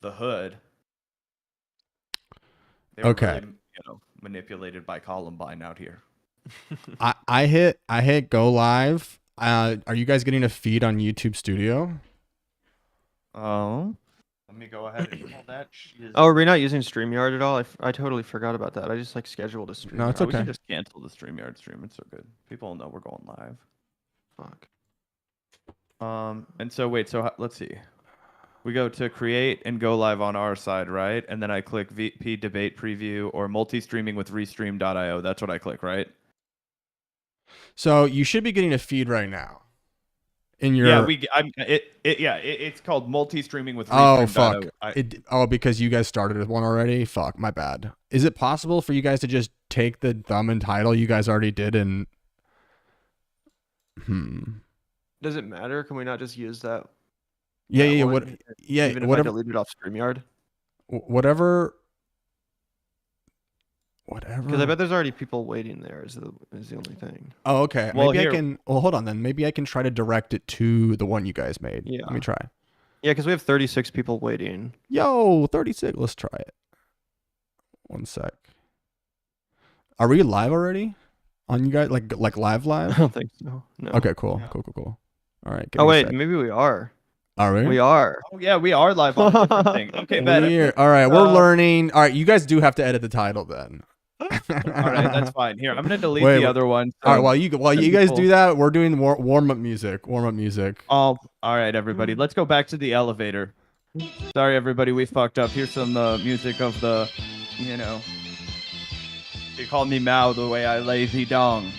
the hood. They were Okay. really, manipulated by Columbine out here. I hit go live. Are you guys getting a feed on YouTube Studio? Oh. Let me go ahead and pull that. Oh, are we not using StreamYard at all? I totally forgot about that. I just scheduled a stream. No, it's We okay. can just cancel the StreamYard stream. It's so good. People know we're going live. Fuck. And so wait, let's see. We go to create and go live on our side, right? And then I click VP debate preview or multi-streaming with restream.io. That's what I click, right? So you should be getting a feed right now. In your it's called multi-streaming with restream.io. Oh fuck! Because you guys started with one already. Fuck, my bad. Is it possible for you guys to just take the thumb and title you guys already did and? Does it matter? Can we not just use that? Yeah. Even if whatever. I delete it off StreamYard. Whatever. Because I bet there's already people waiting there. Is the only thing. Oh, okay. Well, maybe I can. Well, hold on then. Maybe I can try to direct it to the one you guys made. Yeah. Let me try. Yeah, because we have 36 people waiting. Yo, 36. Let's try it. One sec. Are we live already? On you guys, like live? I don't think so. No. Okay, cool. Yeah. Cool. All right. Oh wait, maybe we are. Are we? We are. Oh yeah, we are live on a different thing. Okay, better. All right, we're learning. All right, you guys do have to edit the title then. All right, that's fine. Here, I'm gonna delete the other one. So all right, while you guys do that, we're doing warm up music. Oh, all right, everybody. Let's go back to the elevator. Sorry, everybody, we fucked up. Here's some music of the, They call me Mao the way I lazy dong.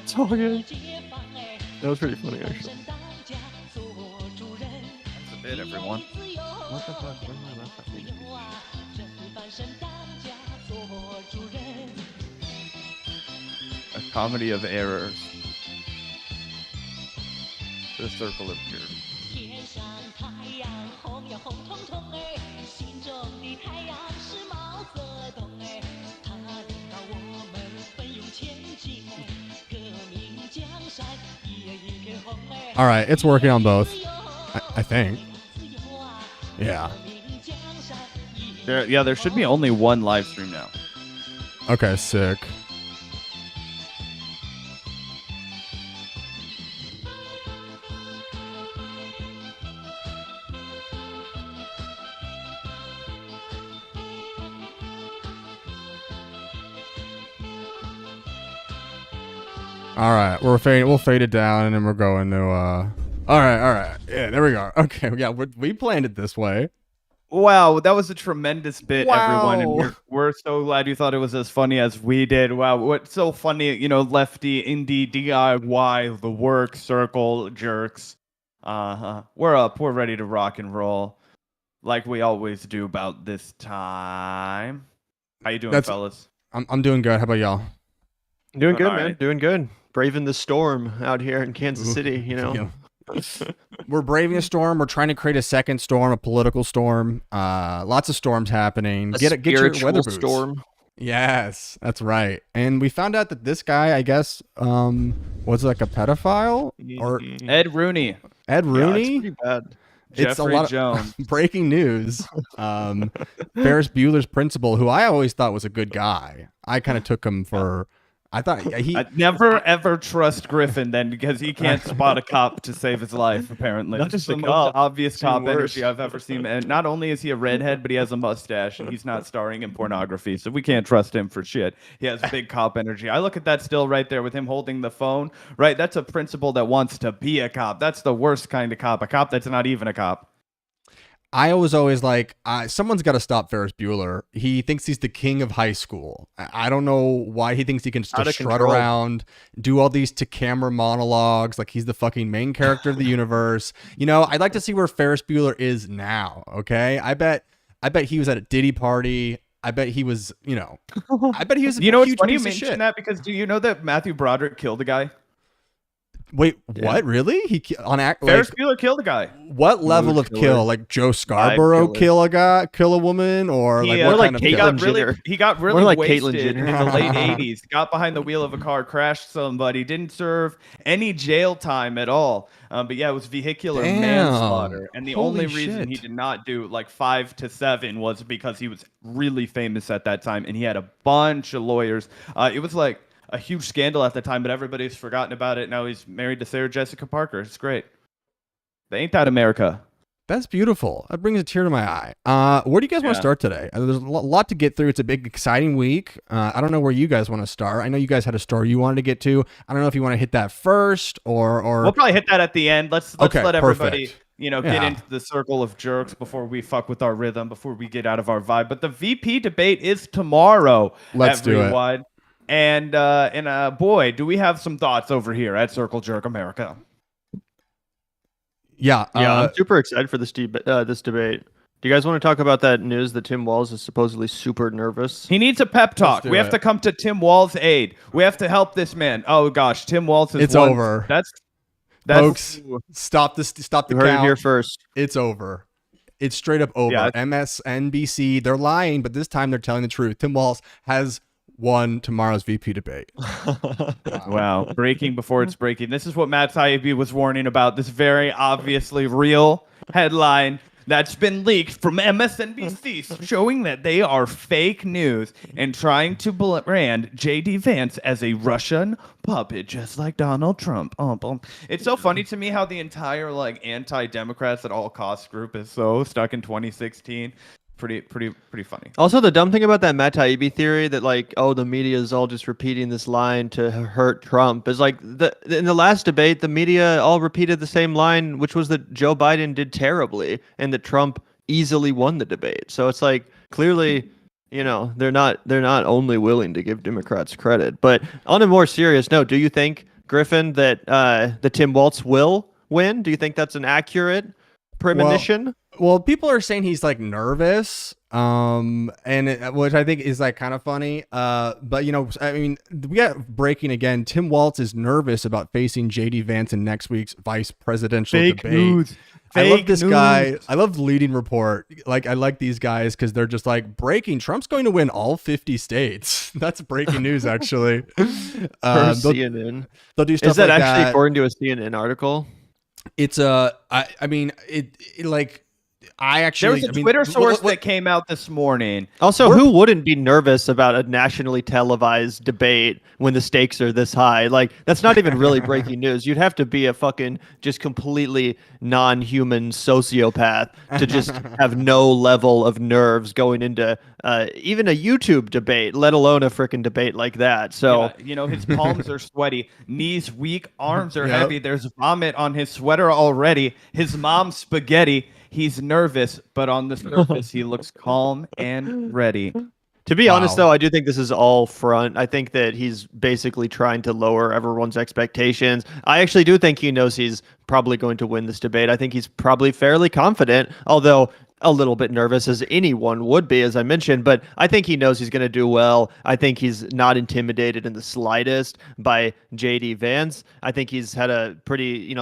It's all good. That was pretty funny, actually. That's a bit, everyone. What the fuck? A comedy of errors. The circle of fear. All right, it's working on both. I think. Yeah. There should be only one live stream now. Okay, sick. All right, we'll fade it down, and then we're going to. All right. Yeah, there we go. Okay, yeah, we planned it this way. Wow, that was a tremendous bit, everyone, and we're so glad you thought it was as funny as we did. Wow, what's so funny, lefty, indie, DIY, the work, circle, jerks. We're up, we're ready to rock and roll, like we always do about this time. How you doing, fellas? I'm doing good. How about y'all? Doing good, man. Doing good. Braving the storm out here in Kansas City, Yeah. We're braving a storm. We're trying to create a second storm, a political storm. Lots of storms happening. Get your weather boots. Storm. Yes, that's right. And we found out that this guy, I guess, was like a pedophile or Ed Rooney. Ed Rooney. Yeah, it's pretty bad. It's a lot Jones. Of breaking news. Ferris Bueller's principal, who I always thought was a good guy. I kind of took him for. I thought I'd never ever trust Griffin then because he can't spot a cop to save his life. Apparently, not just the a most cop, obvious cop energy I've ever seen. And not only is he a redhead, but he has a mustache and he's not starring in pornography, so we can't trust him for shit. He has big cop energy. I look at that still right there with him holding the phone. Right, that's a principal that wants to be a cop. That's the worst kind of cop. A cop that's not even a cop. I was always like, someone's got to stop Ferris Bueller. He thinks he's the king of high school. I don't know why he thinks he can just strut around, do all these to-camera monologues like he's the fucking main character of the universe. I'd like to see where Ferris Bueller is now, okay? I bet he was at a Diddy party. I bet he was, I bet he was a huge it's funny you piece of shit. mention that because do you know that Matthew Broderick killed a guy? Wait, what? Really? Ferris Bueller killed a guy. What level of kill? Like Joe Scarborough kill a woman, or like what kind of kill? He got really wasted in the late '80s. Got behind the wheel of a car, crashed somebody, didn't serve any jail time at all. But yeah, it was vehicular manslaughter, and the only reason he did not do like 5 to 7 was because he was really famous at that time, and he had a bunch of lawyers. It was like a huge scandal at the time, but everybody's forgotten about it. Now he's married to Sarah Jessica Parker. It's great. Ain't that America? That's beautiful. That brings a tear to my eye. Where do you guys want to start today? There's a lot to get through. It's a big, exciting week. I don't know where you guys want to start. I know you guys had a story you wanted to get to. I don't know if you want to hit that first or we'll probably hit that at the end. Let's let everybody perfect. Get into the circle of jerks before we fuck with our rhythm, before we get out of our vibe. But the VP debate is tomorrow. Let's do it. And boy, do we have some thoughts over here at Circle Jerk America. Yeah, I'm super excited for this debate. Do you guys want to talk about that news that Tim Walz is supposedly super nervous? He needs a pep talk. We have to come to Tim Walz's aid. We have to help this man. Oh gosh, Tim Walz is. It's over. That's folks. Stop the count. You heard it here first. It's over. It's straight up over. Yeah. MSNBC, they're lying, but this time they're telling the truth. Tim Walz has won tomorrow's VP debate. Wow. Breaking before it's breaking. This is what Matt Taibbi was warning about. This very obviously real headline that's been leaked from MSNBC showing that they are fake news and trying to brand J.D. Vance as a Russian puppet, just like Donald Trump. It's so funny to me how the entire anti-Democrats at all costs group is so stuck in 2016. Pretty funny. Also, the dumb thing about that Matt Taibbi theory that the media is all just repeating this line to hurt Trump is in the last debate, the media all repeated the same line, which was that Joe Biden did terribly and that Trump easily won the debate. So it's clearly, they're not only willing to give Democrats credit. But on a more serious note, do you think, Griffin, that the Tim Walz will win? Do you think that's an accurate premonition? Well, people are saying he's nervous, which I think is kind of funny. But we got breaking again. Tim Walz is nervous about facing JD Vance in next week's vice presidential debate. News. I love this guy. I love leading report. I like these guys because they're just breaking. Trump's going to win all 50 states. That's breaking news, actually. CNN. They'll do stuff is that like actually that. According to a CNN article? It's I actually there was a Twitter source that came out this morning. Also, who wouldn't be nervous about a nationally televised debate when the stakes are this high? That's not even really breaking news. You'd have to be a fucking just completely non-human sociopath to just have no level of nerves going into even a YouTube debate, let alone a freaking debate like that. So his palms are sweaty, knees weak, arms are heavy. There's vomit on his sweater already. His mom's spaghetti. He's nervous, but on the surface, he looks calm and ready. To be honest, though, I do think this is all front. I think that he's basically trying to lower everyone's expectations. I actually do think he knows he's probably going to win this debate. I think he's probably fairly confident, although a little bit nervous, as anyone would be, as I mentioned. But I think he knows he's going to do well. I think he's not intimidated in the slightest by J.D. Vance. I think he's had a pretty,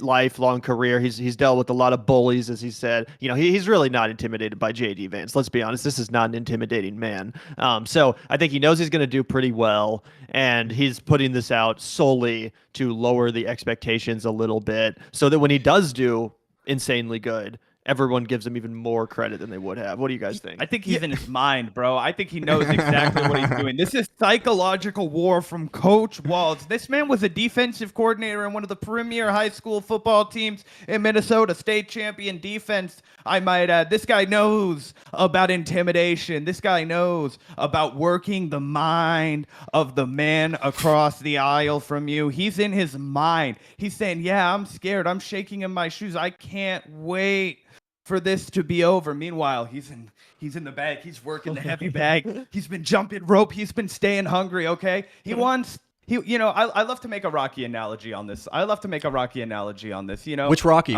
lifelong career. He's dealt with a lot of bullies, as he said. He's really not intimidated by J.D. Vance. Let's be honest, this is not an intimidating man. So I think he knows he's going to do pretty well, and he's putting this out solely to lower the expectations a little bit, so that when he does do insanely good, everyone gives him even more credit than they would have. What do you guys think? I think he's in his mind, bro. I think he knows exactly what he's doing. This is psychological war from Coach Walz. This man was a defensive coordinator in one of the premier high school football teams in Minnesota, state champion defense, I might add. This guy knows about intimidation. This guy knows about working the mind of the man across the aisle from you. He's in his mind. He's saying, yeah, I'm scared. I'm shaking in my shoes. I can't wait for this to be over. Meanwhile, he's in the bag. He's working the heavy bag. He's been jumping rope. He's been staying hungry. Okay, I love to make a Rocky analogy on this. Which Rocky?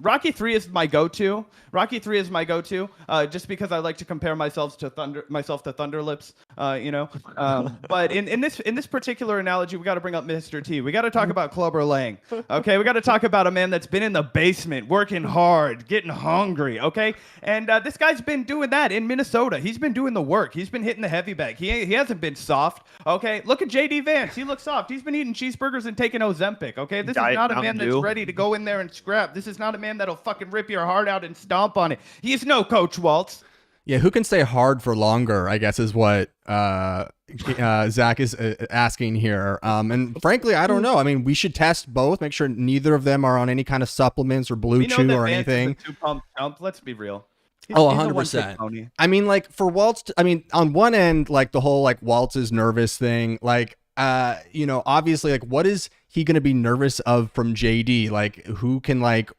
Rocky 3 is my go-to. Rocky 3 is my go-to, just because I like to compare myself to Thunder Lips, But in this particular analogy, we got to bring up Mr. T. We got to talk about Clubber Lang. Okay, we got to talk about a man that's been in the basement, working hard, getting hungry. Okay, and this guy's been doing that in Minnesota. He's been doing the work. He's been hitting the heavy bag. He hasn't been soft. Okay, look at JD Vance. He looks soft. He's been eating cheeseburgers and taking Ozempic. Okay, this is not a man that's ready to go in there and scrap. This is not a man that'll fucking rip your heart out and stomp on it. He's no Coach Waltz. Yeah, who can stay hard for longer, I guess, is what Zach is asking here. And frankly, I don't know. I mean, we should test both, make sure neither of them are on any kind of supplements or Blue Chew or anything. Two-pump jump. Let's be real. He's 100%. I mean, like, for Waltz, on one end, like, the whole, like, Waltz's nervous thing, like, obviously, like, what is he going to be nervous of from JD? Like, who can, like,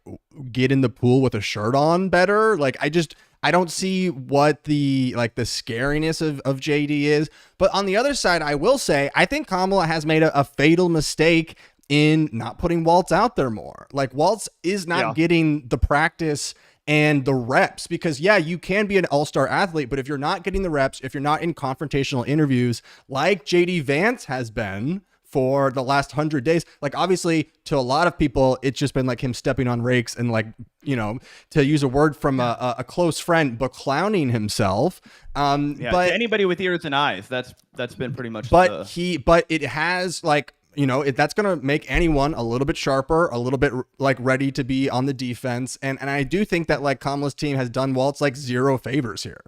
get in the pool with a shirt on better? Like, I don't see what the scariness of JD is. But on the other side, I will say, I think Kamala has made a fatal mistake in not putting Waltz out there more. Like, Waltz is not getting the practice and the reps, because you can be an all-star athlete, but if you're not getting the reps, if you're not in confrontational interviews like JD Vance has been for the last 100 days, like, obviously to a lot of people, it's just been like him stepping on rakes and, like, to use a word from a close friend, but clowning himself. But to anybody with ears and eyes, that's been pretty much. But it has, like, that's going to make anyone a little bit sharper, a little bit, like, ready to be on the defense. And I do think that, like, Kamala's team has done Waltz, like, zero favors here.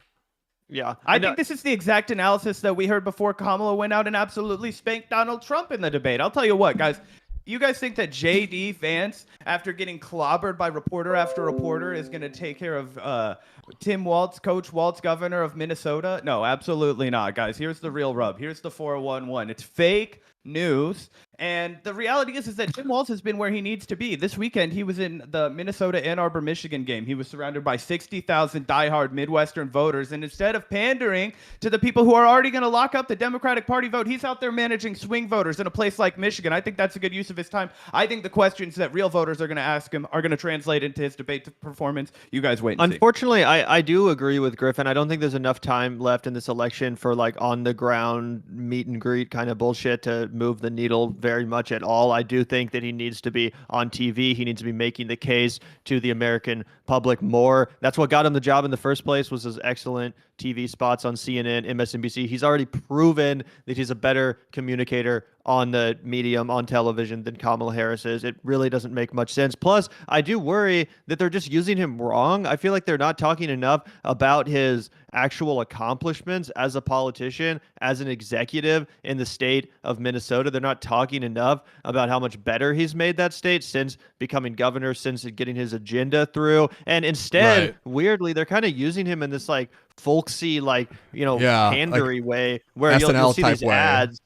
Yeah. I think this is the exact analysis that we heard before Kamala went out and absolutely spanked Donald Trump in the debate. I'll tell you what, guys. You guys think that JD Vance, after getting clobbered by reporter after reporter, is going to take care of Tim Waltz, Coach Waltz, governor of Minnesota? No, absolutely not, guys. Here's the real rub. Here's the 411. It's fake news. And the reality is that Tim Waltz has been where he needs to be. This weekend, he was in the Minnesota-Ann Arbor, Michigan game. He was surrounded by 60,000 diehard Midwestern voters. And instead of pandering to the people who are already going to lock up the Democratic Party vote, he's out there managing swing voters in a place like Michigan. I think that's a good use of his time. I think the questions that real voters are going to ask him are going to translate into his debate performance. You guys wait and see. Unfortunately, I do agree with Griffin. I don't think there's enough time left in this election for, like, on-the-ground meet and greet kind of bullshit to move the needle very much at all. I do think that he needs to be on TV. He needs to be making the case to the American public more. That's what got him the job in the first place, was his excellent TV spots on CNN, MSNBC. He's already proven that he's a better communicator on the medium, on television, than Kamala Harris is. It really doesn't make much sense. Plus, I do worry that they're just using him wrong. I feel like they're not talking enough about his actual accomplishments as a politician, as an executive in the state of Minnesota. They're not talking enough about how much better he's made that state since becoming governor, since getting his agenda through. And instead, weirdly, they're kind of using him in this, like, folksy, like, pandery, like, way, where you'll see these ads.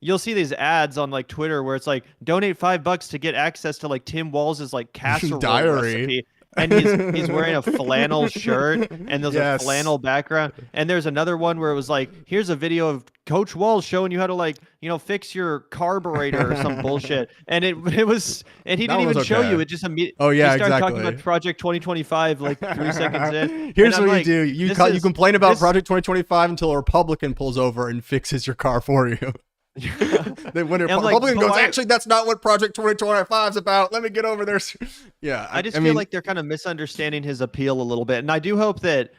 You'll see these ads on, like, Twitter where it's like, donate $5 to get access to, like, Tim Walz's, like, casserole recipe. And he's wearing a flannel shirt, and there's a flannel background. And there's another one where it was like, here's a video of Coach Walz showing you how to, like, fix your carburetor or some bullshit. And he didn't even show you. It just immediately. He started talking about Project 2025 like 3 seconds in. Here's what you do: you complain about Project 2025 until a Republican pulls over and fixes your car for you. Then when a Republican goes, actually, that's not what Project 2025 is about. Let me get over there. Yeah, I feel like they're kind of misunderstanding his appeal a little bit, and I do hope that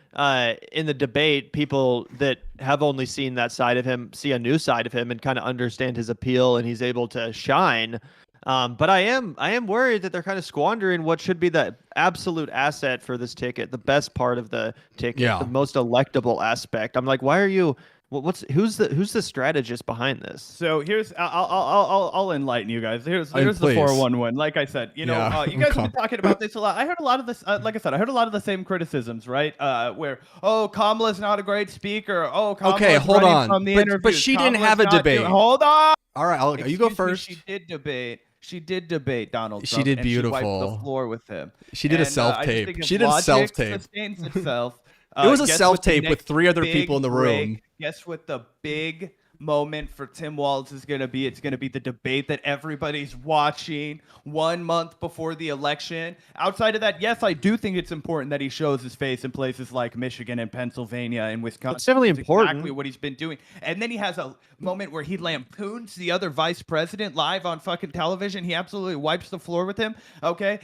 in the debate, people that have only seen that side of him see a new side of him and kind of understand his appeal, and he's able to shine. But I am worried that they're kind of squandering what should be the absolute asset for this ticket, the best part of the ticket, the most electable aspect. I'm like, why are you? Who's the strategist behind this? So here's I'll enlighten you guys. Here's the 411. Like I said, you guys have been talking about this a lot. I heard a lot of this. Like I said, I heard a lot of the same criticisms, right? Where Kamala's not a great speaker. Kamala's hold on. From the but she didn't have a debate. Hold on. All right, you go first. She did debate. She did debate Donald Trump. She did beautiful. And she wiped the floor with him. She did a self-tape. She did a self-tape. Sustains itself. It was a self-tape with 3 other people in the room. Guess what the big moment for Tim Walz is going to be, it's going to be the debate that everybody's watching 1 month before the election. Outside of that, yes, I do think it's important that he shows his face in places like Michigan and Pennsylvania and Wisconsin. It's definitely important. Exactly what he's been doing. And then he has a moment where he lampoons the other vice president live on fucking television. He absolutely wipes the floor with him. Okay.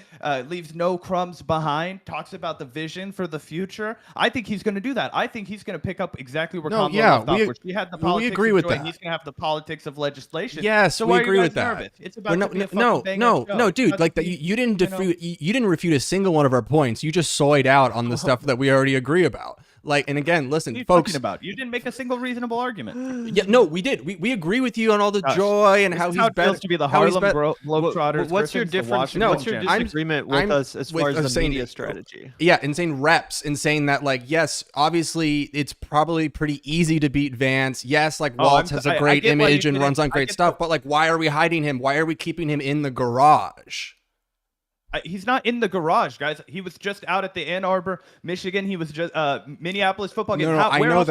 Leaves no crumbs behind, talks about the vision for the future. I think he's going to do that. I think he's going to pick up exactly where Kamala left off, where she had the politics. We agree with that. He's going to have the politics of legislation. Yes, so we agree with that. Nervous? It's about no, dude. Like you didn't you didn't refute a single one of our points. You just soyed out on the stuff that we already agree about. Like, and again, listen, folks. You didn't make a single reasonable argument. Yeah, no, we did. We agree with you on all the joy and how he's better. To be the Harlem Globetrotters. What's your difference? What's your disagreement with us as far as the media strategy? Yeah, in saying reps, in saying that, like, yes, obviously it's probably pretty easy to beat Vance. Yes, like Walz has a great image and runs on great stuff, but like, why are we hiding him? Why are we keeping him in the garage? He's not in the garage, guys. He was just out at the Ann Arbor, Michigan. He was just Minneapolis football game. I know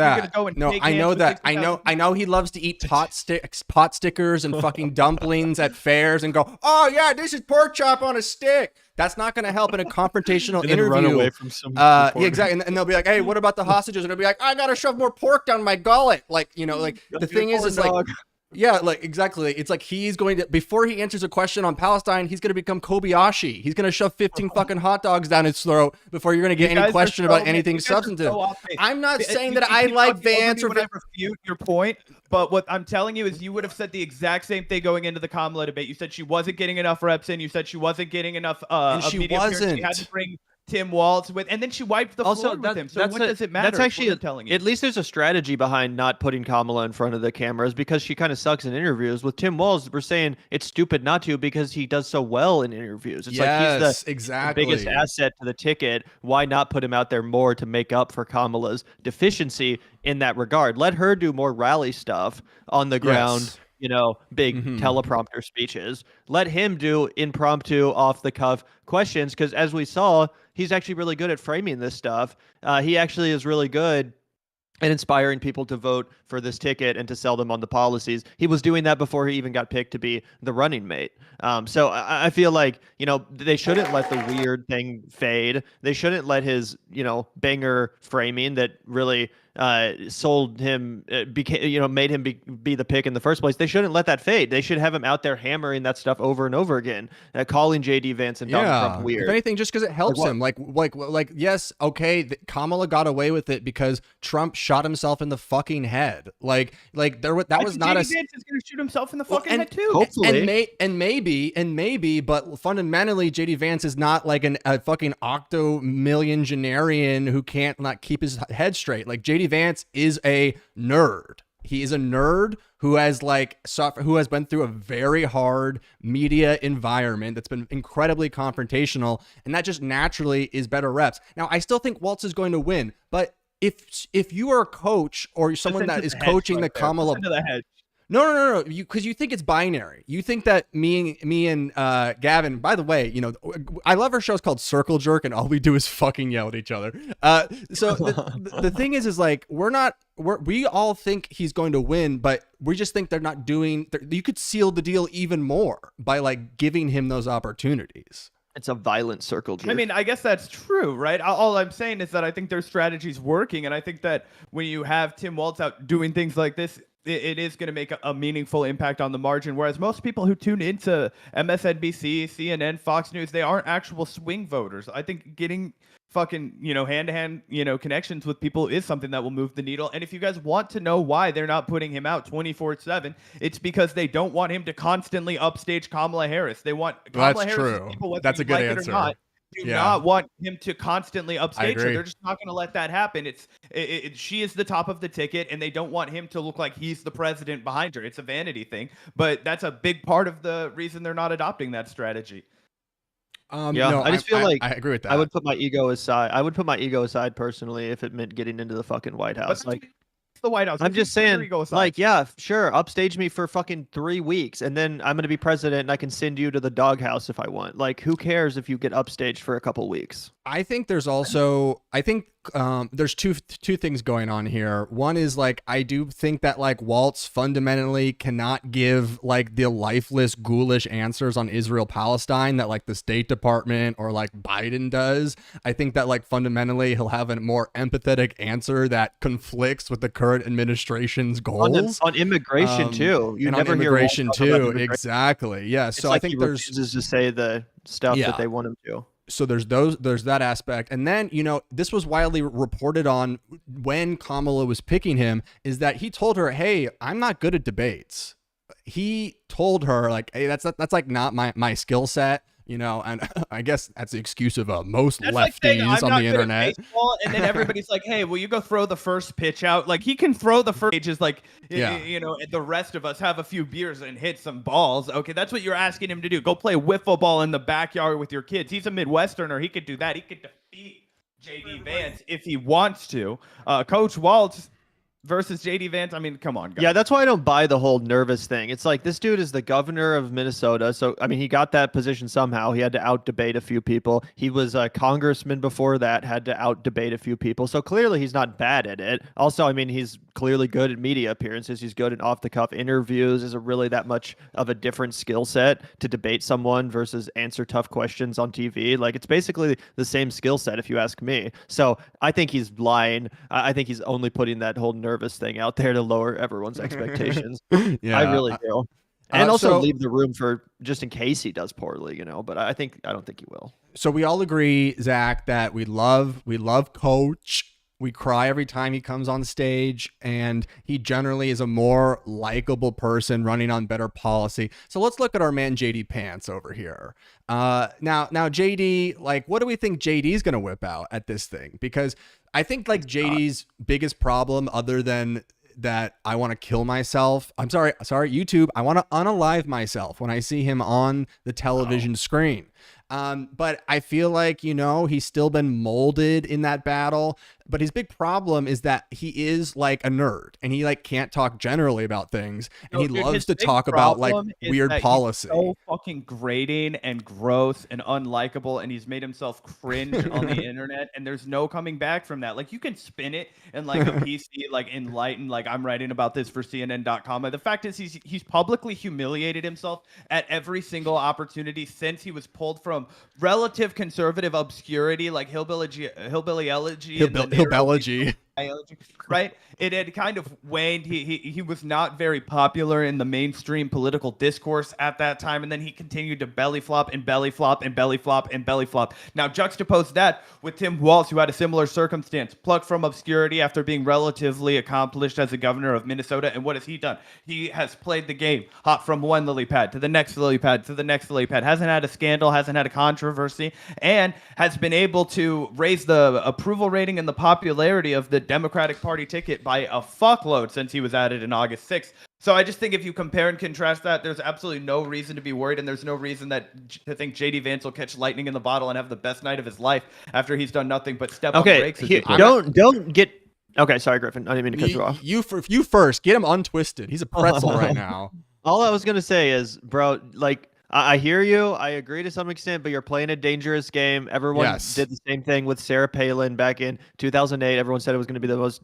that. I know he loves to eat pot stickers and fucking dumplings at fairs and go, "Oh yeah, this is pork chop on a stick." That's not going to help in a confrontational interview. Run away from some yeah, exactly. And they'll be like, "Hey, what about the hostages?" And they'll be like, "I got to shove more pork down my gullet." Like, you know, like the thing is like. Yeah, like exactly. It's like he's going to, before he answers a question on Palestine, he's going to become Kobayashi. He's going to shove 15 fucking hot dogs down his throat before you're going to get any question about anything substantive. I'm not saying that I like Vance or. I refute your point, but what I'm telling you is you would have said the exact same thing going into the Kamala debate. You said she wasn't getting enough reps in. You said she wasn't getting enough. And she wasn't. She had to bring Tim Walz with, and then she wiped the floor with him. So what does it matter? That's actually telling you. At least there's a strategy behind not putting Kamala in front of the cameras because she kind of sucks in interviews. With Tim Walz, we're saying it's stupid not to because he does so well in interviews. It's like he's the biggest asset to the ticket. Why not put him out there more to make up for Kamala's deficiency in that regard? Let her do more rally stuff on the ground. Yes. You know, big teleprompter speeches. Let him do impromptu, off-the-cuff questions because as we saw, he's actually really good at framing this stuff. He actually is really good at inspiring people to vote for this ticket and to sell them on the policies. He was doing that before he even got picked to be the running mate. So I feel like, you know, they shouldn't let the weird thing fade. They shouldn't let his, you know, banger framing that really sold him, made him be the pick in the first place. They shouldn't let that fade. They should have him out there hammering that stuff over and over again, calling JD Vance and Donald Trump weird. If anything, just because it helps him. Like, yes, okay, Kamala got away with it because Trump shot himself in the fucking head. Like that was not JD Vance is going to shoot himself in the fucking head too. Hopefully, and maybe, but fundamentally, JD Vance is not like a fucking octomillionarian who can't not keep his head straight. Like JD Vance is a nerd. He is a nerd who has been through a very hard media environment that's been incredibly confrontational, and that just naturally is better reps. Now, I still think Walz is going to win, but if you are a coach or someone that is coaching the Kamala, no, because you think it's binary. You think that me and Gavin. By the way, you know, I love our shows called Circle Jerk, and all we do is fucking yell at each other. So the thing is like we all think he's going to win, but we just think they're not doing. You could seal the deal even more by like giving him those opportunities. It's a violent circle jerk. I mean, I guess that's true, right? All I'm saying is that I think their strategy's working, and I think that when you have Tim Walz out doing things like this, it is going to make a meaningful impact on the margin. Whereas most people who tune into MSNBC, CNN, Fox News, they aren't actual swing voters. I think getting fucking, you know, hand-to-hand, you know, connections with people is something that will move the needle. And if you guys want to know why they're not putting him out 24/7, it's because they don't want him to constantly upstage Kamala Harris. They want Kamala Harris. People, whether that's a good answer. Do not want him to constantly upstage her. They're just not going to let that happen. She is the top of the ticket, and they don't want him to look like he's the president behind her. It's a vanity thing, but that's a big part of the reason they're not adopting that strategy. I just feel like I agree with that. I would put my ego aside. I would put my ego aside personally if it meant getting into the fucking White House. Like the White House. I'm just saying, like, yeah, sure, upstage me for fucking 3 weeks, and then I'm gonna be president, and I can send you to the doghouse if I want. Like, who cares if you get upstaged for a couple weeks? I think there's also, I think there's two things going on here. One is like I do think that like Waltz fundamentally cannot give like the lifeless, ghoulish answers on Israel Palestine that like the State Department or like Biden does. I think that like fundamentally he'll have a more empathetic answer that conflicts with the current administration's goals on immigration too. You and never on hear Waltz immigration talk too. about immigration. Exactly. Yeah. It's So like I think he there's refuses to say the stuff that they want him to. So there's that aspect. And then, you know, this was widely reported on when Kamala was picking him, is that he told her, hey, I'm not good at debates. He told her like, hey, that's like not my skill set. You know, and I guess that's the excuse of most That's lefties like saying, I'm on not the good at internet. baseball, and then everybody's like, "Hey, will you go throw the first pitch out?" Like he can throw the first pitches, like you know, the rest of us have a few beers and hit some balls. Okay, that's what you're asking him to do. Go play wiffle ball in the backyard with your kids. He's a Midwesterner. He could do that. He could defeat JD Vance if he wants to. Coach Waltz versus JD Vance. I mean, come on, guys. Yeah, that's why I don't buy the whole nervous thing. It's like this dude is the governor of Minnesota. So, I mean, he got that position somehow. He had to out debate a few people. He was a congressman before that, had to out debate a few people. So clearly he's not bad at it. Also, I mean, he's clearly good at media appearances. He's good at off the cuff interviews. Is it really that much of a different skill set to debate someone versus answer tough questions on TV? Like, it's basically the same skill set, if you ask me. So I think he's lying. I think he's only putting that whole nervous thing out there to lower everyone's expectations. Yeah, I really do. And also so, leave the room for just in case he does poorly, you know, but I don't think he will. So we all agree, Zach, that we love Coach. We cry every time he comes on stage, and he generally is a more likable person running on better policy. So let's look at our man JD Pants over here. Now JD, like, what do we think JD's gonna whip out at this thing? Because I think like JD's biggest problem, other than that I want to kill myself. I'm sorry, YouTube. I want to unalive myself when I see him on the television screen. But I feel like, you know, he's still been molded in that battle. But his big problem is that he is like a nerd, and he like can't talk generally about things, and he loves to talk about like weird policy. He's so fucking grating and gross and unlikable, and he's made himself cringe on the internet, and there's no coming back from that. Like, you can spin it and like a PC, like enlightened, like I'm writing about this for CNN.com. The fact is he's publicly humiliated himself at every single opportunity since he was pulled from relative conservative obscurity, like hillbilly elegy. Right? It had kind of waned. He was not very popular in the mainstream political discourse at that time, and then he continued to belly flop and belly flop and belly flop and belly flop. Now juxtapose that with Tim Walz, who had a similar circumstance, plucked from obscurity after being relatively accomplished as a governor of Minnesota, and what has he done? He has played the game, hop from one lily pad to the next lily pad to the next lily pad, hasn't had a scandal, hasn't had a controversy, and has been able to raise the approval rating and the popularity of the Democratic Party ticket by a fuckload since he was added in August 6th. So I just think if you compare and contrast that, there's absolutely no reason to be worried, and there's no reason to think JD Vance will catch lightning in the bottle and have the best night of his life after he's done nothing but step on brakes. Don't get. Okay, sorry, Griffin. I didn't mean to cut you off. You first. Get him untwisted. He's a pretzel right now. All I was gonna say is, bro, like, I hear you. I agree to some extent, but you're playing a dangerous game. Everyone did the same thing with Sarah Palin back in 2008. Everyone said it was going to be the most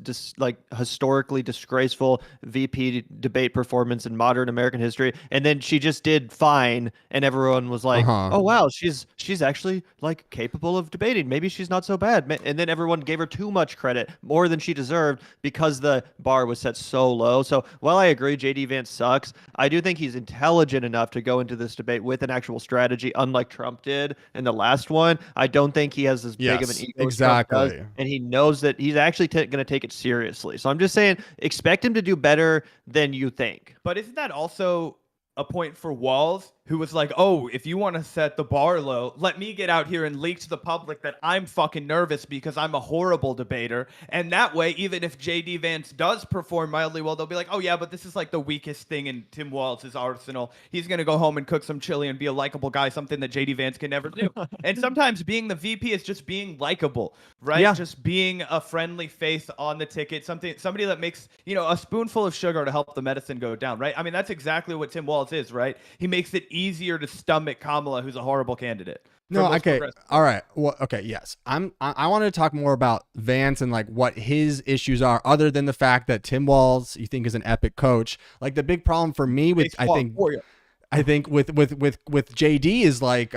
historically disgraceful VP debate performance in modern American history. And then she just did fine, and everyone was like, "Oh wow, she's actually like capable of debating. Maybe she's not so bad." And then everyone gave her too much credit, more than she deserved, because the bar was set so low. So while I agree JD Vance sucks, I do think he's intelligent enough to go into this debate with an actual strategy, unlike Trump did in the last one. I don't think he has as big of an ego as Trump does, and he knows that he's actually going to take it seriously. So I'm just saying, expect him to do better than you think. But isn't that also a point for Walz, who was like, oh, if you want to set the bar low, let me get out here and leak to the public that I'm fucking nervous because I'm a horrible debater. And that way, even if JD Vance does perform mildly well, they'll be like, oh yeah, but this is like the weakest thing in Tim Walz's arsenal. He's going to go home and cook some chili and be a likable guy, something that JD Vance can never do. And sometimes being the VP is just being likable, right? Yeah. Just being a friendly face on the ticket, somebody that makes, a spoonful of sugar to help the medicine go down, right? I mean, that's exactly what Tim Walz Walz is, right? He makes it easier to stomach Kamala, who's a horrible candidate. No, okay. All right. Well, okay, yes. I wanted to talk more about Vance and like what his issues are, other than the fact that Tim Walz you think is an epic coach. Like the big problem for me with I think with JD is like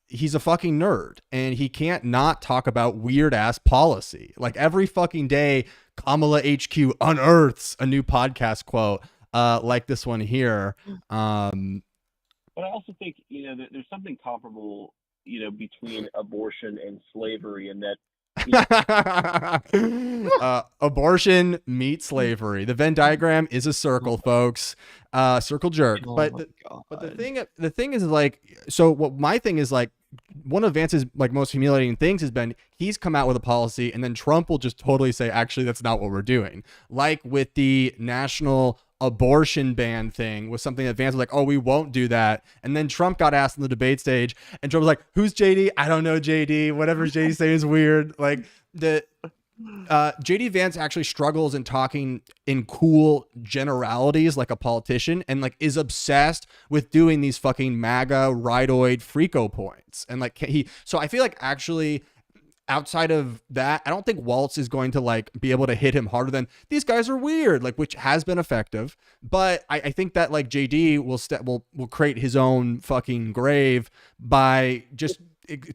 he's a fucking nerd and he can't not talk about weird ass policy. Like every fucking day Kamala HQ unearths a new podcast quote like this one here. But I also think, there's something comparable, between abortion and slavery, and that abortion meets slavery. The Venn diagram is a circle, folks. Circle jerk. But the thing is like, so what my thing is like, one of Vance's like most humiliating things has been he's come out with a policy and then Trump will just totally say, actually, that's not what we're doing. Like with the national abortion ban thing was something that Vance was like, oh, we won't do that. And then Trump got asked on the debate stage and Trump was like, who's JD? I don't know JD. Whatever JD saying is weird. Like the JD Vance actually struggles in talking in cool generalities like a politician and like is obsessed with doing these fucking MAGA ridoid freako points. And like so I feel like actually outside of that, I don't think Walz is going to like be able to hit him harder than these guys are weird, like which has been effective. But I think that like JD will create his own fucking grave by just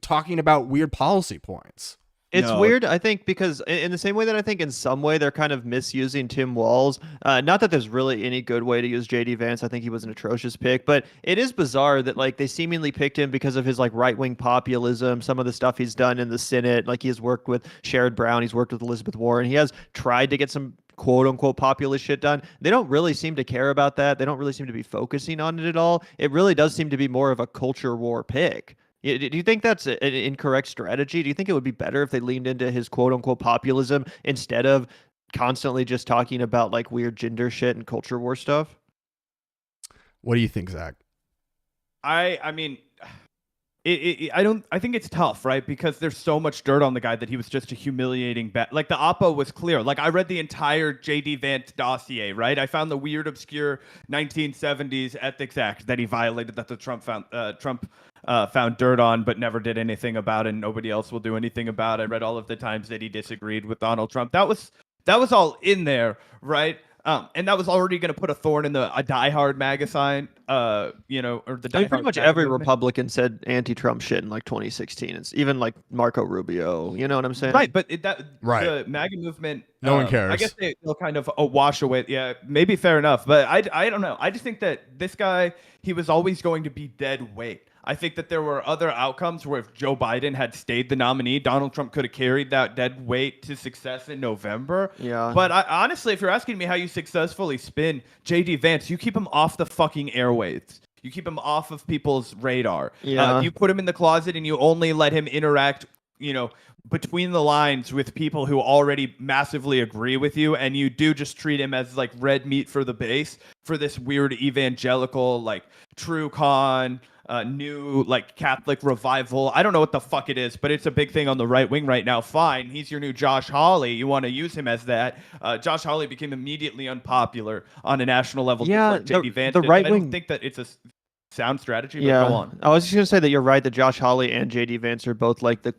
talking about weird policy points. It's weird, I think, because in the same way that I think in some way they're kind of misusing Tim Walz. Not that there's really any good way to use JD Vance. I think he was an atrocious pick, but it is bizarre that like they seemingly picked him because of his like right-wing populism, some of the stuff he's done in the Senate. Like he has worked with Sherrod Brown, he's worked with Elizabeth Warren. He has tried to get some quote unquote populist shit done. They don't really seem to care about that. They don't really seem to be focusing on it at all. It really does seem to be more of a culture war pick. Do you think that's an incorrect strategy? Do you think it would be better if they leaned into his quote unquote populism instead of constantly just talking about like weird gender shit and culture war stuff? What do you think, Zach? I mean, I think it's tough, right? Because there's so much dirt on the guy that he was just a humiliating like the oppo was clear. Like I read the entire JD Vance dossier, right? I found the weird, obscure 1970s ethics act that he violated that the Trump found dirt on, but never did anything about it. And nobody else will do anything about it. I read all of the times that he disagreed with Donald Trump. That was all in there, right? And that was already going to put a thorn in a diehard MAGA sign, or the diehard. Pretty much every Republican said anti-Trump shit in like 2016. It's even like Marco Rubio. You know what I'm saying? Right, but the MAGA movement. No one cares. I guess they'll kind of wash away. Yeah, maybe fair enough. But I don't know. I just think that this guy, he was always going to be dead weight. I think that there were other outcomes where if Joe Biden had stayed the nominee, Donald Trump could have carried that dead weight to success in November. Yeah. But honestly, if you're asking me how you successfully spin JD Vance, you keep him off the fucking airwaves. You keep him off of people's radar. Yeah. You put him in the closet and you only let him interact, between the lines with people who already massively agree with you, and you do just treat him as like red meat for the base for this weird evangelical, like true con, new like Catholic revival. I don't know what the fuck it is, but it's a big thing on the right wing right now. Fine, he's your new Josh Hawley. You want to use him as that. Josh Hawley became immediately unpopular on a national level. Yeah, JD Vance the right wing. I don't think that it's a sound strategy, but yeah. go on. I was just gonna say that you're right that Josh Hawley and JD Vance are both like the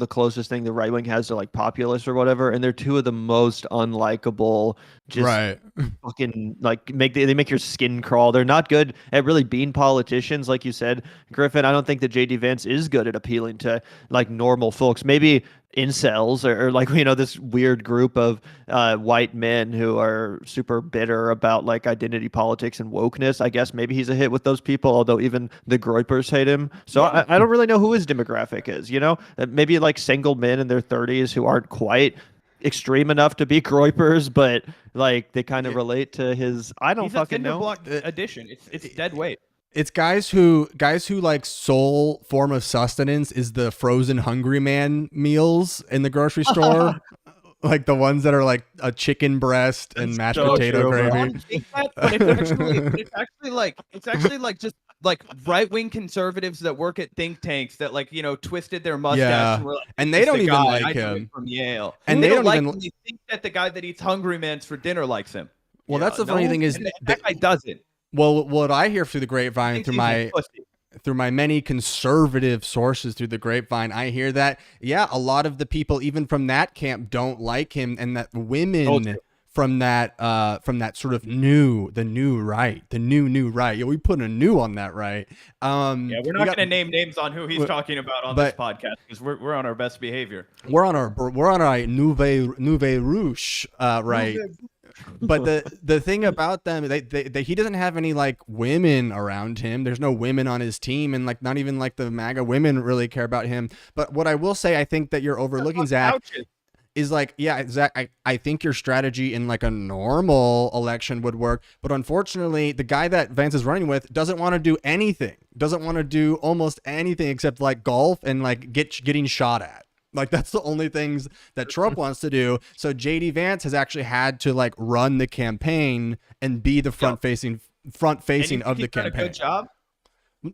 closest thing the right wing has to like populists or whatever, and they're two of the most unlikable. Just right. Fucking like they make your skin crawl. They're not good at really being politicians, like you said, Griffin. I don't think that JD Vance is good at appealing to like normal folks. Maybe incels or like this weird group of white men who are super bitter about like identity politics and wokeness. I guess maybe he's a hit with those people, although even the Groypers hate him. So I don't really know who his demographic is. Maybe like single men in their 30s who aren't quite extreme enough to be Groypers, but like they kind of relate to his. I don't fucking know. Block addition. It's dead weight. It's guys who like sole form of sustenance is the frozen Hungry Man meals in the grocery store. Like the ones that are like a chicken breast and mashed potato gravy. It's actually like just like right-wing conservatives that work at think tanks that like twisted their mustache and, and they don't even like him from Yale, and they don't even think that the guy that eats Hungry Man's for dinner likes him. Well, that's the funny thing is that guy doesn't. Well, what I hear through the grapevine, through my many conservative sources through the grapevine, I hear that, yeah, a lot of the people even from that camp don't like him, and that women from that sort of new right. Yeah, we put a new on that right. Yeah, we're not going to name names on who he's talking about on this podcast because we're on our best behavior. We're on our nouveau rouge, right? But the thing about them, they he doesn't have any like women around him. There's no women on his team, and like not even like the MAGA women really care about him. But what I will say, I think that you're overlooking, Zach, is like, yeah, Zach, I think your strategy in like a normal election would work. But unfortunately, the guy that Vance is running with doesn't want to do anything, doesn't want to do almost anything except like golf and like getting shot at. Like that's the only things that Trump wants to do. So JD Vance has actually had to like run the campaign and be the front facing of the campaign. Done a good job.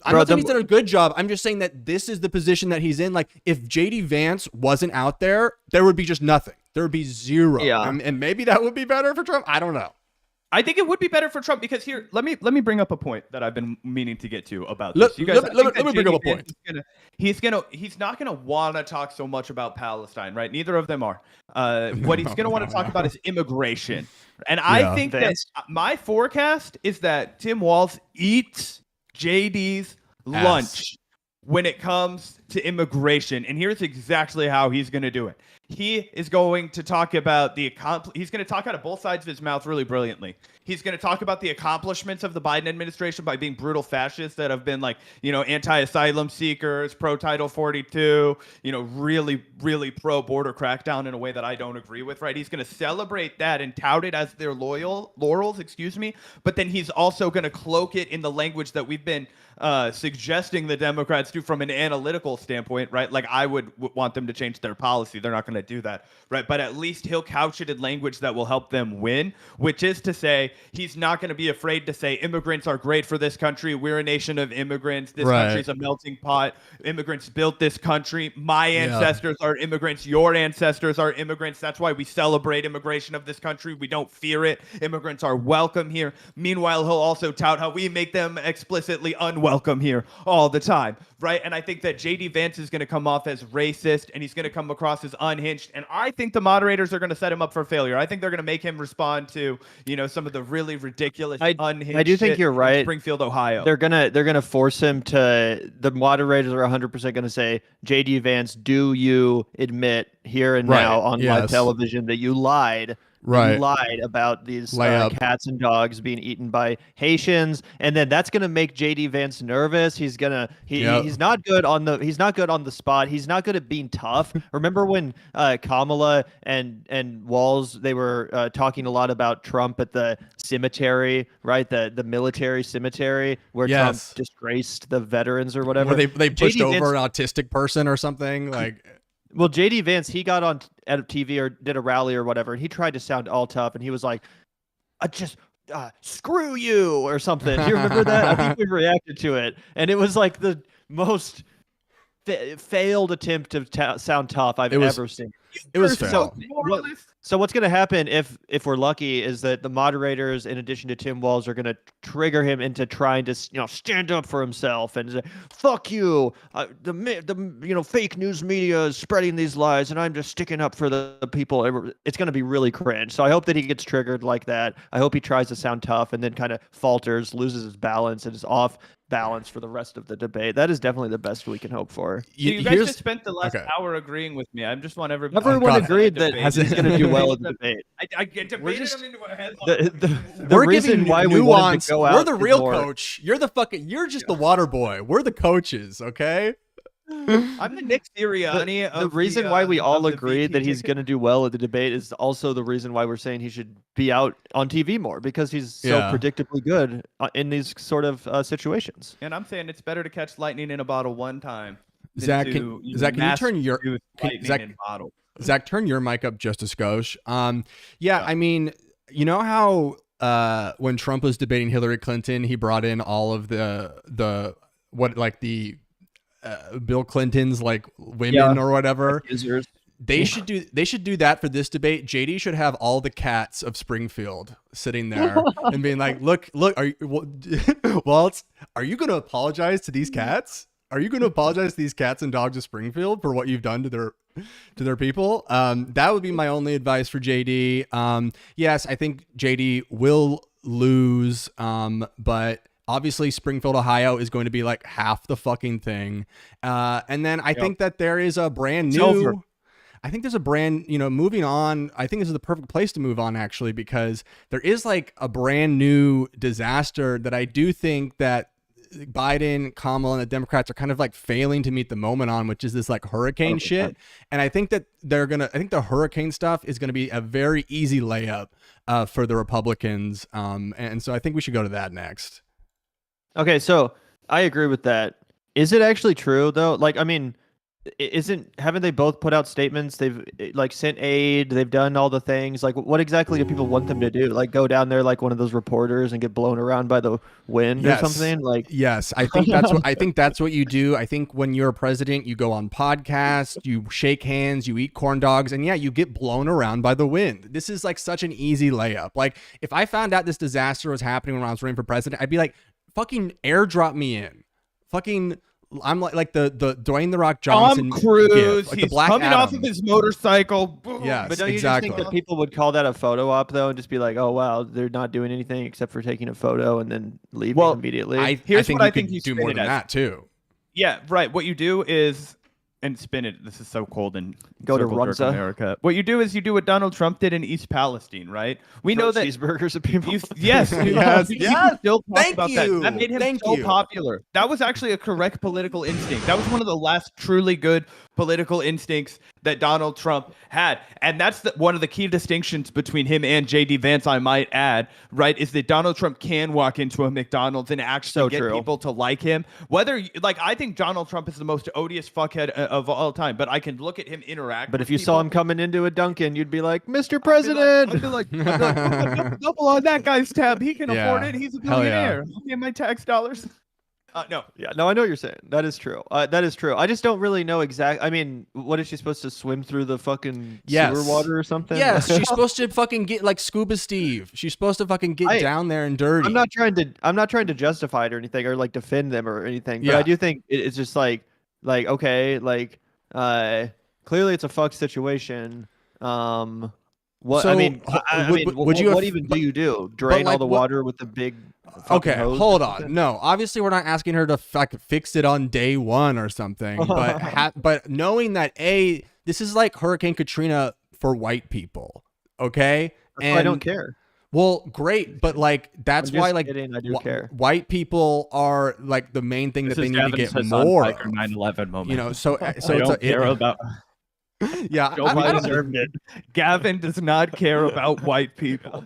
I'm not saying he's done a good job. I'm just saying that this is the position that he's in. Like if JD Vance wasn't out there, there would be just nothing. There would be zero. Yeah. And maybe that would be better for Trump. I don't know. I think it would be better for Trump because here, let me bring up a point that I've been meaning to get to about this. Let me bring up a point. He's not gonna want to talk so much about Palestine, right? Neither of them are. What he's gonna want to talk about is immigration, and I think that my forecast is that Tim Walz eats JD's lunch when it comes to immigration, and here's exactly how he's gonna do it. He is going to talk about he's going to talk out of both sides of his mouth really brilliantly. He's going to talk about the accomplishments of the Biden administration by being brutal fascists that have been like, anti-asylum seekers, pro-Title 42, really, really pro-border crackdown in a way that I don't agree with, right? He's going to celebrate that and tout it as their laurels, but then he's also going to cloak it in the language that we've been suggesting the Democrats do from an analytical standpoint, right? Like I would want them to change their policy. They're not going to do that, right? But at least he'll couch it in language that will help them win, which is to say he's not going to be afraid to say immigrants are great for this country. We're a nation of immigrants. This country's a melting pot. Immigrants built this country. My ancestors are immigrants. Your ancestors are immigrants. That's why we celebrate immigration of this country. We don't fear it. Immigrants are welcome here. Meanwhile, he'll also tout how we make them explicitly unwelcome here all the time, right? And I think that JD Vance is going to come off as racist, and he's going to come across as unhinged. And I think the moderators are going to set him up for failure. I think they're going to make him respond to, some of the really ridiculous, unhinged. I do think you're right. Springfield, Ohio. They're gonna force him to. The moderators are 100% going to say, JD Vance, do you admit here and now on live television that you lied? Right. You lied about these cats and dogs being eaten by Haitians, and then that's gonna make JD Vance nervous. He's not good on the spot. He's not good at being tough. Remember when Kamala and Walz, they were talking a lot about Trump at the cemetery, right? The military cemetery where Trump disgraced the veterans or whatever. Where they pushed over an autistic person or something like. Well, JD Vance, he got on at TV or did a rally or whatever, and he tried to sound all tough, and he was like, screw you or something. Do you remember that? I think we reacted to it, and it was like the most failed attempt to sound tough I've ever seen. It was failed. So what's going to happen if we're lucky is that the moderators, in addition to Tim Walz, are going to trigger him into trying to stand up for himself and say, "Fuck you! The fake news media is spreading these lies, and I'm just sticking up for the people." It's going to be really cringe. So I hope that he gets triggered like that. I hope he tries to sound tough and then kind of falters, loses his balance, and is off balance for the rest of the debate. That is definitely the best we can hope for. You guys just spent the last hour agreeing with me. I just want everybody. Everyone agreed that he's going to do well in the debate. I debated him into a headlock. The reason why we wanted to go out. We're the real coach. You're just the water boy. We're the coaches, okay? I'm the Nick Sirianni. The reason why we all agreed that he's going to do well at the debate is also the reason why we're saying he should be out on TV more, because he's so predictably good in these sort of situations. And I'm saying it's better to catch lightning in a bottle one time. Zach, can you turn your bottle? Zach, turn your mic up just a skosh. I mean, you know how when Trump was debating Hillary Clinton, he brought in all of the Bill Clinton's like women or whatever. They should do that for this debate. JD should have all the cats of Springfield sitting there and being like, look, are you, Waltz, are you going to apologize to these cats? Are you going to apologize to these cats and dogs of Springfield for what you've done to their people? That would be my only advice for JD. Yes, I think JD will lose, but obviously Springfield, Ohio is going to be like half the fucking thing. And then I think that there is a brand new... I think there's a brand, moving on. I think this is the perfect place to move on, actually, because there is like a brand new disaster that I do think that Biden, Kamala, and the Democrats are kind of like failing to meet the moment on, which is this like hurricane 100%. Shit. And I think that I think the hurricane stuff is going to be a very easy layup for the Republicans. And so I think we should go to that next. Okay, so I agree with that. Is it actually true though? Like, I mean, haven't they both put out statements? They've like sent aid, they've done all the things. Like, what exactly do people want them to do? Like, go down there like one of those reporters and get blown around by the wind or something? Like, yes, I think that's what you do. I think when you're a president, you go on podcasts, you shake hands, you eat corn dogs, and you get blown around by the wind. This is like such an easy layup. Like, if I found out this disaster was happening when I was running for president, I'd be like, fucking airdrop me in. Fucking I'm like the Dwayne the Rock Johnson. Tom Cruise. Like he's coming Adam. off of his motorcycle. Boom. Yes, but don't you exactly. just think that people would call that a photo op though, and just be like, "Oh wow, they're not doing anything except for taking a photo and then leaving immediately"? I think you do more than that too. Yeah, right. What you do is, and spin it. This is so cold and go to Runza, America. What you do is you do what Donald Trump did in East Palestine, right? We know that cheeseburgers of people. Yes, yes. Still talk Thank about you. That made him so popular. That was actually a correct political instinct. That was one of the last truly good political instincts that Donald Trump had. And that's one of the key distinctions between him and J.D. Vance, I might add, right, is that Donald Trump can walk into a McDonald's and actually get people to like him. I think Donald Trump is the most odious fuckhead of all time, but I can look at him interact. But if you saw him coming into a Dunkin', you'd be like, Mr. President! I'd be like, double on that guy's tab. He can afford it. He's a billionaire. I'll pay my tax dollars. No. Yeah, no, I know what you're saying. That is true. That is true. I just don't really know exactly. I mean, what is she supposed to swim through the fucking sewer water or something? Yes, she's supposed to fucking get like Scuba Steve. She's supposed to fucking get down there and dirty. I'm not trying to justify it or anything or like defend them or anything. But I do think it's just like okay, like clearly it's a fuck situation. What so, I mean, what even do you do? Drain all the water with the big. Okay, hold on. No, obviously we're not asking her to fix it on day one or something. But knowing that this is like Hurricane Katrina for white people. Okay, and I don't care. Well, great, but like that's why like I do care. White people are like the main thing that they need to get more. 9/11 moment. So I don't care about. Yeah, I deserved it. Gavin does not care about white people.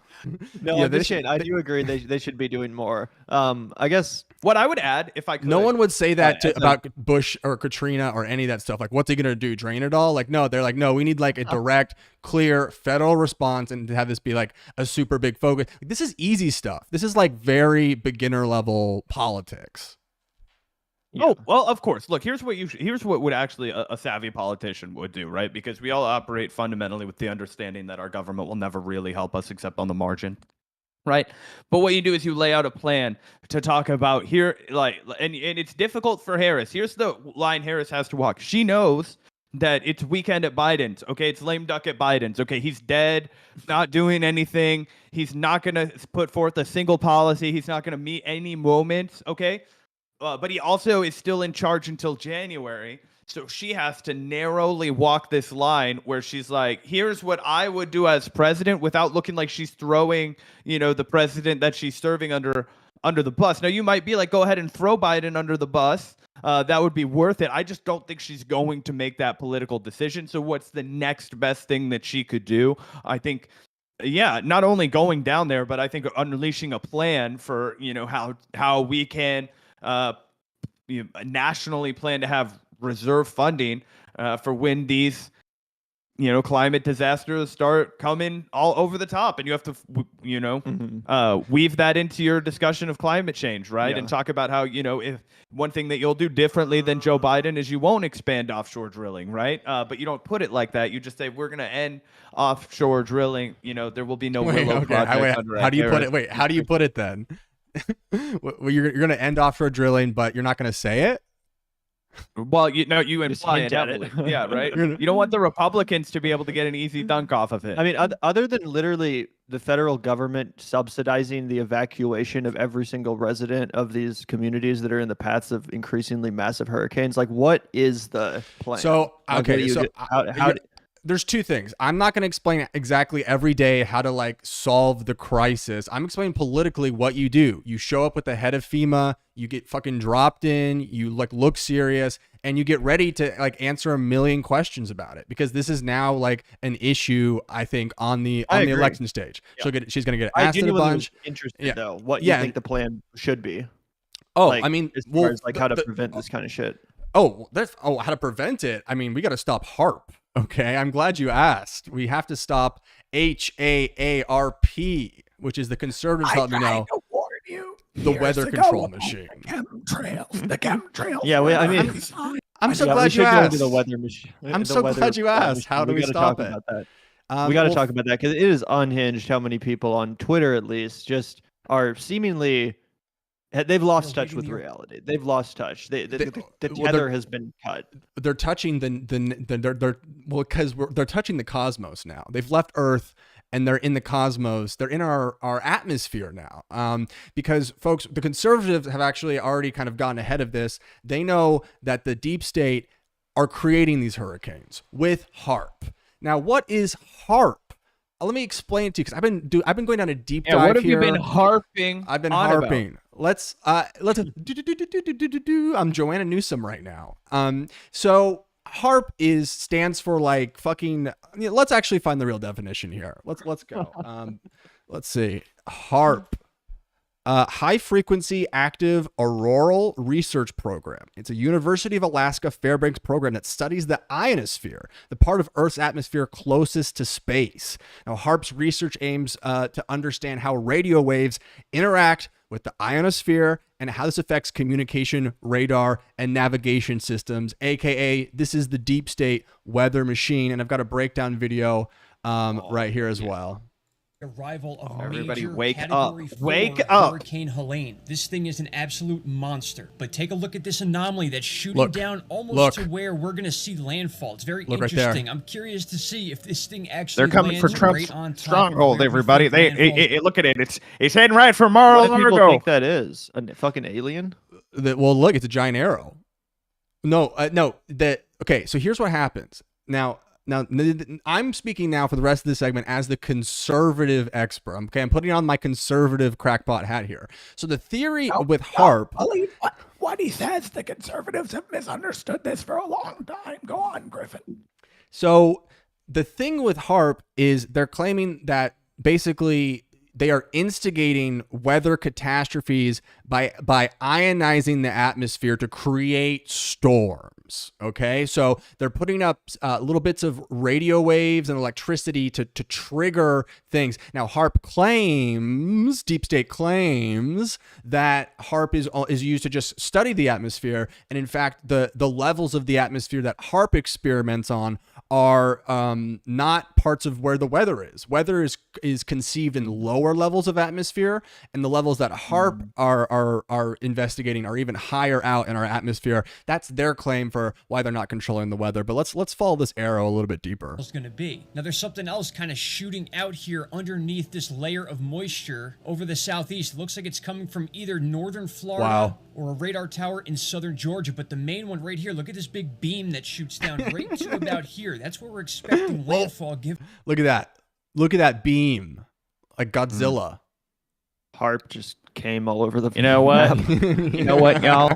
No, I do agree. They should be doing more. I guess what I would add, if I could, no one would say that about Bush or Katrina or any of that stuff. Like, what's he gonna do? Drain it all? Like, no, they're like, no, we need like a direct, clear federal response, and to have this be like a super big focus. Like, this is easy stuff. This is like very beginner level politics. Yeah. Oh, well, of course. Look, here's what would actually a savvy politician would do, right? Because we all operate fundamentally with the understanding that our government will never really help us except on the margin, right? But what you do is you lay out a plan to talk about here, and it's difficult for Harris. Here's the line Harris has to walk. She knows that it's weekend at Biden's, okay? It's lame duck at Biden's, okay? He's dead, not doing anything. He's not going to put forth a single policy. He's not going to meet any moments, okay? But he also is still in charge until January. So she has to narrowly walk this line where she's like, here's what I would do as president without looking like she's throwing, the president that she's serving under the bus. Now, you might be like, go ahead and throw Biden under the bus. That would be worth it. I just don't think she's going to make that political decision. So what's the next best thing that she could do? I think, not only going down there, but I think unleashing a plan for, how we can nationally plan to have reserve funding for when these climate disasters start coming all over the top, and you have to, weave that into your discussion of climate change, right? Yeah. And talk about how, if one thing that you'll do differently than Joe Biden is you won't expand offshore drilling, right? But you don't put it like that. You just say, we're going to end offshore drilling. There will be no Willow project. How do you put it? Wait, how do you put it then? Well, you're going to end offshore drilling, but you're not going to say it? Well, you imply it heavily. Yeah, right? You don't want the Republicans to be able to get an easy dunk off of it. I mean, other than literally the federal government subsidizing the evacuation of every single resident of these communities that are in the paths of increasingly massive hurricanes, like, what is the plan? So, okay, how there's two things. I'm not going to explain exactly every day how to solve the crisis. I'm explaining politically what you do. You show up with the head of FEMA, you get fucking dropped in, you look serious, and you get ready to answer a million questions about it, because this is now an issue, I think, on the election stage. Yeah. She's going to get asked a bunch. Interested though, what you think the plan should be. Oh, I mean, as far as how to prevent this kind of shit. How to prevent it? I mean, we got to stop HARP. Okay, I'm glad you asked. We have to stop HAARP, which is the conservatives let me know. The weather control machine. The chemtrails. Yeah, I mean, I'm so glad you asked. The weather machine. I'm so glad you asked. How do we stop it? We got to talk about that, because it is unhinged how many people on Twitter, at least, just are seemingly. They've lost touch with reality. They've lost touch. The tether has been cut. They're touching because they're touching the cosmos now. They've left Earth and they're in the cosmos. They're in our atmosphere now. Because folks, the conservatives have actually already kind of gotten ahead of this. They know that the deep state are creating these hurricanes with HARP. Now, what is HARP? Let me explain it to you, because I've been going down a deep dive here. What have you been harping? I've been harping. Let's I'm Joanna Newsom right now. So HARP stands for fucking. Let's actually find the real definition here. Let's go. Let's see. HARP. High Frequency Active Auroral Research Program. It's a University of Alaska Fairbanks program that studies the ionosphere, the part of Earth's atmosphere closest to space. Now, HARP's research aims to understand how radio waves interact with the ionosphere and how this affects communication, radar, and navigation systems, aka this is the deep state weather machine. And I've got a breakdown video right here as well. Arrival of everybody major wake Category up. 4 Wake up. Hurricane Helene. This thing is an absolute monster. But take a look at this anomaly that's shooting down almost to where we're going to see landfall. It's very interesting. I'm curious to see if this thing actually They're coming for lands Trump's right on top stronghold, of everybody. Look at it. It's heading right for Mar-a-Lago. What do people think that is? A fucking alien? Well, look, it's a giant arrow. No. Okay, so here's what happens. Now, I'm speaking now for the rest of the segment as the conservative expert. Okay, I'm putting on my conservative crackpot hat here. So the theory with HARP. Believe what he says. The conservatives have misunderstood this for a long time. Go on, Griffin. So the thing with HARP is they're claiming that basically they are instigating weather catastrophes by ionizing the atmosphere to create storms. Okay, so they're putting up little bits of radio waves and electricity to trigger things. Now, deep state claims that HARP is used to just study the atmosphere, and in fact, the levels of the atmosphere that HARP experiments on are not parts of where the weather is. Weather is conceived in lower levels of atmosphere, and the levels that HARP are investigating are even higher out in our atmosphere. That's their claim for why they're not controlling the weather. But let's follow this arrow a little bit deeper. It's going to be. Now there's something else kind of shooting out here underneath this layer of moisture over the southeast. It looks like it's coming from either northern Florida or a radar tower in southern Georgia. But the main one right here, look at this big beam that shoots down right to about here. That's where we're expecting landfall. Look at that. Look at that beam. Like Godzilla. HARP just came all over the You know what? You know what, y'all?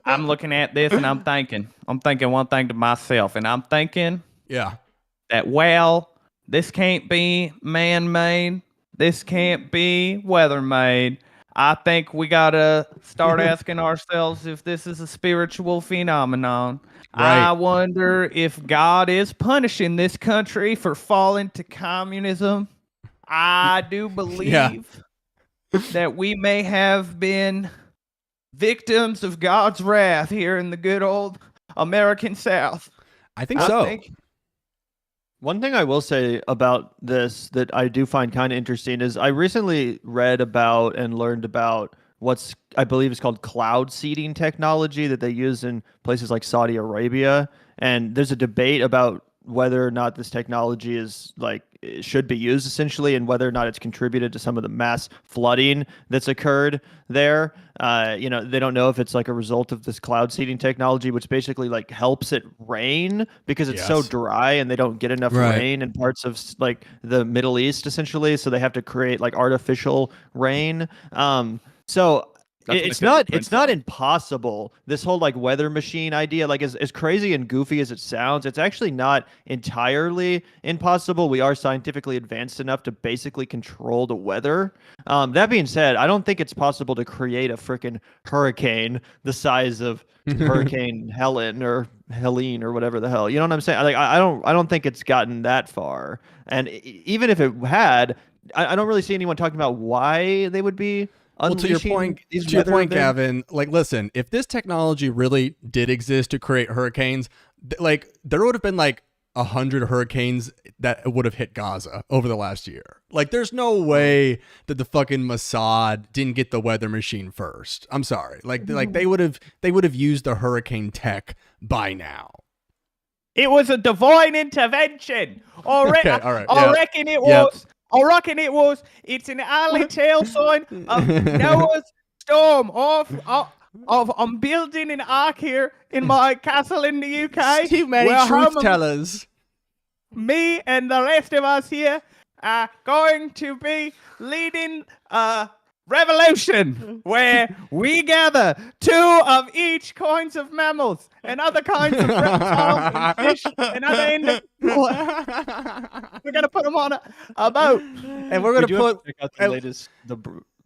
I'm looking at this and I'm thinking one thing to myself, and I'm thinking that, well, this can't be man-made. This can't be weather-made. I think we gotta start asking ourselves if this is a spiritual phenomenon. Right. I wonder if God is punishing this country for falling to communism. I do believe that we may have been victims of God's wrath here in the good old American South. I think so. One thing I will say about this that I do find kind of interesting is I recently read about and learned about what's I believe is called cloud seeding technology that they use in places like Saudi Arabia. And there's a debate about whether or not this technology is like it should be used essentially, and whether or not it's contributed to some of the mass flooding that's occurred there. They don't know if it's like a result of this cloud seeding technology, which basically like helps it rain because it's so dry and they don't get enough rain in parts of like the Middle East essentially. So they have to create like artificial rain. So it's not impossible. This whole like weather machine idea, like as crazy and goofy as it sounds, it's actually not entirely impossible. We are scientifically advanced enough to basically control the weather. That being said, I don't think it's possible to create a freaking hurricane the size of Hurricane Helen or Helene or whatever the hell. You know what I'm saying? Like I don't think it's gotten that far. And even if it had, I don't really see anyone talking about why they would be. Well, to your point, Gavin, like, listen, if this technology really did exist to create hurricanes, like, there would have been like 100 hurricanes that would have hit Gaza over the last year. Like, there's no way that the fucking Mossad didn't get the weather machine first. I'm sorry. Like they would have used the hurricane tech by now. It was a divine intervention. I reckon it was. I reckon it was. It's an early tale sign of Noah's storm. I'm building an ark here in my castle in the UK. Too many truth tellers. Me and the rest of us here are going to be leading a revolution where we gather 2 of each kinds of mammals and other kinds of reptiles and fish and other individuals. We're gonna put them on a boat, and we're gonna check out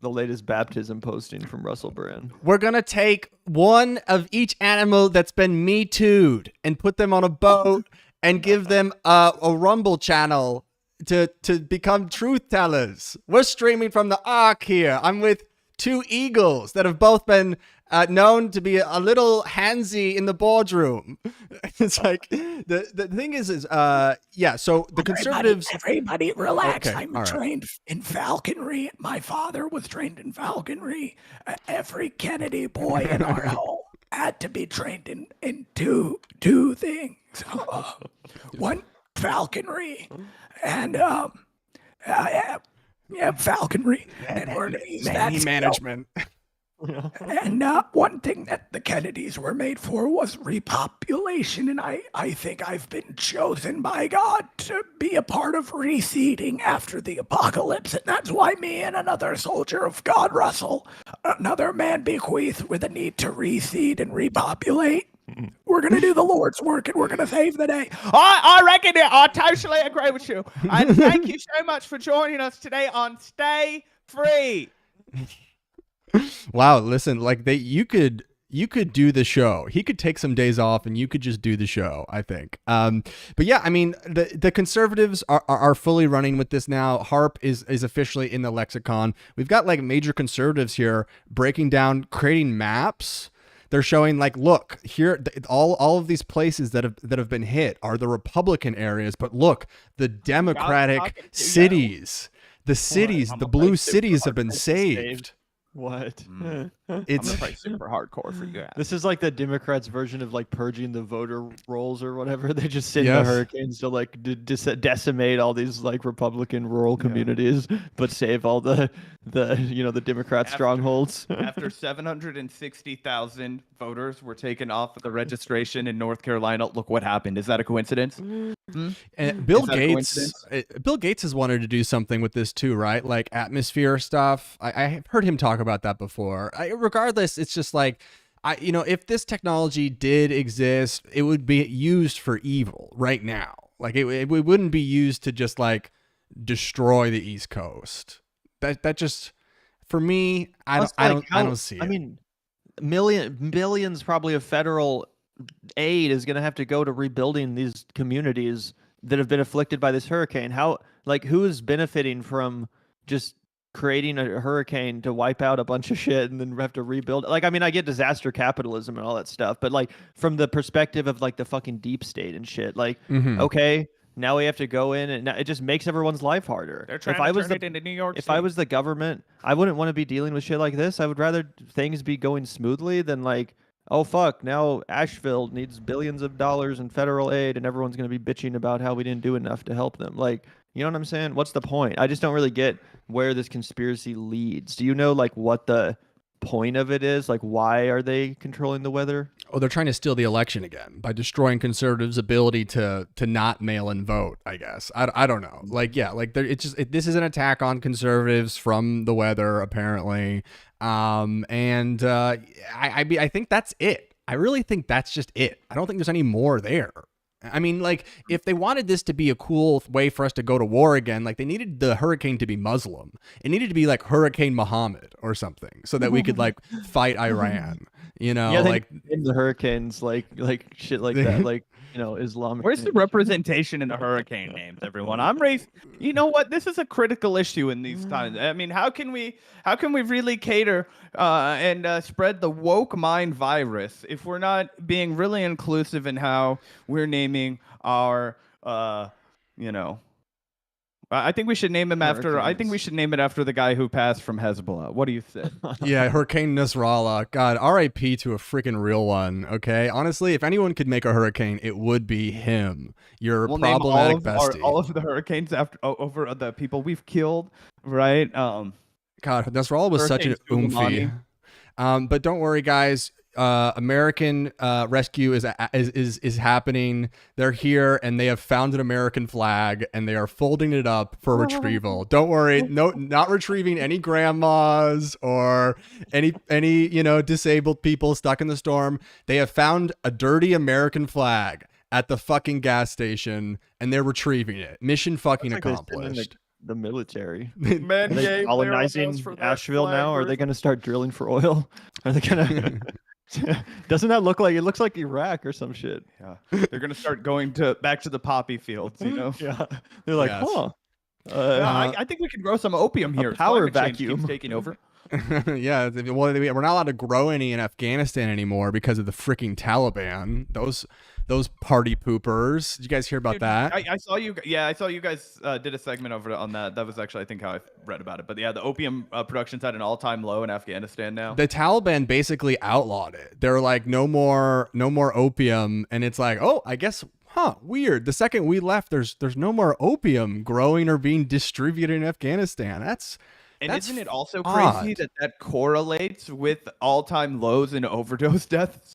the latest baptism posting from Russell Brand. We're gonna take 1 of each animal that's been Me Too'd and put them on a boat and give them a Rumble channel to become truth tellers. We're streaming from the Ark here. I'm with 2 eagles that have both been known to be a little handsy in the boardroom. It's like the thing is so the conservatives. Everybody relax. Okay, I'm trained in falconry. My father was trained in falconry. Every Kennedy boy in our home had to be trained in two things. One, falconry, and falconry, and we're gonna use that management. And one thing that the Kennedys were made for was repopulation, and I think I've been chosen by God to be a part of reseeding after the apocalypse, and that's why me and another soldier of God, Russell, another man bequeathed with a need to reseed and repopulate. We're going to do the Lord's work, and we're going to save the day. I reckon it. I totally agree with you. And thank you so much for joining us today on Stay Free. Wow, listen, like you could do the show. He could take some days off and you could just do the show, I think. But yeah, I mean, the conservatives are fully running with this now. HARP is officially in the lexicon. We've got like major conservatives here breaking down, creating maps. They're showing like, look, here, all of these places that have been hit are the Republican areas, but look, the Democratic cities, the blue cities have been saved. What? It's probably super hardcore for you guys. This is like the Democrats' version of like purging the voter rolls or whatever. They just send the hurricanes to like decimate all these like Republican rural communities, but save all the Democrat strongholds. After 760,000 voters were taken off of the registration in North Carolina, look what happened. Is that a coincidence? And Bill Gates has wanted to do something with this too, right? Like atmosphere stuff. I've heard him talk about that before. Regardless, it's just like, if this technology did exist, it would be used for evil right now. Like it wouldn't be used to just like destroy the East Coast. That just for me, I don't see it. I mean, billions probably of federal aid is going to have to go to rebuilding these communities that have been afflicted by this hurricane. Who is benefiting from just creating a hurricane to wipe out a bunch of shit and then have to rebuild? Like, I mean, I get disaster capitalism and all that stuff, but like from the perspective of like the fucking deep state and shit, like, okay, now we have to go in and it just makes everyone's life harder. They're trying to turn it into New York City. If I was the government, I wouldn't want to be dealing with shit like this. I would rather things be going smoothly than like, oh fuck, now Asheville needs billions of dollars in federal aid and everyone's going to be bitching about how we didn't do enough to help them. Like, you know what I'm saying? What's the point? I just don't really get where this conspiracy leads. Do you know like what the point of it is? Like, why are they controlling the weather? Oh, they're trying to steal the election again by destroying conservatives' ability to not mail in vote, I guess. I don't know. Like, yeah, like this is an attack on conservatives from the weather, apparently. I think that's it. I really think that's just it. I don't think there's any more there. I mean, like, if they wanted this to be a cool way for us to go to war again, like, they needed the hurricane to be Muslim. It needed to be like Hurricane Mohammed or something so that we could, like, fight Iran, you know? Yeah, like in the hurricanes, like shit like that, like, you know, Islamic. Where's the representation in the hurricane names, everyone? I'm raised. You know what? This is a critical issue in these times. I mean, how can we really cater and spread the woke mind virus if we're not being really inclusive in how we're naming our, you know, I think we should name him after. I think we should name it after the guy who passed from Hezbollah. What do you think? Yeah, Hurricane Nasrallah. God, R.I.P. to a freaking real one. Okay, honestly, if anyone could make a hurricane, it would be him. Your problematic bestie. All of the hurricanes over the people we've killed, right? God, Nasrallah was such an oomphy. But don't worry, guys. American rescue is happening. They're here and they have found an American flag and they are folding it up for retrieval. Don't worry, no, not retrieving any grandmas or any you know, disabled people stuck in the storm. They have found a dirty American flag at the fucking gas station and they're retrieving it. Mission fucking accomplished. The military. Men are they colonizing Asheville now? Are they going to start drilling for oil? Are they going to? Doesn't that look like it looks like Iraq or some shit? Yeah, they're gonna start going back to the poppy fields, you know. Yeah, they're like, yes. I think we can grow some opium here. Power Climate change vacuum keeps taking over. Yeah, well, we're not allowed to grow any in Afghanistan anymore because of the freaking Taliban. Those party poopers. Did you guys hear about that? I saw you. Yeah, I saw you guys did a segment over on that. That was actually, I think, how I read about it. But yeah, the opium production's at an all-time low in Afghanistan now. The Taliban basically outlawed it. They're like, no more opium, and it's like, oh, I guess, weird. The second we left, there's no more opium growing or being distributed in Afghanistan. That's isn't it also odd. crazy that correlates with all-time lows in overdose deaths?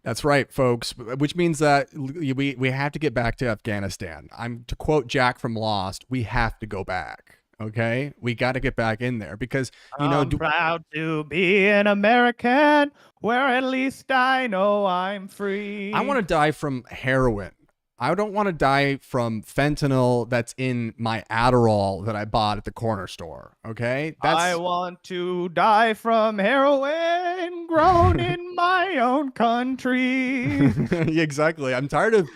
That's right, folks, which means that we have to get back to Afghanistan. To quote Jack from Lost, we have to go back, okay? We got to get back in there because, you know... I'm proud to be an American where at least I know I'm free. I want to die from heroin. I don't want to die from fentanyl that's in my Adderall that I bought at the corner store, okay? I want to die from heroin grown in my own country. Yeah, exactly. I'm tired of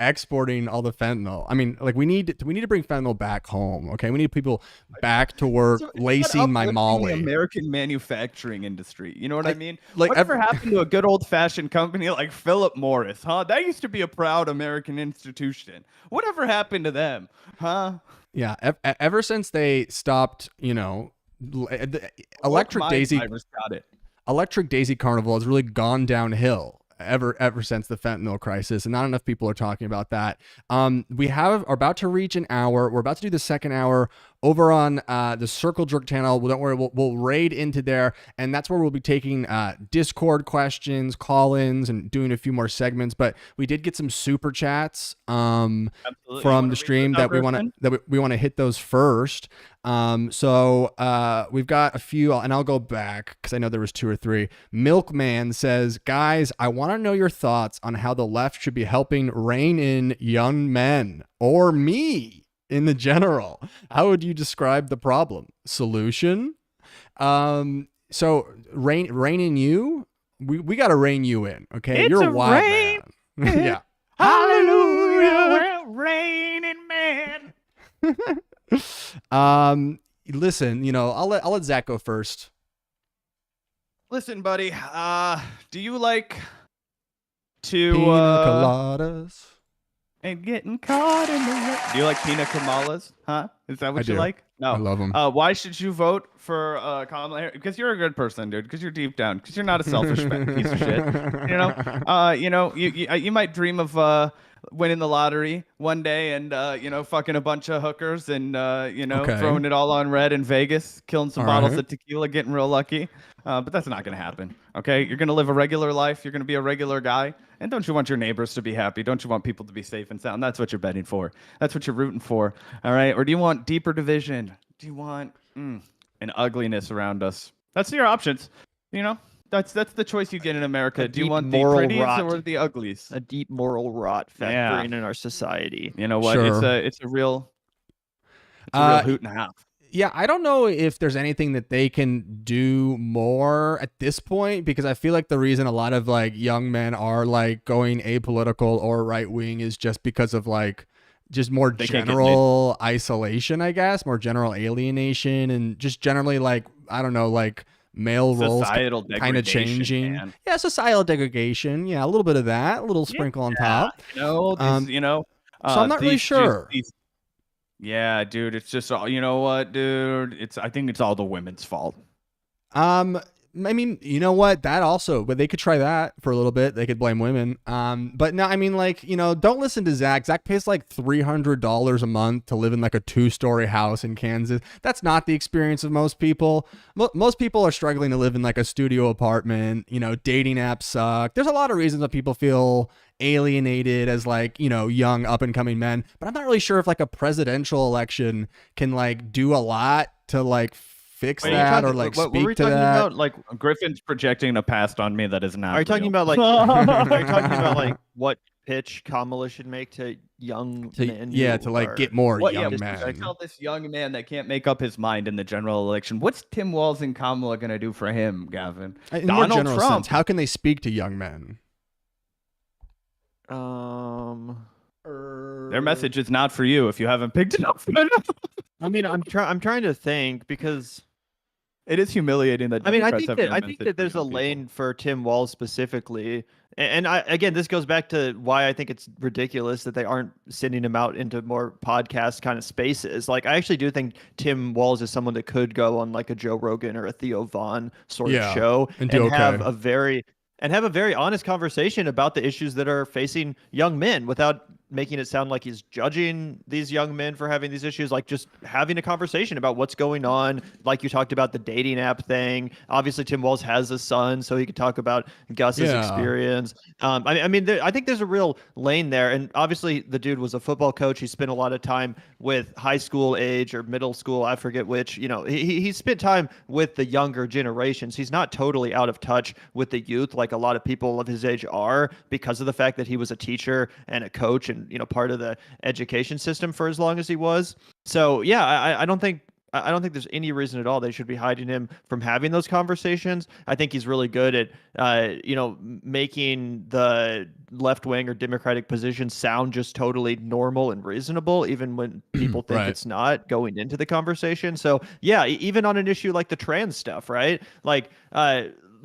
exporting all the fentanyl. I mean, like we need to bring fentanyl back home, okay? We need people back to work lacing my Molly. The American manufacturing industry. You know what I mean? Like whatever happened to a good old-fashioned company like Philip Morris, huh? That used to be a proud American institution. Whatever happened to them, huh? Yeah, ever since they stopped, you know, Electric Daisy Carnival has really gone downhill ever since the fentanyl crisis, and not enough people are talking about that. We are about to reach an hour. We're about to do the second hour over on the Circle Jerk channel. Well, don't worry, we'll raid into there, and that's where we'll be taking Discord questions, call-ins, and doing a few more segments. But we did get some super chats from the stream that we want to hit those first. So we've got a few, and I'll go back because I know there was 2 or 3. Milkman says, guys, I want to know your thoughts on how the left should be helping rein in young men or me in the general. How would you describe the problem? Solution? So rein in you. We got to rein you in. Okay, you're a wild man. Yeah. Hallelujah, raining man. Listen, I'll let Zach go first. Listen, buddy. Do you like to Pina coladas? and getting caught in the rain? Do you like pina coladas? Huh? Is that what I you do. like? No. I love them. Why should you vote for Kamala Harris? Because you're a good person, dude. Because you're deep down. Because you're not a selfish piece of shit. You might dream of winning the lottery one day and fucking a bunch of hookers and Okay. throwing it all on red in Vegas, killing some All bottles right. of tequila, getting real lucky. But that's not gonna happen. Okay, you're gonna live a regular life. You're gonna be a regular guy. And don't you want your neighbors to be happy? Don't you want people to be safe and sound? That's what you're betting for. That's what you're rooting for. All right. Or do you want deeper division? Do you want an ugliness around us? That's your options. That's the choice you get in America. Do you want the pretties or the uglies? A deep moral rot factoring in our society. You know what? Sure. It's a real hoot and a half. Yeah, I don't know if there's anything that they can do more at this point, because I feel like the reason a lot of like young men are like going apolitical or right wing is just because of like just more general isolation, I guess, more general alienation, and just generally like, I don't know, like male roles kind of changing. Man. Yeah, societal degradation. Yeah, a little bit of that, a little sprinkle on top. So I'm not really sure. Yeah, dude, it's just all, you know what, dude? I think it's all the women's fault. I mean, you know what? That also, but they could try that for a little bit. They could blame women. But no, I mean, like, don't listen to Zach. Zach pays like $300 a month to live in like a 2-story house in Kansas. That's not the experience of most people. Most people are struggling to live in like a studio apartment. Dating apps suck. There's a lot of reasons that people feel alienated as like, young up and coming men. But I'm not really sure if like a presidential election can like do a lot to like fix that or like speak to that. About, like Griffin's projecting a past on me that is not. Are you talking about like? Are you talking about like what pitch Kamala should make to young men? Yeah, to like get more young men. I tell this young man that can't make up his mind in the general election. What's Tim Walz and Kamala gonna do for him, Gavin? In more general sense, how can they speak to young men? Their message is not for you if you haven't picked it up. I mean, I'm trying to think, because it is humiliating that. I mean, I think that there's a lane for Tim Walz specifically, and again, this goes back to why I think it's ridiculous that they aren't sending him out into more podcast kind of spaces. Like, I actually do think Tim Walz is someone that could go on like a Joe Rogan or a Theo Vaughn sort of show and have a very honest conversation about the issues that are facing young men without making it sound like he's judging these young men for having these issues, like just having a conversation about what's going on. Like you talked about the dating app thing. Obviously, Tim Walz has a son, so he could talk about Gus's experience. I think there's a real lane there. And obviously, the dude was a football coach. He spent a lot of time with high school age or middle school, I forget which. He spent time with the younger generations. He's not totally out of touch with the youth like a lot of people of his age are, because of the fact that he was a teacher and a coach and part of the education system for as long as he was. So yeah, I don't think there's any reason at all they should be hiding him from having those conversations. I think he's really good at making the left wing or Democratic position sound just totally normal and reasonable, even when people think it's not going into the conversation. So yeah, even on an issue like the trans stuff, right?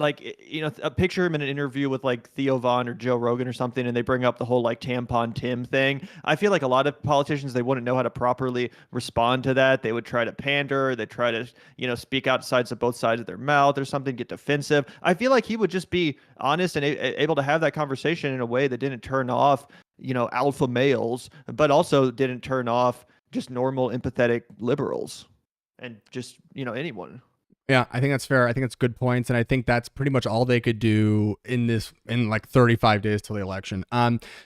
A picture him in an interview with like Theo Vaughn or Joe Rogan or something, and they bring up the whole like tampon Tim thing. I feel like a lot of politicians, they wouldn't know how to properly respond to that. They would try to pander. They try to, speak outside of both sides of their mouth or something, get defensive. I feel like he would just be honest and able to have that conversation in a way that didn't turn off, alpha males, but also didn't turn off just normal empathetic liberals and just, anyone. Yeah, I think that's fair. I think that's good points, and I think that's pretty much all they could do in like 35 days till the election.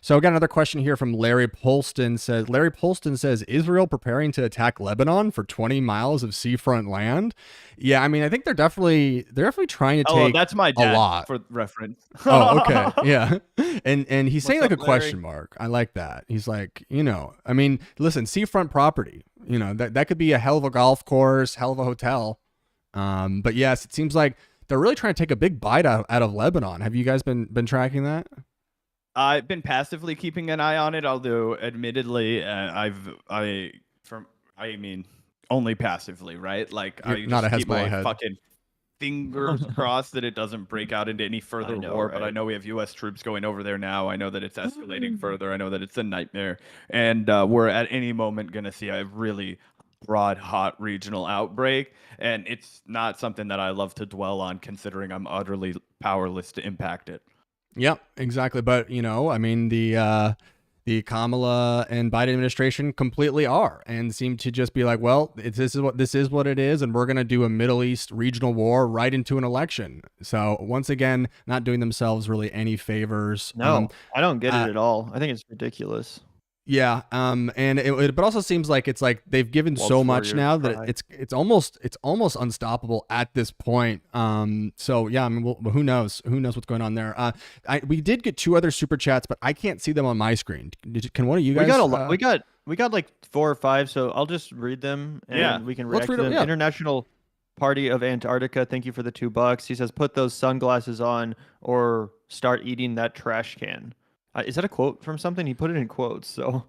So I got another question here from Larry Polston. Larry Polston says Israel preparing to attack Lebanon for 20 miles of seafront land. Yeah, I mean, I think they're definitely trying to take that's my dad, a lot for reference. Oh, okay. Yeah. And he's saying What's like up, a question mark. I like that. He's like, I mean, listen, seafront property, that could be a hell of a golf course, hell of a hotel. But yes, it seems like they're really trying to take a big bite out of Lebanon. Have you guys been tracking that? I've been passively keeping an eye on it, although admittedly, only passively, right? Like You're I not just a keep Hezbollah my head. fucking fingers crossed that it doesn't break out into any further war. right? But I know we have U.S. troops going over there now. I know that it's escalating further. I know that it's a nightmare, and we're at any moment going to see a really broad, hot regional outbreak. And it's not something that I love to dwell on, considering I'm utterly powerless to impact it. Yep, exactly. But I mean, the Kamala and Biden administration completely are, and seem to just be like, well, this is what it is, and we're gonna do a Middle East regional war right into an election. So once again, not doing themselves really any favors. No, I don't get it at all. I think it's ridiculous. Yeah, and it but also seems like it's like they've given so much now that it's almost unstoppable at this point. So yeah, I mean, who knows what's going on there. We did get 2 other super chats, but I can't see them on my screen. Can one of you guys? We got like 4 or 5, so I'll just read them and we can react to them. Yeah. International Party of Antarctica, thank you for the $2. He says, put those sunglasses on or start eating that trash can. Is that a quote from something? He put it in quotes, so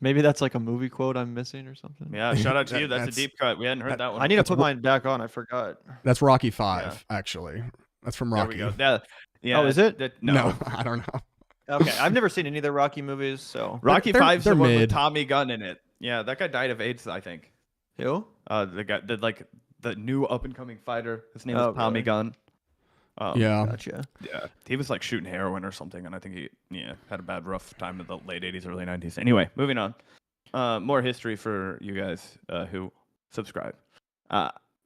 maybe that's like a movie quote I'm missing or something. Yeah, shout out to you. That's a deep cut. We hadn't heard that one. I need to put mine back on. I forgot. That's Rocky 5, actually. That's from Rocky. There we go. Yeah. Oh, is it? No, I don't know. Okay, I've never seen any of the Rocky movies, so Rocky 5's the one mid. with Tommy Gunn in it. Yeah, that guy died of AIDS, I think. who? The guy, the new up and coming fighter. His name is Tommy really? Gunn. Yeah. Gotcha. Yeah, he was like shooting heroin or something, and I think he had a bad rough time in the late 80s, early 90s. Anyway, moving on. More history for you guys who subscribe.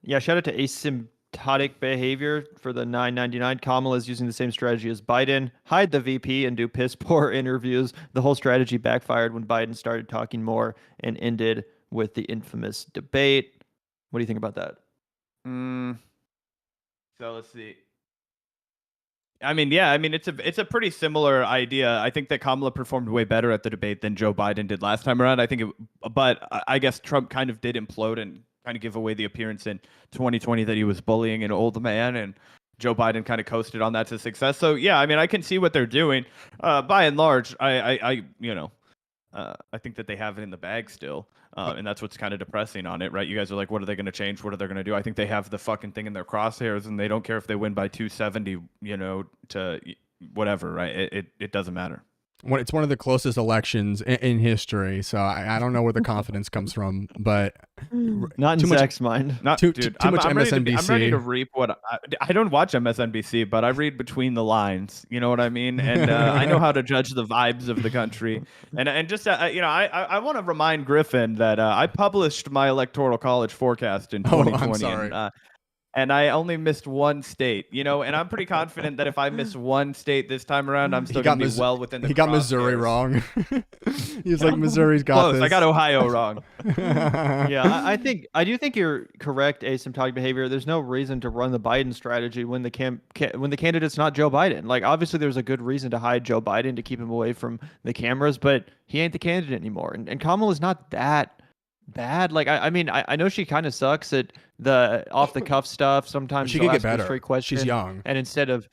Yeah, shout out to asymptotic behavior for the $9.99. Kamala is using the same strategy as Biden. Hide the VP and do piss poor interviews. The whole strategy backfired when Biden started talking more and ended with the infamous debate. What do you think about that? So let's see. I mean, it's a pretty similar idea. I think that Kamala performed way better at the debate than Joe Biden did last time around. But I guess Trump kind of did implode and kind of give away the appearance in 2020 that he was bullying an old man, and Joe Biden kind of coasted on that to success. So yeah, I mean, I can see what they're doing. By and large, I think that they have it in the bag still. And that's what's kind of depressing on it, right? You guys are like, what are they going to change? What are they going to do? I think they have the fucking thing in their crosshairs, and they don't care if they win by 270, to whatever, right? It doesn't matter. It's one of the closest elections in history, so I don't know where the confidence comes from, but Not in Zach's mind. Not too dude. much I'm MSNBC. ready to reap what I don't watch MSNBC, but I read between the lines. You know what I mean? And I know how to judge the vibes of the country. And just I want to remind Griffin that I published my electoral college forecast in 2020. I'm sorry. And I only missed one state, and I'm pretty confident that if I miss one state this time around, I'm still going to be well within the He got Missouri wrong. He was like, Missouri's got close. this. I got Ohio wrong. Yeah, I do think you're correct. Asymptotic behavior. There's no reason to run the Biden strategy when the candidate's not Joe Biden. Like, obviously, there's a good reason to hide Joe Biden to keep him away from the cameras, but he ain't the candidate anymore. And Kamala's not that bad. Like, I mean, I know she kind of sucks at the off the cuff stuff. Sometimes she she'll could get ask a better. straight question. She's young, and instead of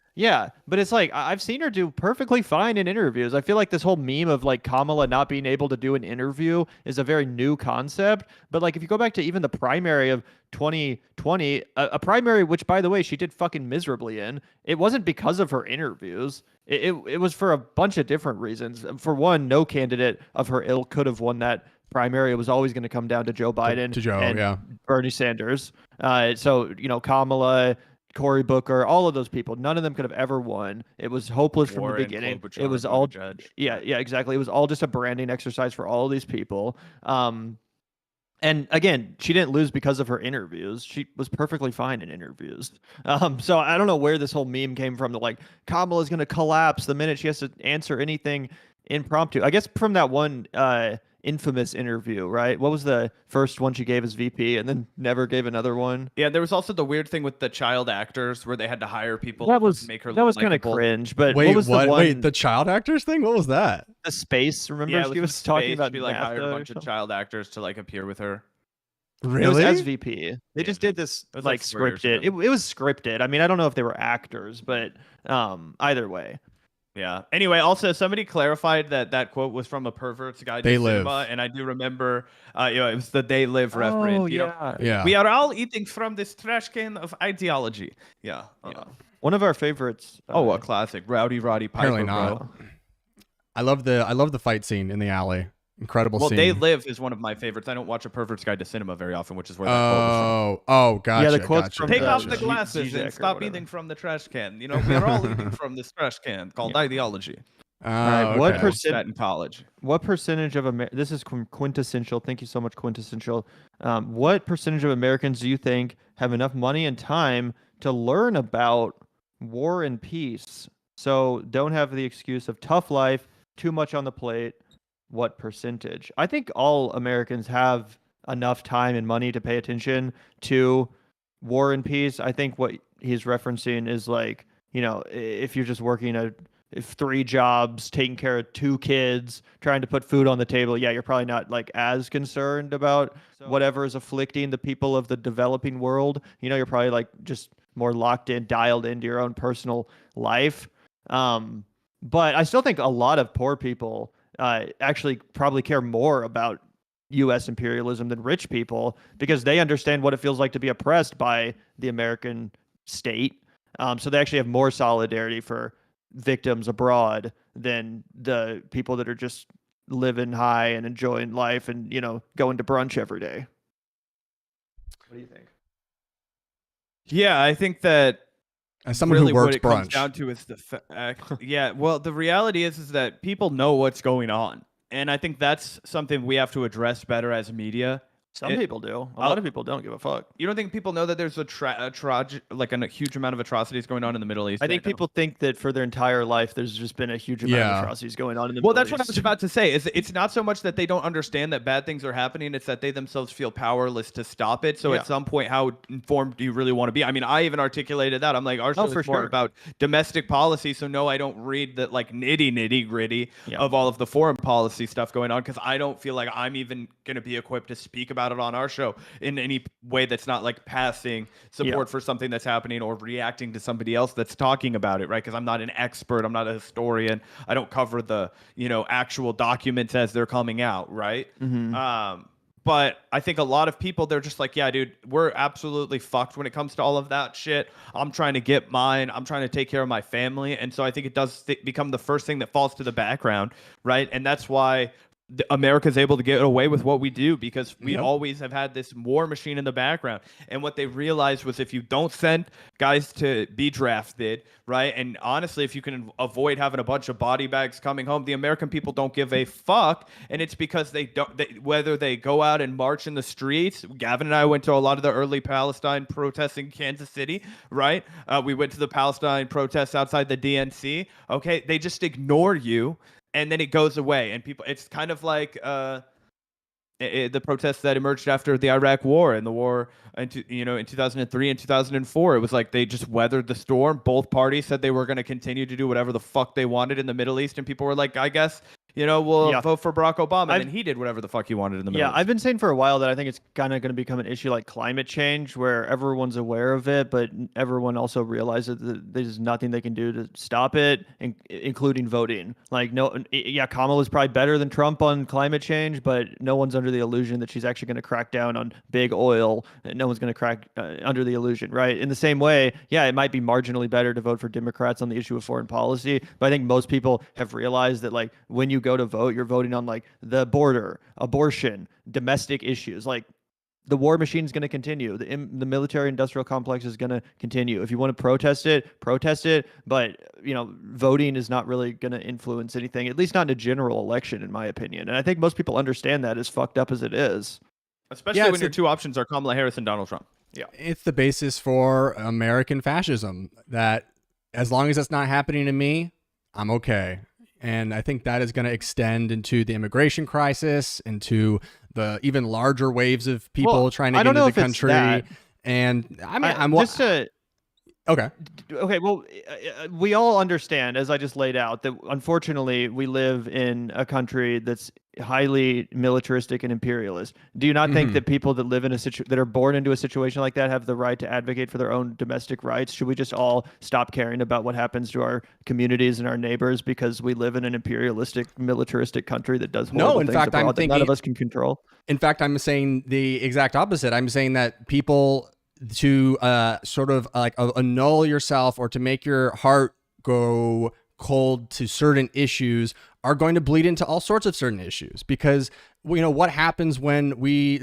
but it's like I've seen her do perfectly fine in interviews. I feel like this whole meme of like Kamala not being able to do an interview is a very new concept. But like if you go back to even the primary of 2020, a primary which, by the way, she did fucking miserably in, it wasn't because of her interviews. It was for a bunch of different reasons. For one, no candidate of her ilk could have won that primary. It was always going to come down to Joe Biden to Joe, and Bernie Sanders. So, Kamala, Cory Booker, all of those people, none of them could have ever won. It was hopeless from the beginning. It was all judge. Yeah, exactly. It was all just a branding exercise for all of these people. And again, she didn't lose because of her interviews. She was perfectly fine in interviews. So I don't know where this whole meme came from that like Kamala's going to collapse the minute she has to answer anything impromptu. I guess from that one infamous interview, right? What was the first one she gave as VP and then never gave another one? Yeah, there was also the weird thing with the child actors where they had to hire people That to was make her that was kind of likable. cringe. But Wait, what was the one? Wait, the child actors thing? What was that? The space. Remember Yeah, she was talking about she like hired a NASA or bunch of something? child actors to like appear with her. Really? It was SVP. They Yeah. just did this It was like like 4 years scripted. ago. It was scripted. I mean, I don't know if they were actors, but either way. Yeah. Anyway, also somebody clarified that that quote was from a pervert's guide They to Live. cinema, and I do remember, it was the "They Live" reference. You know, Yeah. we are all eating from this trash can of ideology. Yeah. One of our favorites. Oh, a classic, Rowdy Roddy Piper. Apparently not. Bro. I love the fight scene in the alley. Incredible Well, scene. "They Live" is one of my favorites. I don't watch a pervert's guide to cinema very often, which is where that quote was Oh, gotcha. Yeah, the quote's gotcha, from from. Take off gotcha. the glasses Zizek or and stop whatever. eating from the trash can. You know, we are all eating from this trash can called ideology. right, what Okay. percent- That in college? What percentage of this is quintessential? Thank you so much, quintessential. What percentage of Americans do you think have enough money and time to learn about war and peace? So don't have the excuse of tough life, too much on the plate. What percentage? I think all Americans have enough time and money to pay attention to war and peace. I think what he's referencing is like, you know, if you're just working if 3 jobs, taking care of 2 kids, trying to put food on the table, yeah, you're probably not like as concerned about whatever is afflicting the people of the developing world. You know, you're probably like just more locked in, dialed into your own personal life. But I still think a lot of poor people actually probably care more about U.S. imperialism than rich people because they understand what it feels like to be oppressed by the American state. So they actually have more solidarity for victims abroad than the people that are just living high and enjoying life and, you know, going to brunch every day. What do you think? Yeah, I think that As someone really who works what it comes brunch. down to is the fact. Yeah, well, the reality is that people know what's going on, and I think that's something we have to address better as media. Some people do. A lot of people don't give a fuck. You don't think people know that there's a huge amount of atrocities going on in the Middle East? I think right now? people think that for their entire life, there's just been a huge amount of atrocities going on in the Well, Middle that's what I was East. about to say. Is it's not so much that they don't understand that bad things are happening; it's that they themselves feel powerless to stop it. So Yeah. at some point, how informed do you really want to be? I mean, I even articulated that. I'm like, our show for is more sure. about domestic policy. So no, I don't read that like nitty gritty Yeah. of all of the foreign policy stuff going on because I don't feel like I'm even going to be equipped to speak about it on our show in any way that's not like passing support for something that's happening or reacting to somebody else that's talking about it, right? Because I'm not an expert, I'm not a historian, I don't cover the actual documents as they're coming out, right? But I think a lot of people, they're just like, yeah, dude, we're absolutely fucked when it comes to all of that shit. I'm trying to get mine. I'm trying to take care of my family. And so I think it does become the first thing that falls to the background, right? And that's why America's able to get away with what we do because we always have had this war machine in the background. And what they realized was if you don't send guys to be drafted, right? And honestly, if you can avoid having a bunch of body bags coming home, the American people don't give a fuck. And it's because whether they go out and march in the streets. Gavin and I went to a lot of the early Palestine protests in Kansas City, right? We went to the Palestine protests outside the DNC. Okay, they just ignore you. And then it goes away, and people. It's kind of like the protests that emerged after the Iraq War and the war in 2003 and 2004. It was like they just weathered the storm. Both parties said they were going to continue to do whatever the fuck they wanted in the Middle East, and people were like, I guess we'll vote for Barack Obama. And then he did whatever the fuck he wanted in the Middle East. I've been saying for a while that I think it's kind of going to become an issue like climate change where everyone's aware of it, but everyone also realizes that there's nothing they can do to stop it, including voting. Like, Kamala's probably better than Trump on climate change, but no one's under the illusion that she's actually going to crack down on big oil. No one's going to crack under the illusion, right? In the same way, it might be marginally better to vote for Democrats on the issue of foreign policy, but I think most people have realized that, like, when you go to vote, you're voting on like the border, abortion, domestic issues. Like, the war machine is going to continue. The military industrial complex is going to continue. If you want to protest it. But, voting is not really going to influence anything, at least not in a general election, in my opinion. And I think most people understand that, as fucked up as it is. Especially when your two options are Kamala Harris and Donald Trump. Yeah. It's the basis for American fascism that as long as that's not happening to me, I'm okay. And I think that is going to extend into the immigration crisis, into the even larger waves of people trying to get into the country. And I mean, okay. Okay, well, we all understand, as I just laid out, that unfortunately we live in a country that's highly militaristic and imperialist. Do you not think that people that live in that are born into a situation like that have the right to advocate for their own domestic rights? Should we just all stop caring about what happens to our communities and our neighbors because we live in an imperialistic, militaristic country that does horrible things fact, I'm thinking none of us can control? In fact, I'm saying the exact opposite. I'm saying that people to sort of like annul yourself or to make your heart go cold to certain issues are going to bleed into all sorts of certain issues, because what happens when we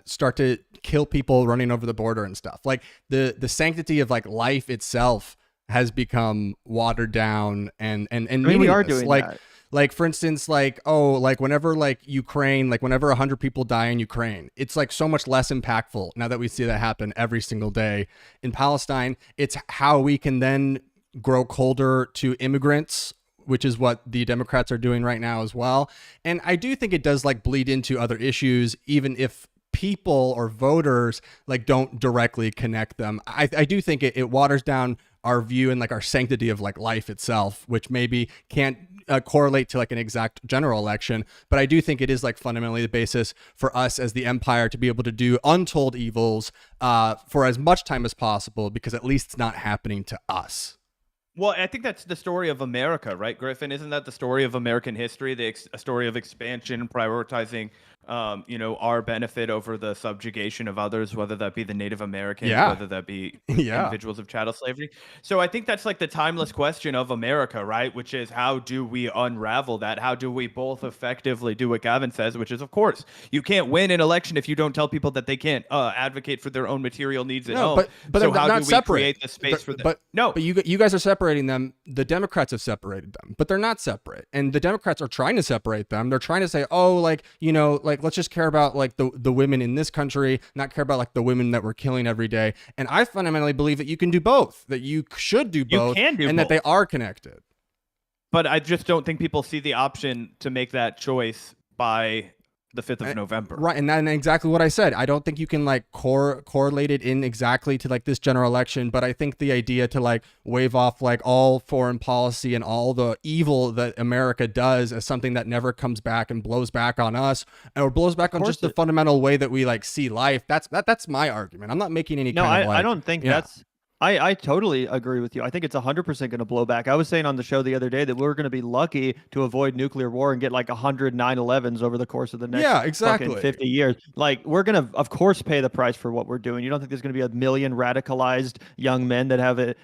start to kill people running over the border and stuff. Like the sanctity of like life itself has become watered down and we are doing that. Like, for instance, whenever Ukraine, whenever 100 people die in Ukraine, it's like so much less impactful now that we see that happen every single day. In Palestine, it's how we can then grow colder to immigrants, which is what the Democrats are doing right now as well. And I do think it does bleed into other issues, even if people or voters don't directly connect them. I do think it waters down our view and our sanctity of life itself, which maybe can't correlate to an exact general election, but I do think it is fundamentally the basis for us as the empire to be able to do untold evils for as much time as possible, because at least it's not happening to us. Well, I think that's the story of America, right, Griffin? Isn't that the story of American history? A story of expansion, prioritizing, our benefit over the subjugation of others, whether that be the Native Americans, whether that be individuals of chattel slavery. So I think that's the timeless question of America, right? Which is, how do we unravel that? How do we both effectively do what Gavin says, which is, of course, you can't win an election if you don't tell people that they can't advocate for their own material needs at home. But so how not do we create the space for them? But you guys are separating them. The Democrats have separated them, but they're not separate. And the Democrats are trying to separate them. They're trying to say, let's just care about the women in this country, not care about the women that we're killing every day. And I fundamentally believe that you can do both, that you should do both, that they are connected. But I just don't think people see the option to make that choice by the 5th of November. Right. And that's exactly what I said. I don't think you can correlate it in exactly to this general election, but I think the idea to wave off all foreign policy and all the evil that America does as something that never comes back and blows back on us, or blows back on just the fundamental way that we see life. That's my argument. I'm not making any I don't think that's I totally agree with you. I think it's 100% going to blow back. I was saying on the show the other day that we're going to be lucky to avoid nuclear war and get 100 9/11s over the course of the next fucking 50 years. We're going to, of course, pay the price for what we're doing. You don't think there's going to be 1 million radicalized young men that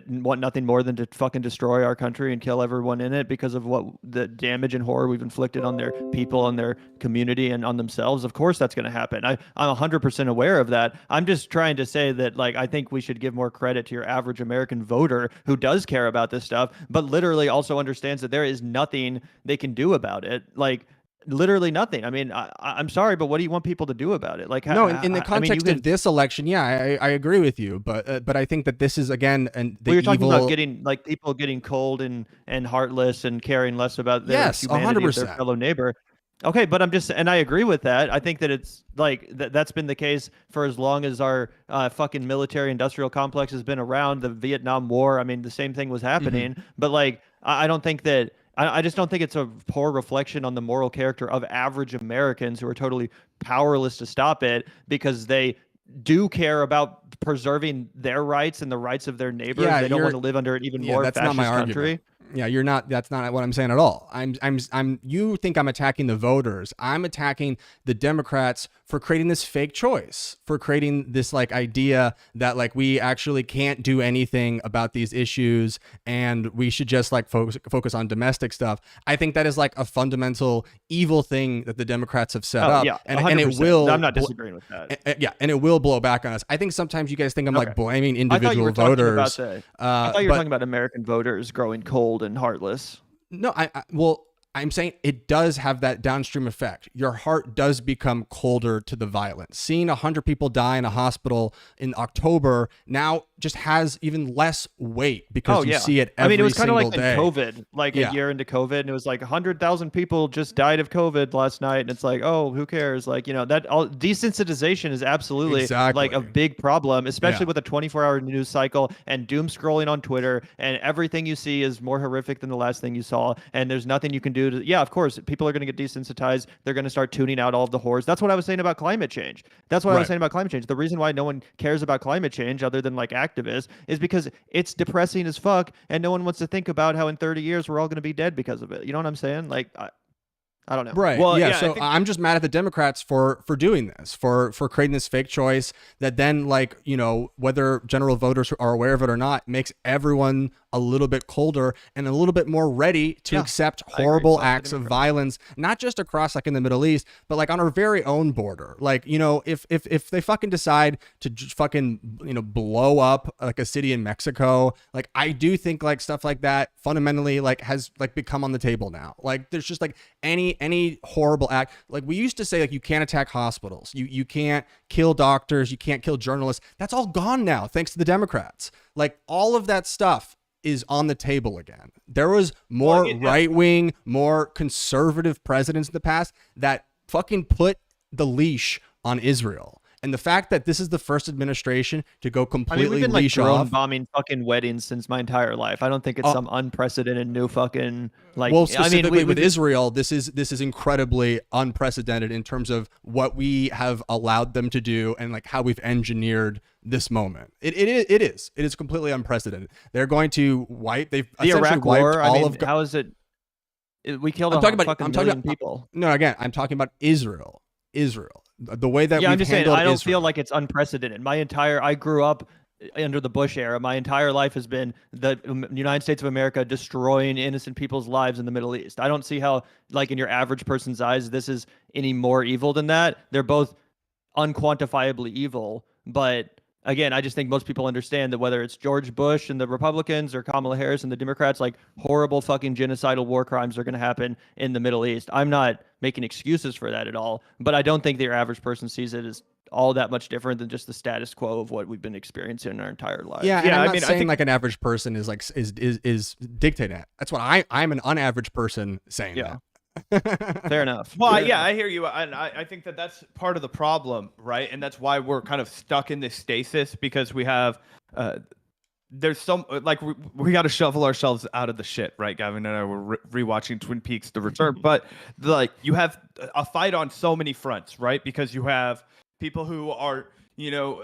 want nothing more than to fucking destroy our country and kill everyone in it because of what the damage and horror we've inflicted on their people, on their community, and on themselves? Of course that's going to happen. I'm 100% aware of that. I'm just trying to say that I think we should give more credit to your average American voter who does care about this stuff, but literally also understands that there is nothing they can do about it. Literally nothing. I mean, I'm sorry, but what do you want people to do about it? In the context of this election, I agree with you, but I think that this is again, and you're talking about getting people getting cold and heartless and caring less about their humanity of their fellow neighbor. Okay, but I agree with that. I think that it's that's been the case for as long as our fucking military industrial complex has been around. The Vietnam War, I mean, the same thing was happening. But I don't think that, I just don't think it's a poor reflection on the moral character of average Americans who are totally powerless to stop it, because they do care about preserving their rights and the rights of their neighbors. They don't want to live under an even more fascist country. Yeah, you're not. That's not what I'm saying at all. You think I'm attacking the voters? I'm attacking the Democrats for creating this fake choice, for creating this idea that we actually can't do anything about these issues and we should just focus on domestic stuff. I think that is a fundamental evil thing that the Democrats have set up, and it will. I'm not disagreeing with that. And it will blow back on us. I think sometimes you guys think I'm blaming individual voters. I thought you were talking about American voters growing cold and heartless. No, I'm saying it does have that downstream effect. Your heart does become colder to the violence. Seeing 100 people die in a hospital in October now just has even less weight because you see it every it was kind of like day. in COVID, like a year into COVID, and it was like 100,000 people just died of COVID last night, and it's like, oh, who cares? Like, that all desensitization is absolutely like a big problem, especially with a 24-hour news cycle and doom scrolling on Twitter, and everything you see is more horrific than the last thing you saw, and there's nothing you can do to, of course, people are going to get desensitized. They're going to start tuning out all of the horrors. That's what I was saying about climate change. That's what I was saying about climate change. The reason why no one cares about climate change other than like activists is because it's depressing as fuck, and no one wants to think about how in 30 years we're all going to be dead because of it. You know what I'm saying? Like, I don't know. Right. Well, so I'm just mad at the Democrats for doing this, for creating this fake choice that then, like, whether general voters are aware of it or not, makes everyone a little bit colder and a little bit more ready to accept horrible acts of violence, not just across like in the Middle East, but like on our very own border. Like, if they fucking decide to fucking, blow up like a city in Mexico, like I do think like stuff like that fundamentally like has like become on the table now. Like there's just like any horrible act. Like we used to say, like, you can't attack hospitals. You can't kill doctors. You can't kill journalists. That's all gone now, thanks to the Democrats. Like all of that stuff is on the table again. There was more right-wing, more conservative presidents in the past that fucking put the leash on Israel. And the fact that this is the first administration to go completely we've been leash like drone off, bombing fucking weddings since my entire life. I don't think it's some unprecedented new fucking like. Well, specifically with Israel, this is incredibly unprecedented in terms of what we have allowed them to do and like how we've engineered this moment. It is completely unprecedented. They're going to wipe. They've the Iraq War. How is it? We killed I'm talking about million people. No, again, I'm talking about Israel. The way that I'm just saying, I don't Israel. feel like it's unprecedented. I grew up under the Bush era. My entire life has been the United States of America destroying innocent people's lives in the Middle East. I don't see how, like in your average person's eyes, this is any more evil than that. They're both unquantifiably evil, but again, I just think most people understand that whether it's George Bush and the Republicans or Kamala Harris and the Democrats, like horrible fucking genocidal war crimes are going to happen in the Middle East. I'm not making excuses for that at all, but I don't think the average person sees it as all that much different than just the status quo of what we've been experiencing in our entire lives. Yeah, and I'm not saying like an average person is like is dictating it. That's what I'm an unaverage person saying that. Fair enough. Well, I hear you, and I think that that's part of the problem, right? And that's why we're kind of stuck in this stasis, because we have there's some like we got to shovel ourselves out of the shit, right? Gavin and I were rewatching Twin Peaks: The Return, but like you have a fight on so many fronts, right? Because you have people who are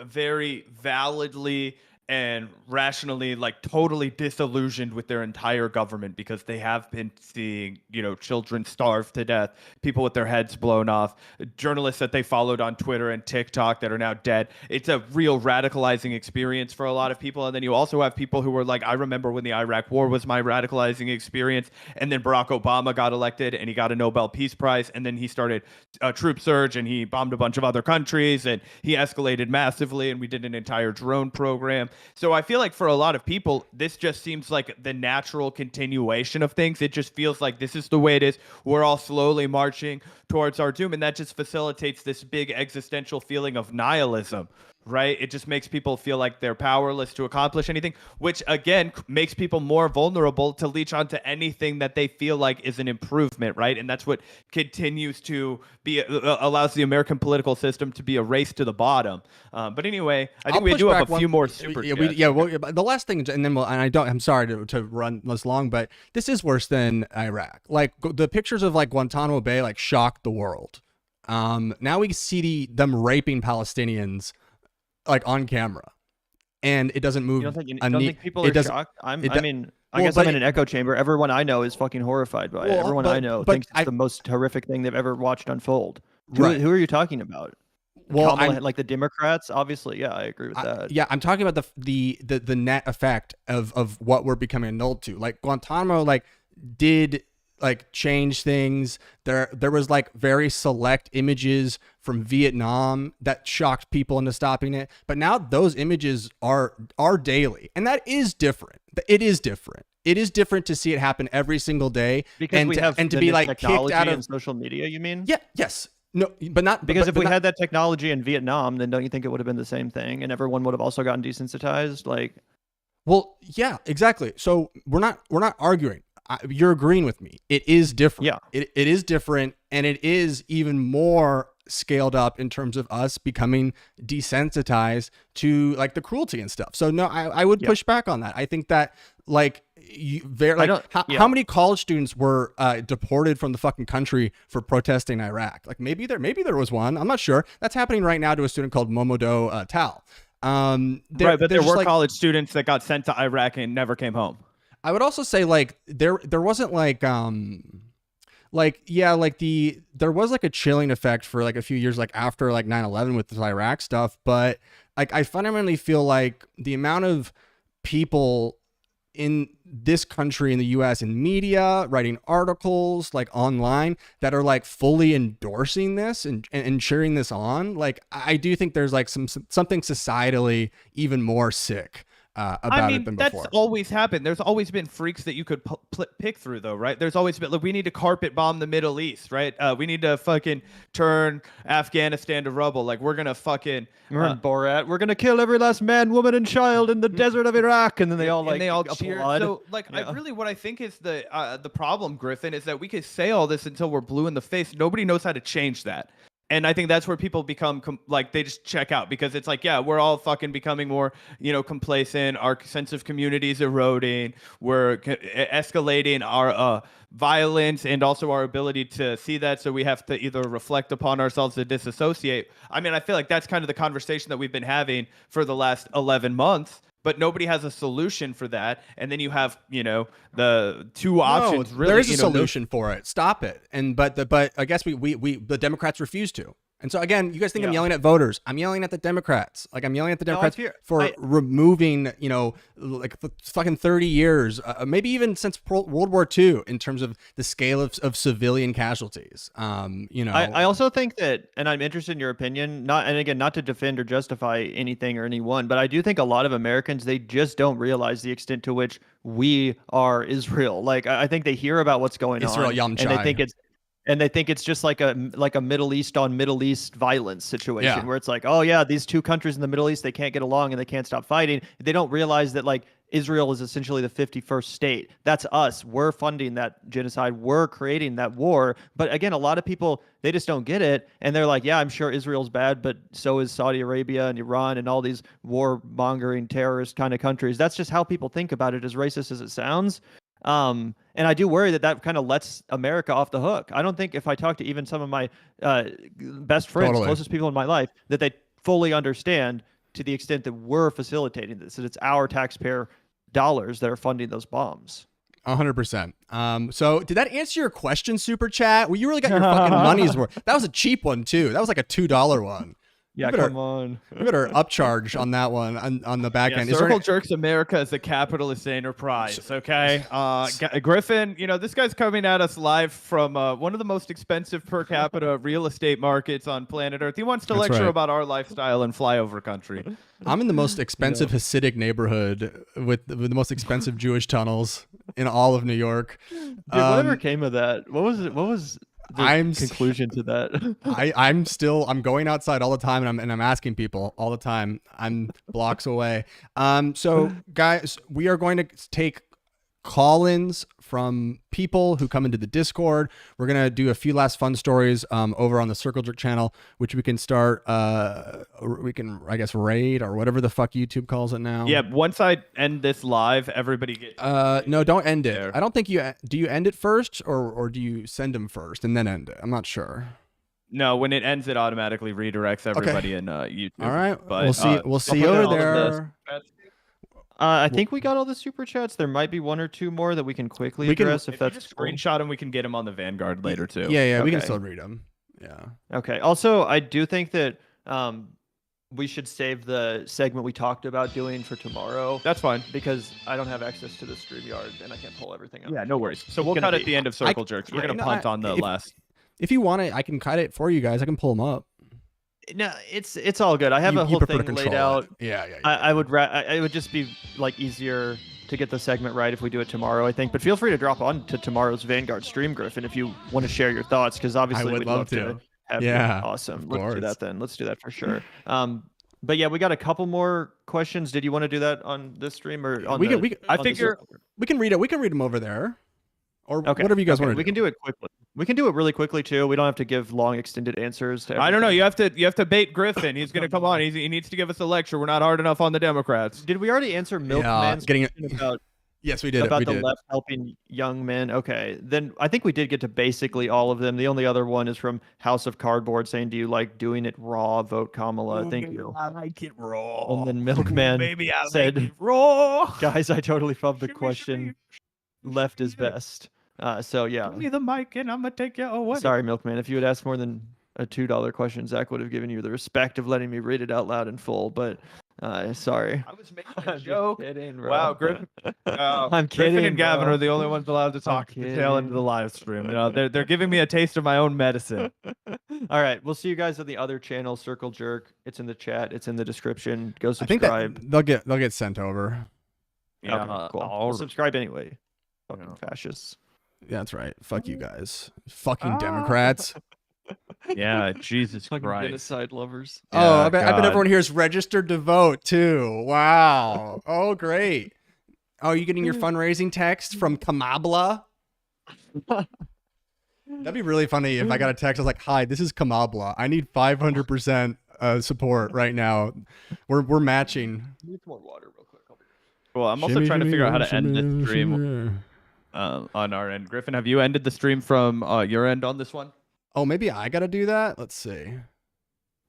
very validly and rationally like totally disillusioned with their entire government because they have been seeing children starve to death, people with their heads blown off, journalists that they followed on Twitter and TikTok that are now dead. It's a real radicalizing experience for a lot of people. And then you also have people who were like, I remember when the Iraq War was my radicalizing experience, and then Barack Obama got elected and he got a Nobel Peace Prize, and then he started a troop surge and he bombed a bunch of other countries and he escalated massively, and we did an entire drone program. So I feel like for a lot of people, this just seems like the natural continuation of things. It just feels like this is the way it is. We're all slowly marching towards our doom. And that just facilitates this big existential feeling of nihilism, right? It just makes people feel like they're powerless to accomplish anything, which again makes people more vulnerable to leech onto anything that they feel like is an improvement, right? And that's what continues to be allows the American political system to be a race to the bottom. But anyway, I think we do have a few more super chats. Well, the last thing, and then I'm sorry to run this long, but this is worse than Iraq. Like the pictures of like Guantanamo Bay like shocked the world. Now we see them raping Palestinians like on camera, and it doesn't move. You don't think people are shocked? I guess I'm in an echo chamber. Everyone I know is fucking horrified by it. Everyone I know thinks it's the most horrific thing they've ever watched unfold. Who are you talking about? Well, like the Democrats, obviously. Yeah, I agree with that. I'm talking about the net effect of what we're becoming annulled to. Like Guantanamo, like did like change things. There was like very select images from Vietnam that shocked people into stopping it. But now those images are daily, and that is different. It is different. It is different to see it happen every single day, because we have and to be like kicked out of social media. You mean? Yeah. Yes. No, but not because but, if but we not, had that technology in Vietnam, then don't you think it would have been the same thing, and everyone would have also gotten desensitized? Like, well, yeah, exactly. So we're not arguing. You're agreeing with me. It is different. Yeah, it is different, and it is even more scaled up in terms of us becoming desensitized to like the cruelty and stuff. So no, I would push back on that. I think that like how many college students were deported from the fucking country for protesting Iraq? Like maybe there was one. I'm not sure. That's happening right now to a student called Momodo Tal. Right, but there were college students that got sent to Iraq and never came home. I would also say like there wasn't like there was like a chilling effect for like a few years like after like 9/11 with this Iraq stuff, but like I fundamentally feel like the amount of people in this country, in the US, in media, writing articles like online that are like fully endorsing this and cheering this on, like I do think there's like something societally even more sick about it than before. That's always happened. There's always been freaks that you could pick through, though, right? There's always been, look, we need to carpet bomb the Middle East, right? We need to fucking turn Afghanistan to rubble. Like, we're gonna fucking Borat. We're gonna kill every last man, woman, and child in the desert of Iraq, and then they all like cheer. applaud. So, like, what I think is the problem, Griffin, is that we could say all this until we're blue in the face. Nobody knows how to change that. And I think that's where people become like they just check out, because it's like, yeah, we're all fucking becoming more, complacent. Our sense of community is eroding. We're escalating our violence and also our ability to see that. So we have to either reflect upon ourselves or disassociate. I mean, I feel like that's kind of the conversation that we've been having for the last 11 months. But nobody has a solution for that, and then you have, the two options. Really, there is a solution for it. Stop it. But I guess we the Democrats refuse to. And so again, you guys think I'm yelling at voters. I'm yelling at the Democrats. Like I'm yelling at the Democrats for removing, like fucking 30 years, maybe even since World War II, in terms of the scale of civilian casualties. I also think that, and I'm interested in your opinion, not to defend or justify anything or anyone, but I do think a lot of Americans, they just don't realize the extent to which we are Israel. Like I think they hear about what's going on, and they think it's just like a Middle East on Middle East violence situation, where it's like, oh yeah, these two countries in the Middle East, they can't get along and they can't stop fighting. They don't realize that like Israel is essentially the 51st state. That's us. We're funding that genocide. We're creating that war. But again, a lot of people, they just don't get it. And they're like, yeah, I'm sure Israel's bad, but so is Saudi Arabia and Iran and all these war-mongering terrorist kind of countries. That's just how people think about it, as racist as it sounds. And I do worry that kind of lets America off the hook. I don't think if I talk to even some of my best friends, closest people in my life, that they fully understand to the extent that we're facilitating this, that it's our taxpayer dollars that are funding those bombs. 100%. So did that answer your question, Super Chat? Well, you really got your fucking money's worth. That was a cheap one too. That was like a $2 one. Yeah, come on. We better upcharge on that one on the back end. Circle Jerks America is a capitalist enterprise, okay? Griffin, this guy's coming at us live from one of the most expensive per capita real estate markets on planet Earth. He wants to lecture about our lifestyle in flyover country. I'm in the most expensive Hasidic neighborhood with the most expensive Jewish tunnels in all of New York. Dude, whatever came of that? What was the conclusion to that? I'm going outside all the time, and I'm asking people all the time. I'm blocks away. So guys, we are going to take call-ins from people who come into the Discord. We're gonna do a few last fun stories over on the Circle Jerk channel, which we can start. We can, I guess, raid or whatever the fuck YouTube calls it now. Yeah. Once I end this live, everybody gets. No, don't end it. I don't think you do. You end it first, or do you send them first and then end it? I'm not sure. No, when it ends, it automatically redirects everybody in YouTube. All right, but we'll see you over there. I think we got all the super chats. There might be one or two more that we can quickly address if that's just screenshot them. We can get them on the Vanguard later too. Yeah, we can still read them. Yeah. Okay. Also, I do think that we should save the segment we talked about doing for tomorrow. That's fine. Because I don't have access to the StreamYard and I can't pull everything up. Yeah, no worries. So It's we'll gonna cut at be- the end of Circle Jerks. We're going to punt on the last. If you want it, I can cut it for you guys. I can pull them up. No, it's all good. I have You a whole prefer to thing laid control out. it. Yeah. I would it would just be like easier to get the segment right if we do it tomorrow, I think. But feel free to drop on to tomorrow's Vanguard stream, Griffin, if you want to share your thoughts, because obviously would we'd love love to. to have you. Yeah, Awesome. of Let's do course. that then. Let's do that for sure. But yeah, we got a couple more questions. Did you want to do that on this stream or on We the, can- I on the figure- Circle? We can read it. We can read them over there, or Okay. whatever you guys Okay, want to do. We can do it quickly. We can do it really quickly too. We don't have to give long extended answers to I don't know. everything. You have to bait Griffin. He's going to come on. He needs to give us a lecture. We're not hard enough on the Democrats. Did we already answer Milkman's getting it. question about Yes, we did. about We the did. left helping young men? Okay, then I think we did get to basically all of them. The only other one is from House of Cardboard saying, "Do you like doing it raw? Vote Kamala." Thank you. I like it raw. And then Milkman Maybe I said, like it raw. "Guys, I totally love the Shimmy, question. Left is best." So yeah. Give me the mic and I'm gonna take you away. Sorry, Milkman. If you had asked more than a $2 question, Zach would have given you the respect of letting me read it out loud in full. But sorry. I was making I'm a just joke. kidding, bro. Wow, Griffin. I'm Griffin kidding, and Gavin bro. are the only ones allowed to talk at the tail end of the kidding. live stream. You know, they're giving me a taste of my own medicine. All right, we'll see you guys on the other channel, Circle Jerk. It's in the chat. It's in the description. Go I think that subscribe. they'll get sent over. Yeah, Okay, cool. all Well, subscribe anyway. Fucking Yeah. fascists. Yeah, that's right. Fuck you guys. Fucking Democrats. Yeah, Jesus Fucking Christ. genocide lovers. Oh, I bet God. everyone here is registered to vote too. Wow. Oh, great. Oh, are you getting your fundraising text from Kamabla? That'd be really funny if I got a text. I was like, "Hi, this is Kamabla. I need 500% support right now. We're matching." Need some more water real quick. Well, I'm also Shimmy, trying to shimmy, figure out how oh, to end shimmy, this stream shimmy. on our end. Griffin, have you ended the stream from your end on this one? Oh, maybe I gotta do that. Let's see.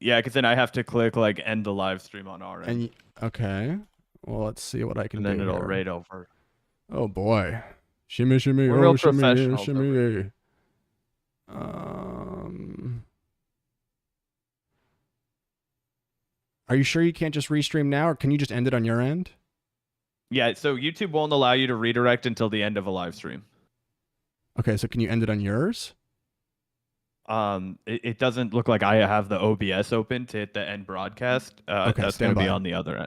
Yeah, because then I have to click like end the live stream on our end, And okay. Well, let's see what I can and do. then it'll here. raid over. Oh boy. Shimmy, shimmy, We're oh, real shimmy, professionals shimmy. Are you sure you can't just restream now, or can you just end it on your end? Yeah, so YouTube won't allow you to redirect until the end of a live stream. Okay, so can you end it on yours? It doesn't look like I have the OBS open to hit the end broadcast. Okay, that's stand going to be by. on the other end.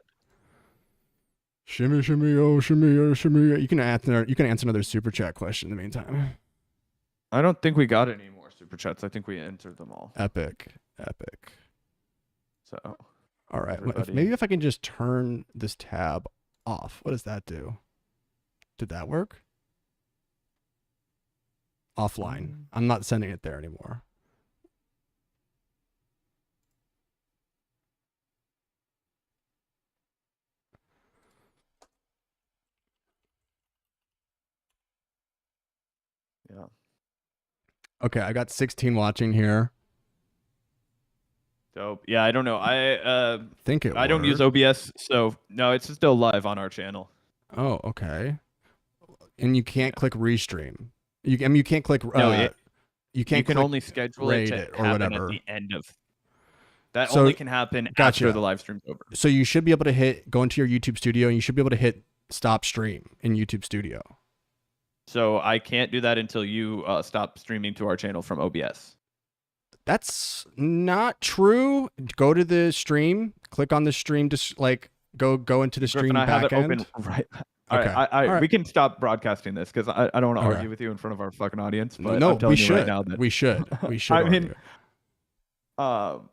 Shimmy, shimmy, oh, shimmy, oh, shimmy. You can answer another super chat question in the meantime. I don't think we got any more super chats. I think we answered them all. Epic. So All right. Everybody- Maybe if I can just turn this tab off. What does that do? Did that work? Offline. I'm not sending it there anymore. yeah. Okay, I got 16 watching here. Dope. Yeah, I don't know. Think it I don't use worked. OBS, so no, it's still live on our channel. Oh, okay. And you can't click restream. You can't click. No, you can't. You can click only schedule it raid to it or happen whatever. at the end of. That So- only can happen Gotcha. after the live stream's over. So you should be able to go into your YouTube studio, and you should be able to hit stop stream in YouTube Studio. So I can't do that until you stop streaming to our channel from OBS. That's not true. Go to the stream, click on the stream to go into the stream Griffin, I have it backend. open right. All Okay. right, All right. we can stop broadcasting this because I don't want to Okay. argue with you in front of our fucking audience. But No, I'm telling we you should. right now that We should. We should. I mean, argue.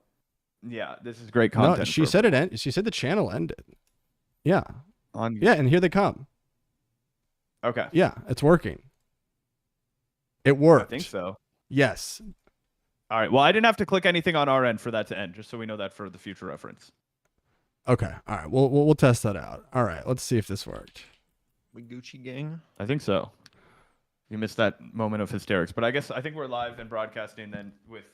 yeah, this is great No, content. she said it ended. She said the channel ended. Yeah. on. Yeah, and here they come. Okay, Yeah, it's working. It I worked. think so. Yes. All right. Well, I didn't have to click anything on our end for that to end, just so we know that for the future reference. Okay. All right. We'll test that out. All right. Let's see if this worked. We Gucci gang. I think so. You missed that moment of hysterics, but I think we're live and broadcasting then with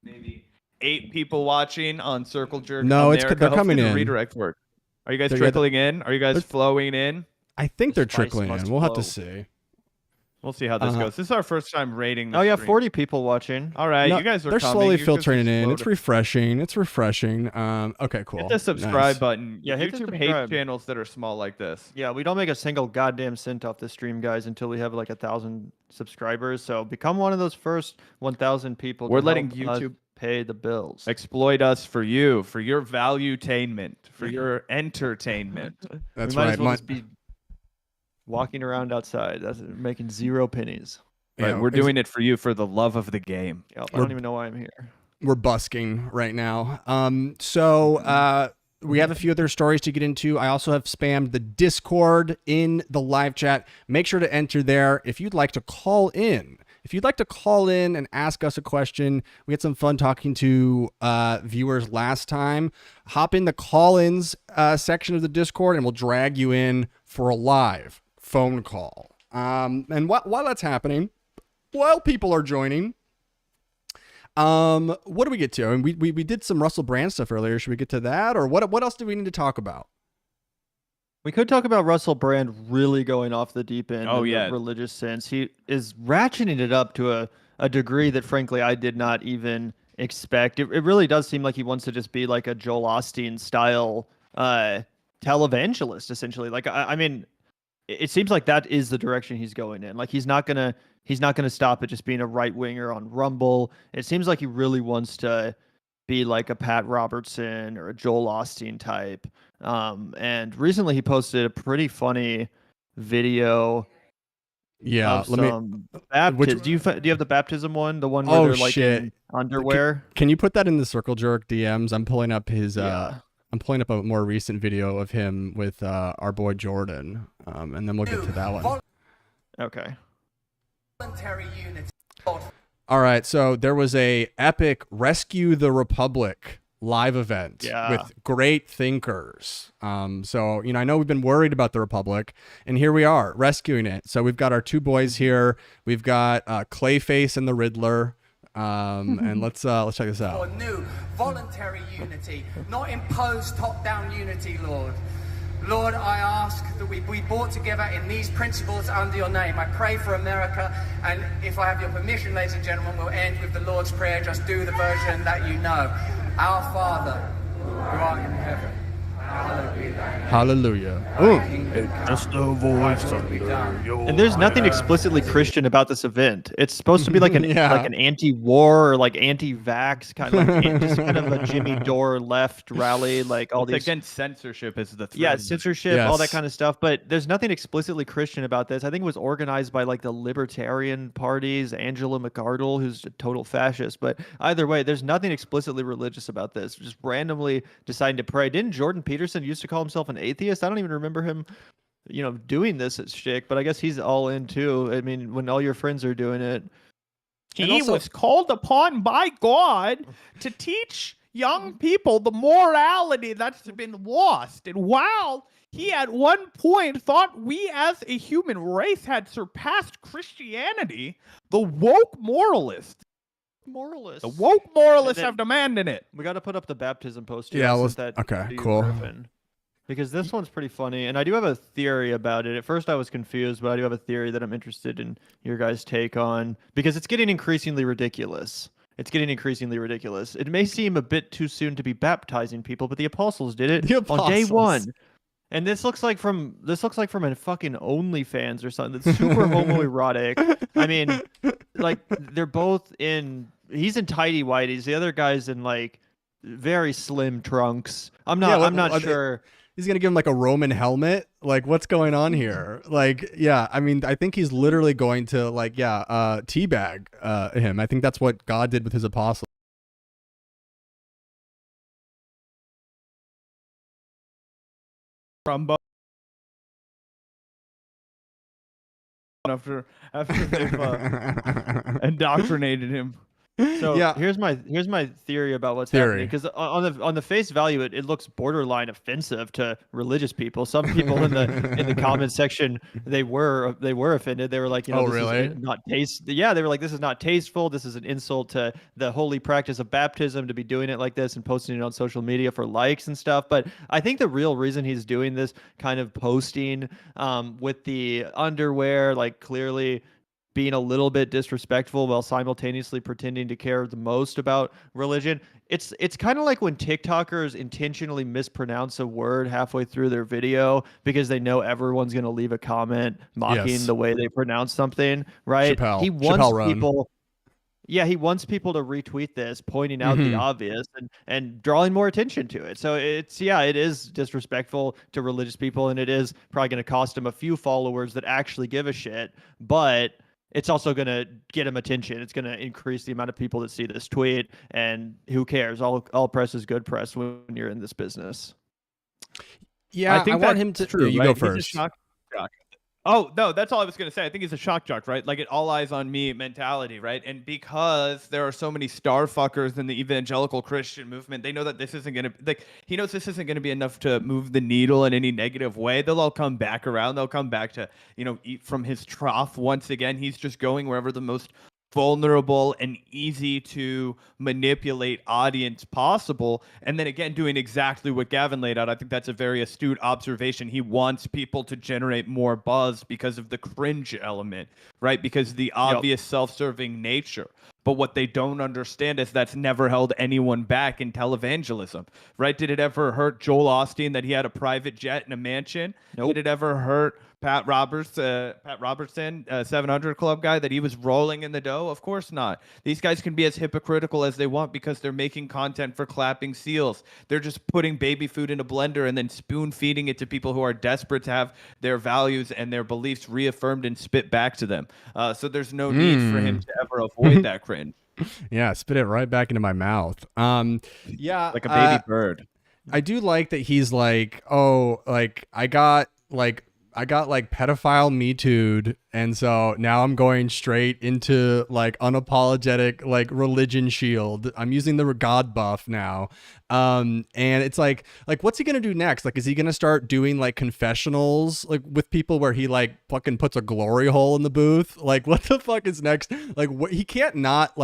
maybe 8 people watching on Circle Jerk. No, it's America. they're Hopefully coming the in. Redirect work. Are you guys They're- trickling in? Are you guys they're- flowing in? I think The they're spice trickling must in. We'll have to flow. see. We'll see how this goes. This is our first time rating the Oh yeah, stream. 40 people watching. All right, No, you guys are they're coming. slowly You guys filtering are in. slow It's to- refreshing. It's refreshing. Okay, cool. Hit the subscribe Nice. button. Yeah, hit the YouTube subscribe. hates channels that are small like this. Yeah, we don't make a single goddamn cent off the stream, guys, until we have like 1,000 subscribers. So become one of those first 1,000 people. We're to letting help us YouTube pay the bills. exploit us for you, for your valuetainment, for your entertainment. That's we might right. as well just be walking around outside. That's making 0 pennies. Right, we're doing it for you for the love of the game. Yep, I don't even know why I'm here. We're busking right now. We have a few other stories to get into. I also have spammed the Discord in the live chat. Make sure to enter there if you'd like to call in. If you'd like to call in and ask us a question, we had some fun talking to viewers last time. Hop in the call-ins section of the Discord and we'll drag you in for a live phone call. And while that's happening, while people are joining, what do we get to? I mean, we did some Russell Brand stuff earlier. Should we get to that, or what else do we need to talk about? We could talk about Russell Brand really going off the deep end. Oh, in yeah. the religious sense. He is ratcheting it up to a degree that, frankly, I did not even expect. It really does seem like he wants to just be like a Joel Osteen style televangelist, essentially. Like, I mean, it seems like that is the direction he's going in. Like, he's not gonna stop at just being a right winger on Rumble. It seems like he really wants to be like a Pat Robertson or a Joel Osteen type. And recently he posted a pretty funny video. Yeah, of some baptism. Do you have the baptism one? The one where they're like in underwear? Can you put that in the Circle Jerk DMs? I'm pulling up his I'm pulling up a more recent video of him with our boy Jordan. And then we'll get to that one. Okay. Voluntary unity. All right, so there was a epic Rescue the Republic live event with great thinkers. So, I know we've been worried about the Republic, and here we are rescuing it. So we've got our two boys here. We've got Clayface and the Riddler. And let's check this out. For new voluntary unity, not imposed top-down unity, Lord. Lord, I ask that we be brought together in these principles under your name. I pray for America, and if I have your permission, ladies and gentlemen, we'll end with the Lord's Prayer. Just do the version that you know. Our Father, who art in heaven, hallowed be thy name. Hallelujah. Thy kingdom Just come, a voice thy will be done. And there's nothing explicitly Christian about this event. It's supposed to be like an like an anti-war or like anti-vax kind of like just kind of a Jimmy Dore left rally, like all It's these against censorship is the thread. yeah, censorship, all that Yes. kind of stuff. But there's nothing explicitly Christian about this. I think it was organized by like the libertarian parties, Angela McArdle, who's a total fascist. But either way, there's nothing explicitly religious about this. Just randomly deciding to pray. Didn't Jordan Peterson used to call himself an atheist? I don't even remember him, doing this at shtick. But I guess he's all in too. I mean, when all your friends are doing it. He was called upon by God to teach young people the morality that's been lost. And while he at one point thought we as a human race had surpassed Christianity, the woke moralists have demanded it. We got to put up the baptism poster. Yeah, okay, cool. Griffin. Because this one's pretty funny, and I do have a theory about it. At first I was confused, but I do have a theory that I'm interested in your guys' take on, because it's getting increasingly ridiculous. It may seem a bit too soon to be baptizing people, but the apostles did it on day one. And this looks like from a fucking OnlyFans or something. That's super homoerotic. I mean, like they're both in. He's in tighty whities. The other guy's in like very slim trunks. I'm not sure. He's gonna give him like a Roman helmet. Like, what's going on here? Like, yeah, I mean, I think he's literally going to teabag him. I think that's what God did with his apostles. Trumbo. After they've indoctrinated him. So Yeah. here's my theory about what's happening, because on the face value it looks borderline offensive to religious people. Some people in the comment section they were offended. They were like, oh, this really? is not taste. Yeah, they were like, this is not tasteful. This is an insult to the holy practice of baptism to be doing it like this and posting it on social media for likes and stuff. But I think the real reason he's doing this kind of posting with the underwear, like clearly being a little bit disrespectful while simultaneously pretending to care the most about religion. It's kind of like when TikTokers intentionally mispronounce a word halfway through their video because they know everyone's going to leave a comment mocking the way they pronounce something, right? He wants people Yeah, he wants people to retweet this, pointing out the obvious and drawing more attention to it. So it is disrespectful to religious people, and it is probably going to cost him a few followers that actually give a shit, but it's also going to get him attention. It's going to increase the amount of people that see this tweet, and who cares? All press is good press when you're in this business. Yeah, I want him to. True, you right? go first. He's a shock jock. Oh, no, that's all I was going to say. I think he's a shock jock, right? Like, an all eyes on me mentality, right? And because there are so many star fuckers in the evangelical Christian movement, they know that this isn't going to, like, he knows this isn't going to be enough to move the needle in any negative way. They'll all come back around. They'll come back to, eat from his trough once again. He's just going wherever the most vulnerable and easy to manipulate audience possible, and then again doing exactly what Gavin laid out. I think that's a very astute observation. He wants people to generate more buzz because of the cringe element, right? Because the obvious self-serving nature. But what they don't understand is that's never held anyone back in televangelism, right? Did it ever hurt Joel Osteen that he had a private jet and a mansion? Nope. Did it ever hurt Pat Robertson, 700 Club guy, that he was rolling in the dough? Of course not. These guys can be as hypocritical as they want because they're making content for clapping seals. They're just putting baby food in a blender and then spoon feeding it to people who are desperate to have their values and their beliefs reaffirmed and spit back to them. So there's no need for him to ever avoid that cringe. Yeah, spit it right back into my mouth. Yeah, like a baby bird. I do like that he's like, oh, like I got pedophile Me Too'd, and so now I'm going straight into like unapologetic like religion shield. I'm using the God buff now. And it's like what's he gonna do next? Like, is he gonna start doing like confessionals like with people where he like fucking puts a glory hole in the booth? Like, what the fuck is next? Like, what he can't not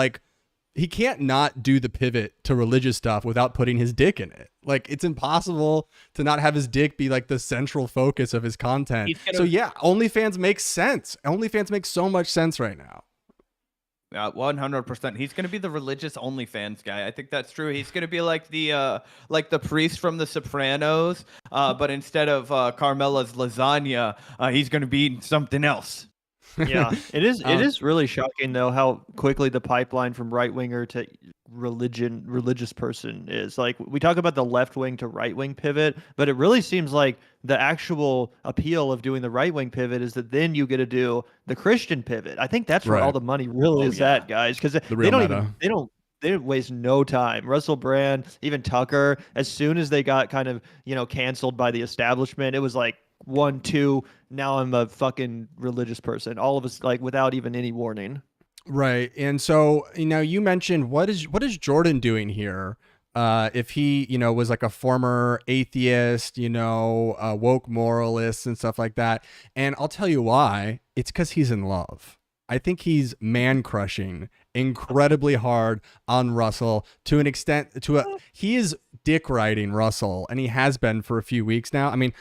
do the pivot to religious stuff without putting his dick in it. Like, it's impossible to not have his dick be like the central focus of his content. So yeah, OnlyFans makes sense. OnlyFans makes so much sense right now. 100%. He's going to be the religious OnlyFans guy. I think that's true. He's going to be like the priest from The Sopranos, but instead of Carmela's lasagna, he's going to be eating something else. Yeah, it is really shocking though how quickly the pipeline from right winger to religious person is. Like, we talk about the left wing to right wing pivot, but it really seems like the actual appeal of doing the right wing pivot is that then you get to do the Christian pivot. I think that's where all the money really is at, guys, because they waste no time. Russell Brand, even Tucker, as soon as they got kind of canceled by the establishment, it was like 1, 2. Now I'm a fucking religious person. All of us, like, without even any warning. Right. And so, you mentioned what is Jordan doing here? If he, was like a former atheist, a woke moralist and stuff like that. And I'll tell you why. It's because he's in love. I think he's man crushing incredibly hard on Russell to an extent. He is dick riding Russell, and he has been for a few weeks now. I mean,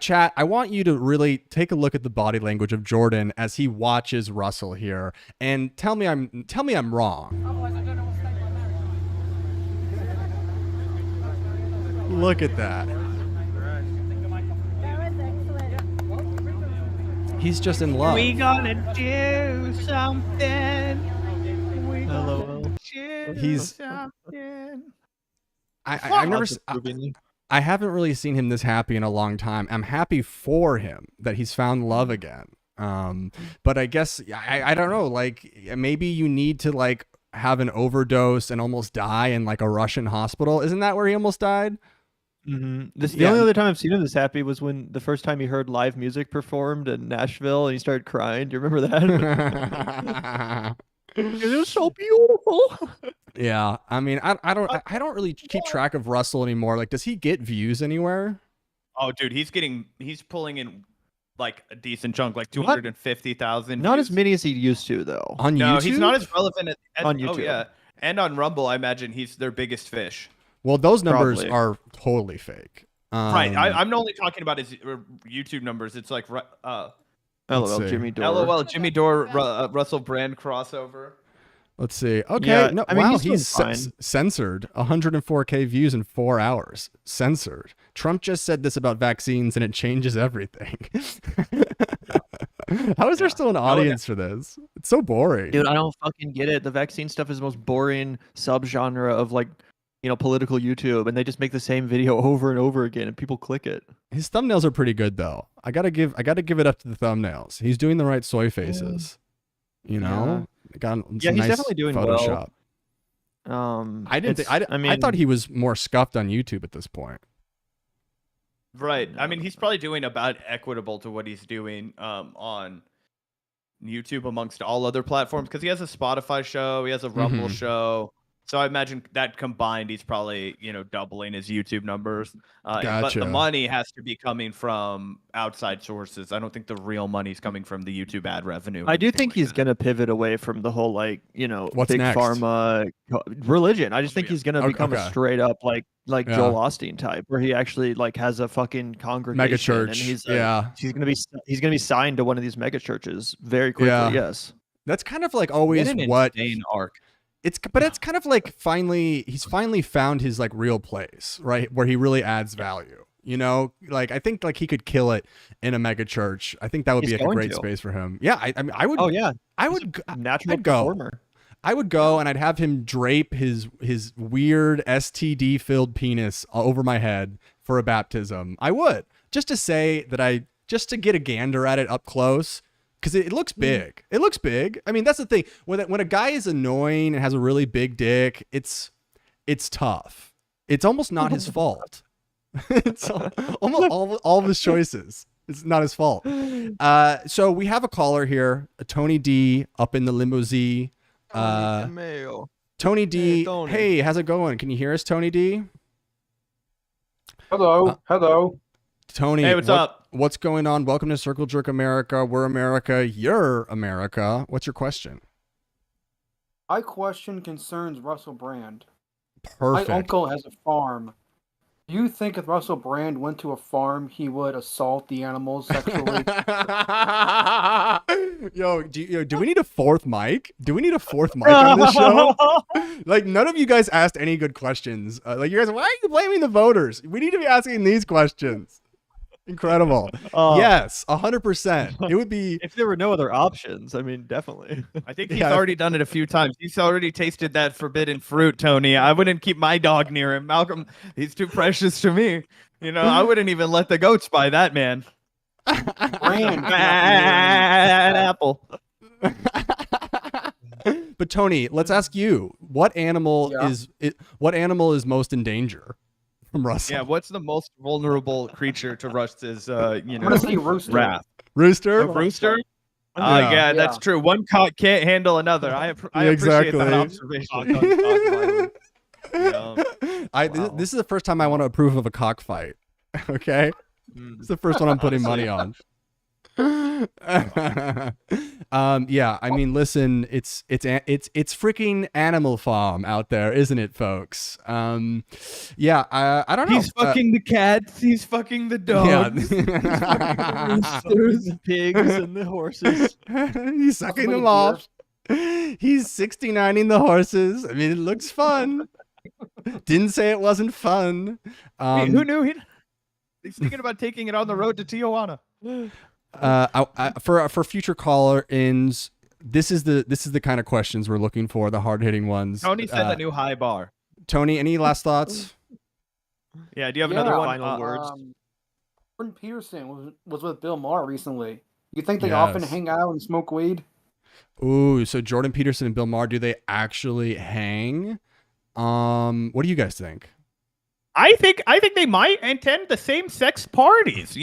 chat, I want you to really take a look at the body language of Jordan as he watches Russell here, and tell me I'm wrong. Otherwise, I don't know what state my marriage is. Look at that. He's just in love. We gonna do something. Hello. He's. I've never. I haven't really seen him this happy in a long time. I'm happy for him that he's found love again. But I guess I don't know. Like, maybe you need to like have an overdose and almost die in like a Russian hospital. Isn't that where he almost died? Mm-hmm. The only other time I've seen him this happy was when the first time he heard live music performed in Nashville and he started crying. Do you remember that? It was so beautiful. Yeah, I mean, I don't really keep track of Russell anymore. Like, does he get views anywhere? Oh, dude, he's pulling in like a decent chunk, like 250,000. Not as many as he used to, though. On YouTube? No, he's not as relevant on YouTube. Oh yeah, and on Rumble, I imagine he's their biggest fish. Well, those numbers are totally fake. Right. I'm only talking about his YouTube numbers. It's like LOL, see. Jimmy Dore. LOL, Jimmy Dore, Russell Brand crossover. Let's see. Okay. Yeah, No, I mean, wow, he's doing fine. Censored. 104K views in 4 hours. Censored. Trump just said this about vaccines and it changes everything. How is there still an audience for this? It's so boring. Dude, I don't fucking get it. The vaccine stuff is the most boring subgenre of like, political YouTube, and they just make the same video over and over again, and people click it. His thumbnails are pretty good though. I gotta give it up to the thumbnails. He's doing the right soy faces. You know? Got some he's nice definitely doing Photoshop. well. I thought he was more scuffed on YouTube at this point. Right. I mean, he's probably doing about equitable to what he's doing on YouTube amongst all other platforms, because he has a Spotify show, he has a Rumble show. So I imagine that combined, he's probably, doubling his YouTube numbers. But the money has to be coming from outside sources. I don't think the real money's coming from the YouTube ad revenue. I do think he's going to pivot away from the whole, like, What's big next? pharma religion. I just think he's going to become a straight up like Joel Osteen type, where he actually like has a fucking congregation. Mega church. And he's going to be signed to one of these mega churches very quickly. Yeah. Yes. That's kind of like always what arc. It's kind of like he's finally found his like real place, right? Where he really adds value. Like I think like he could kill it in a mega church. I think that would be like a great space for him. Yeah, I mean I would. Oh yeah, I would. Natural I'd go. performer. I would go and I'd have him drape his weird STD filled penis over my head for a baptism. I would, just to say that just to get a gander at it up close. Because it looks big. It looks big. I mean, that's the thing. When a guy is annoying and has a really big dick, it's tough. It's almost not his fault. It's almost all of his choices. It's not his fault. So we have a caller here, Tony D, up in the limousine. Tony D. Hey, Tony. Hey, how's it going? Can you hear us, Tony D? Hello. Hello. Tony, hey, what's up? What's going on? Welcome to Circle Jerk America. We're America. You're America. What's your question? My question concerns Russell Brand. Perfect. My uncle has a farm. Do you think if Russell Brand went to a farm, he would assault the animals sexually? Do we need a fourth mic? Do we need a fourth mic on this show? Like, none of you guys asked any good questions. Like, you guys, why are you blaming the voters? We need to be asking these questions. Incredible. Yes, 100%. It would be if there were no other options. I mean, definitely. I think he's already done it a few times. He's already tasted that forbidden fruit, Tony. I wouldn't keep my dog near him. Malcolm, he's too precious to me. I wouldn't even let the goats buy that man. Brand. Apple. But Tony, let's ask you: what animal is most in danger from Russell? Yeah, what's the most vulnerable creature to Russ's I'm gonna say rooster. wrath? Rooster. A rooster? Yeah. Yeah, that's true. One cock can't handle another. I appreciate that observation. This is the first time I want to approve of a cockfight. Okay, it's the first one I'm putting money on. Yeah, I mean, listen, it's freaking Animal Farm out there, isn't it, folks? Yeah, I don't know. He's fucking the cats. He's fucking the dogs. He's fucking the pigs and the horses. He's sucking them off. He's 69ing the horses. I mean, it looks fun. Didn't say it wasn't fun. Wait, who knew he's thinking about taking it on the road to Tijuana. For future caller-ins, this is the kind of questions we're looking for, the hard-hitting ones. Tony set the new high bar. Tony, any last thoughts? Yeah, do you have another one? Final words. Jordan Peterson was with Bill Maher recently. You think they often hang out and smoke weed? Ooh, so Jordan Peterson and Bill Maher, do they actually hang? What do you guys think? I think they might attend the same sex parties.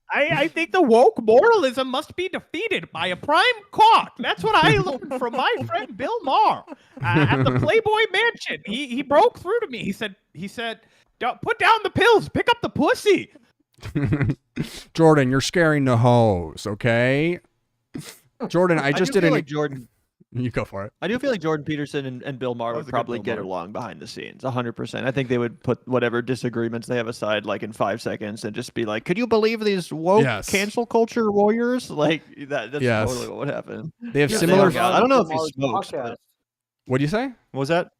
I think the woke moralism must be defeated by a prime cock. That's what I learned from my friend Bill Maher at the Playboy Mansion. He broke through to me. He said, "Put down the pills, pick up the pussy." Jordan, you're scaring the hoes. Okay, Jordan, I just did feel like Jordan. You go for it. I do feel like Jordan Peterson and Bill Maher That would was a good probably Bill get Maher. along behind the scenes, 100%. I think they would put whatever disagreements they have aside, like in 5 seconds, and just be like, "Could you believe these woke Yes. cancel culture warriors?" Like that's Yes. totally what would happen. They have Yeah, similar. hung out. I don't know if he Maher's smokes, podcast. but- What do you say? What was that?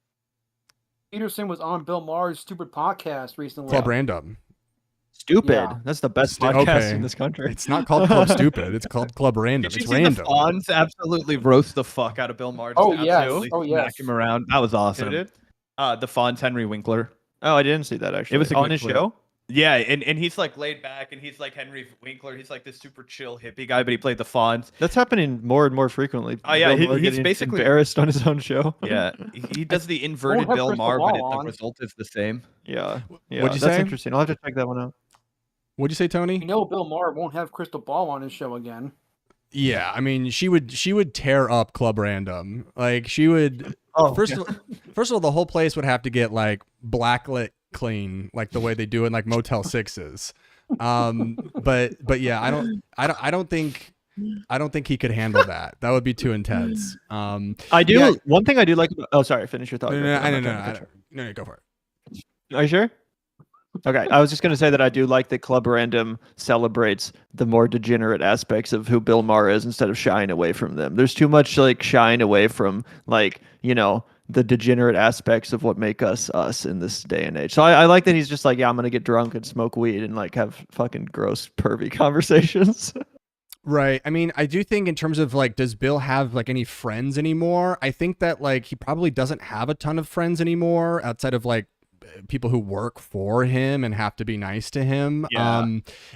Peterson was on Bill Maher's stupid podcast recently. Club Random. Stupid. Yeah. That's the best Stu- podcast okay. in this country. It's not called Club Stupid. It's called Club Random. Did you It's see random. the Fonz absolutely roast the fuck out of Bill Maher? Oh, Just yes. absolutely Oh, yes. smack him around. That was awesome. Who did? The Fonz, Henry Winkler. Oh, I didn't see that actually. It was a on good his clip. show. Yeah, and he's like laid back, and he's like Henry Winkler. He's like this super chill hippie guy, but he played the Fonz. That's happening more and more frequently. Oh, yeah, Bill Maher he's getting basically- embarrassed on his own show. Yeah, he does the inverted have Bill Crystal Maher, but Ball the on. result is the same. Yeah. Yeah. What'd you that's say? interesting. I'll have to check that one out. What'd you say, Tony? You know Bill Maher won't have Crystal Ball on his show again. Yeah, I mean, she would tear up Club Random. Like she would. Oh, first of all, the whole place would have to get like blacklit clean, like the way they do in like Motel 6s. But yeah, I don't think he could handle that. That would be too intense. I do. Yeah. One thing I do like. Oh, sorry. Finish your thought. No, Griffin. no, I'm no, not trying to cut no, go for it. you. Are you sure? Okay, I was just gonna say that I do like that Club Random celebrates the more degenerate aspects of who Bill Maher is instead of shying away from them. There's too much like shying away from like the degenerate aspects of what make us us in this day and age. So I like that he's just like, yeah, I'm gonna get drunk and smoke weed and like have fucking gross pervy conversations. Right. I mean, I do think in terms of like, does Bill have like any friends anymore? I think that like he probably doesn't have a ton of friends anymore outside of like people who work for him and have to be nice to him. Yeah.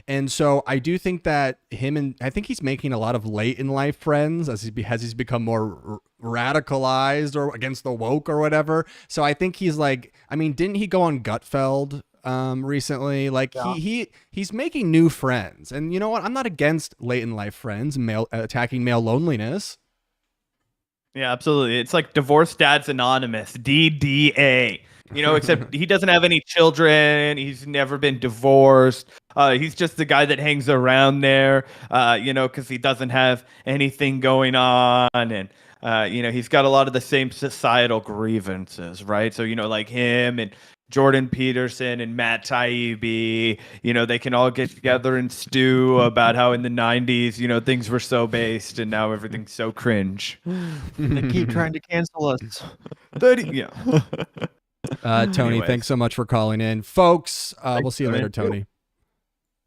And so I do think that I think he's making a lot of late in life friends as he's become more radicalized or against the woke or whatever. So I think he's like, I mean, didn't he go on Gutfeld recently? Like Yeah. he's making new friends. And you know what? I'm not against late in life friends, attacking male loneliness. Yeah, absolutely. It's like Divorced Dads Anonymous, DDA. Except he doesn't have any children. He's never been divorced. He's just the guy that hangs around there, because he doesn't have anything going on. And, he's got a lot of the same societal grievances, right? So, like him and Jordan Peterson and Matt Taibbi, they can all get together and stew about how in the 90s, things were so based and now everything's so cringe. They keep trying to cancel us. Yeah. Tony, Anyways. thanks so much for calling in. Folks, we'll see you later, Tony. Tony.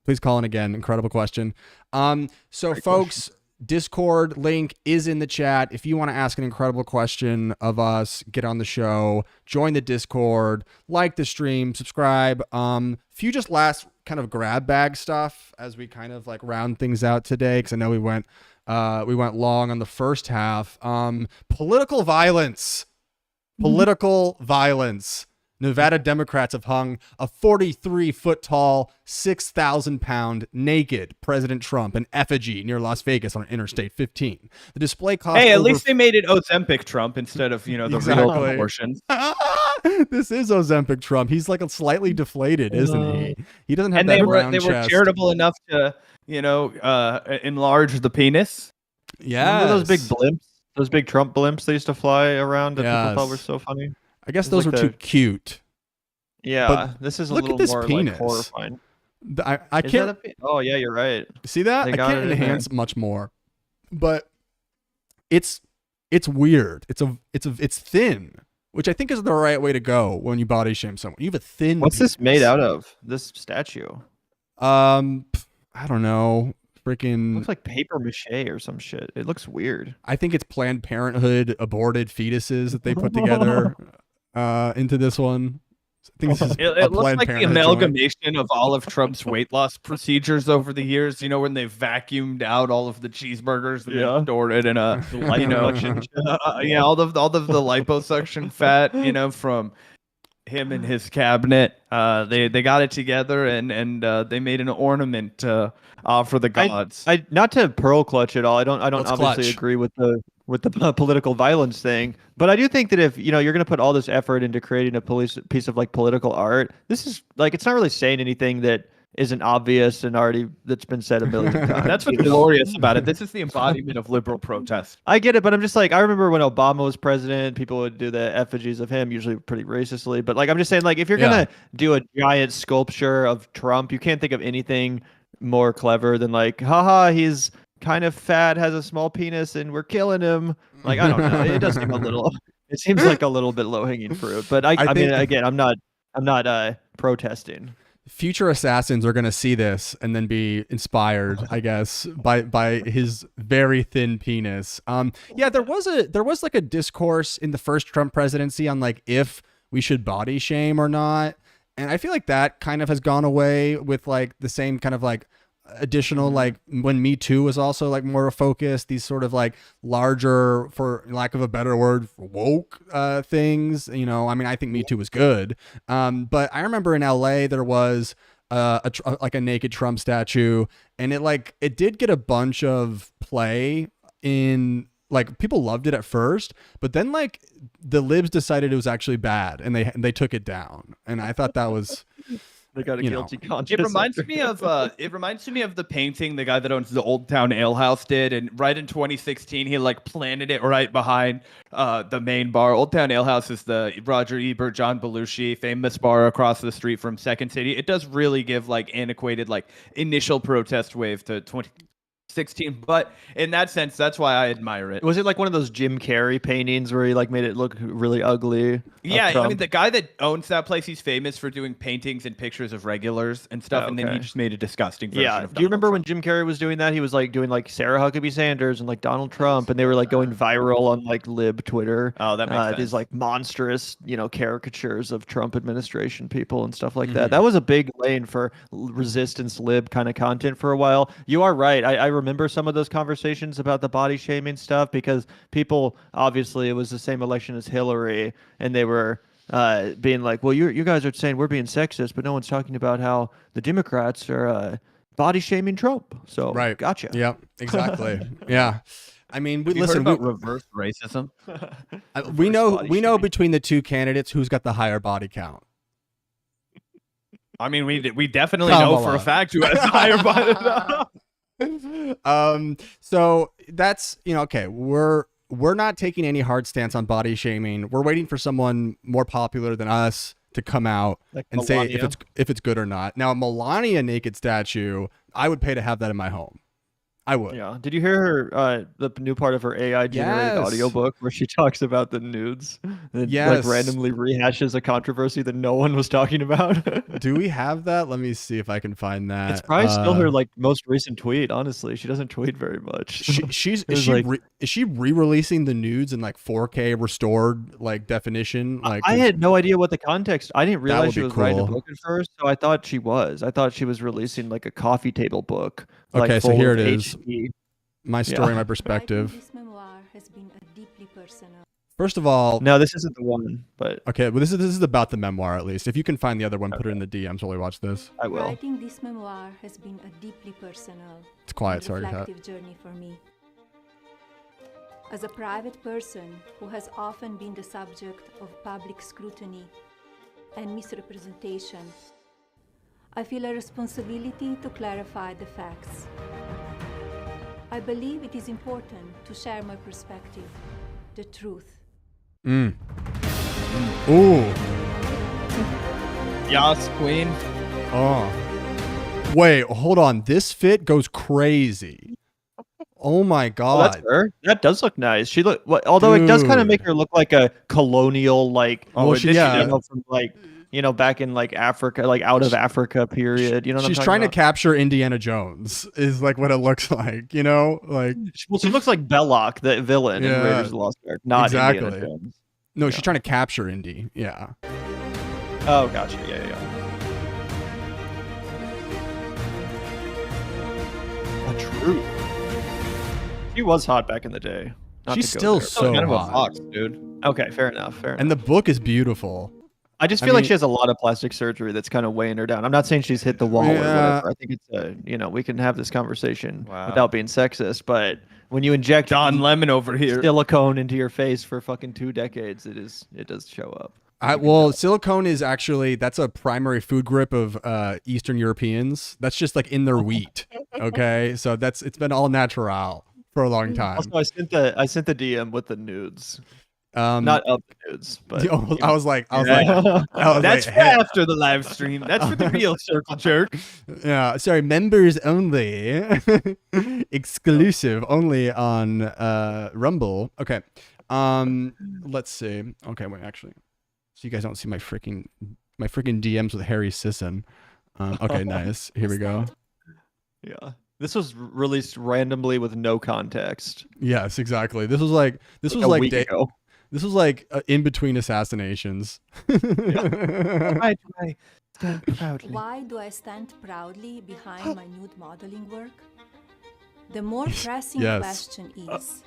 Please call in again. Incredible question. So Great folks, Discord link is in the chat. If you want to ask an incredible question of us, get on the show, join the Discord, like the stream, subscribe. Few just last kind of grab bag stuff as we kind of like round things out today, because I know we went long on the first half. Political violence. Political violence. Nevada Democrats have hung a 43-foot tall, 6,000-pound naked President Trump in effigy near Las Vegas on Interstate 15. The display cost Hey, at over least they made it Ozempic Trump instead of, the real Exactly. proportions. This is Ozempic Trump. He's like a slightly deflated, isn't he? He doesn't have And that they were round they were chest. charitable enough to, enlarge the penis. Yeah, Remember those big blimps? Those big Trump blimps they used to fly around that people thought Yes. were so funny? I guess It's those like were too the- cute. Yeah, But this is a look at little this more penis. like horrifying. I Is can't that oh yeah, you're right. see that. They I got can't it in there. enhance much more, but it's weird. It's thin, which I think is the right way to go when you body shame someone. You have a thin. What's this penis. made out of? This statue I don't know. Freaking. looks like paper mache or some shit. It looks weird. I think it's Planned Parenthood aborted fetuses that they put together into this one. I think this is It a looks Planned like the Parenthood joint. amalgamation of all of Trump's weight loss procedures over the years. When they vacuumed out all of the cheeseburgers and Yeah. then stored it in a, all of the liposuction fat, from him and his cabinet. They got it together and they made an ornament for the gods. I not to pearl clutch at all. I don't Let's obviously clutch. agree with the political violence thing, but I do think that if you're going to put all this effort into creating a piece of like political art, this is like it's not really saying anything that isn't obvious and already that's been said a million times. That's what's glorious about it. This is the embodiment of liberal protest. I get it, but I'm just like, I remember when Obama was president, people would do the effigies of him, usually pretty racistly. But like, I'm just saying, like, if you're gonna do a giant sculpture of Trump, you can't think of anything more clever than like, haha, he's kind of fat, has a small penis, and we're killing him. Like, I don't know. It does seem a little. It seems like a little bit low hanging fruit. But I mean, again, I'm not protesting. Future assassins are going to see this and then be inspired, I guess, by his very thin penis. Yeah, there was like a discourse in the first Trump presidency on like if we should body shame or not, and I feel like that kind of has gone away with like the same kind of like additional like when Me Too was also like more of a focus, these sort of like larger, for lack of a better word, woke things. You know, I mean, I think Me Too was good, but I remember in LA there was like a naked Trump statue, and it did get a bunch of play in. Like people loved it at first, but then like the libs decided it was actually bad, and they took it down, and I thought that was. They got a guilty conscience. It reminds me of the painting the guy that owns the Old Town Ale House did, and right in 2016 he like planted it right behind the main bar. Old Town Ale House is the Roger Ebert, John Belushi famous bar across the street from Second City. It does really give like antiquated like initial protest wave to 2016, but in that sense, that's why I admire it. Was it like one of those Jim Carrey paintings where he like made it look really ugly? Yeah, I mean the guy that owns that place, he's famous for doing paintings and pictures of regulars and stuff, and then he just made a disgusting version of Do you remember Trump. when Jim Carrey was doing that? He was like doing like Sarah Huckabee Sanders and like Donald Trump, and they were like going viral on like lib Twitter. Oh, that makes sense. These like monstrous, caricatures of Trump administration people and stuff like that. That was a big lane for resistance lib kind of content for a while. You are right. I remember some of those conversations about the body shaming stuff because people, obviously, it was the same election as Hillary, and they were being like, well, you guys are saying we're being sexist, but no one's talking about how the Democrats are body shaming Trump. So, right. Gotcha. Yeah, exactly. Yeah. I mean, listen, about reverse racism. We know between the two candidates who's got the higher body count. I mean, we definitely know for a fact who has the higher body count. So that's, okay, we're not taking any hard stance on body shaming. We're waiting for someone more popular than us to come out like and Melania. say if it's good or not. Now, a Melania naked statue, I would pay to have that in my home. I would. Yeah. Did you hear her the new part of her AI generated audiobook where she talks about the nudes and like randomly rehashes a controversy that no one was talking about? Do we have that? Let me see if I can find that. It's probably still her like most recent tweet. Honestly, she doesn't tweet very much. Is she re-releasing the nudes in like 4K restored like definition? Like I had no idea what the context. I didn't realize she was writing a cool. book at first, so I thought she was. I thought she was releasing like a coffee table book. Okay, like, so here it is. HD. My story, my perspective. This memoir has been a deeply personal. First of all, no, this isn't the one, but okay, well, this is about the memoir at least. If you can find the other one, put it in the DMs while we watch this. I will. Writing this memoir has been a deeply personal. It's quiet, and sorry, reflective journey for me. As a private person who has often been the subject of public scrutiny and misrepresentation, I feel a responsibility to clarify the facts. I believe it is important to share my perspective, the truth. Ooh. Yas, queen. Oh. Wait, hold on. This fit goes crazy. Oh my god. Oh, that's her. That does look nice. She although it does kind of make her look like a colonial, like from like back in like Africa, like out of Africa period. You know what she's I'm trying about? to capture Indiana Jones is like what it looks like, like well, she looks like Belloc, the villain in Raiders of the Lost Ark, not exactly. Indiana Jones. No, she's trying to capture Indy. Yeah. Oh, gotcha. Yeah. A truth. She was hot back in the day. She's still so kind of a hot. fox, dude. Okay, fair enough. And the book is beautiful. I just feel like she has a lot of plastic surgery that's kind of weighing her down. I'm not saying she's hit the wall or whatever. I think it's we can have this conversation without being sexist, but when you inject Don Lemon over here silicone into your face for fucking 2 decades, it does show up. Well, silicone is actually, that's a primary food group of Eastern Europeans. That's just like in their wheat. Okay, so it's been all natural for a long time. Also, I sent the DM with the nudes. Not of the nudes, but I was like, That's like, for after the live stream. That's for the real circle jerk. Yeah, sorry, members only, exclusive only on Rumble. Okay, let's see. Okay, wait, actually, so you guys don't see my freaking DMs with Harry Sisson. Okay, nice. Here we go. Yeah. This was released randomly with no context. Yes, exactly. This was like a week ago. This was like in between assassinations. Why do I stand proudly? Why do I stand proudly behind my nude modeling work? The more pressing question is,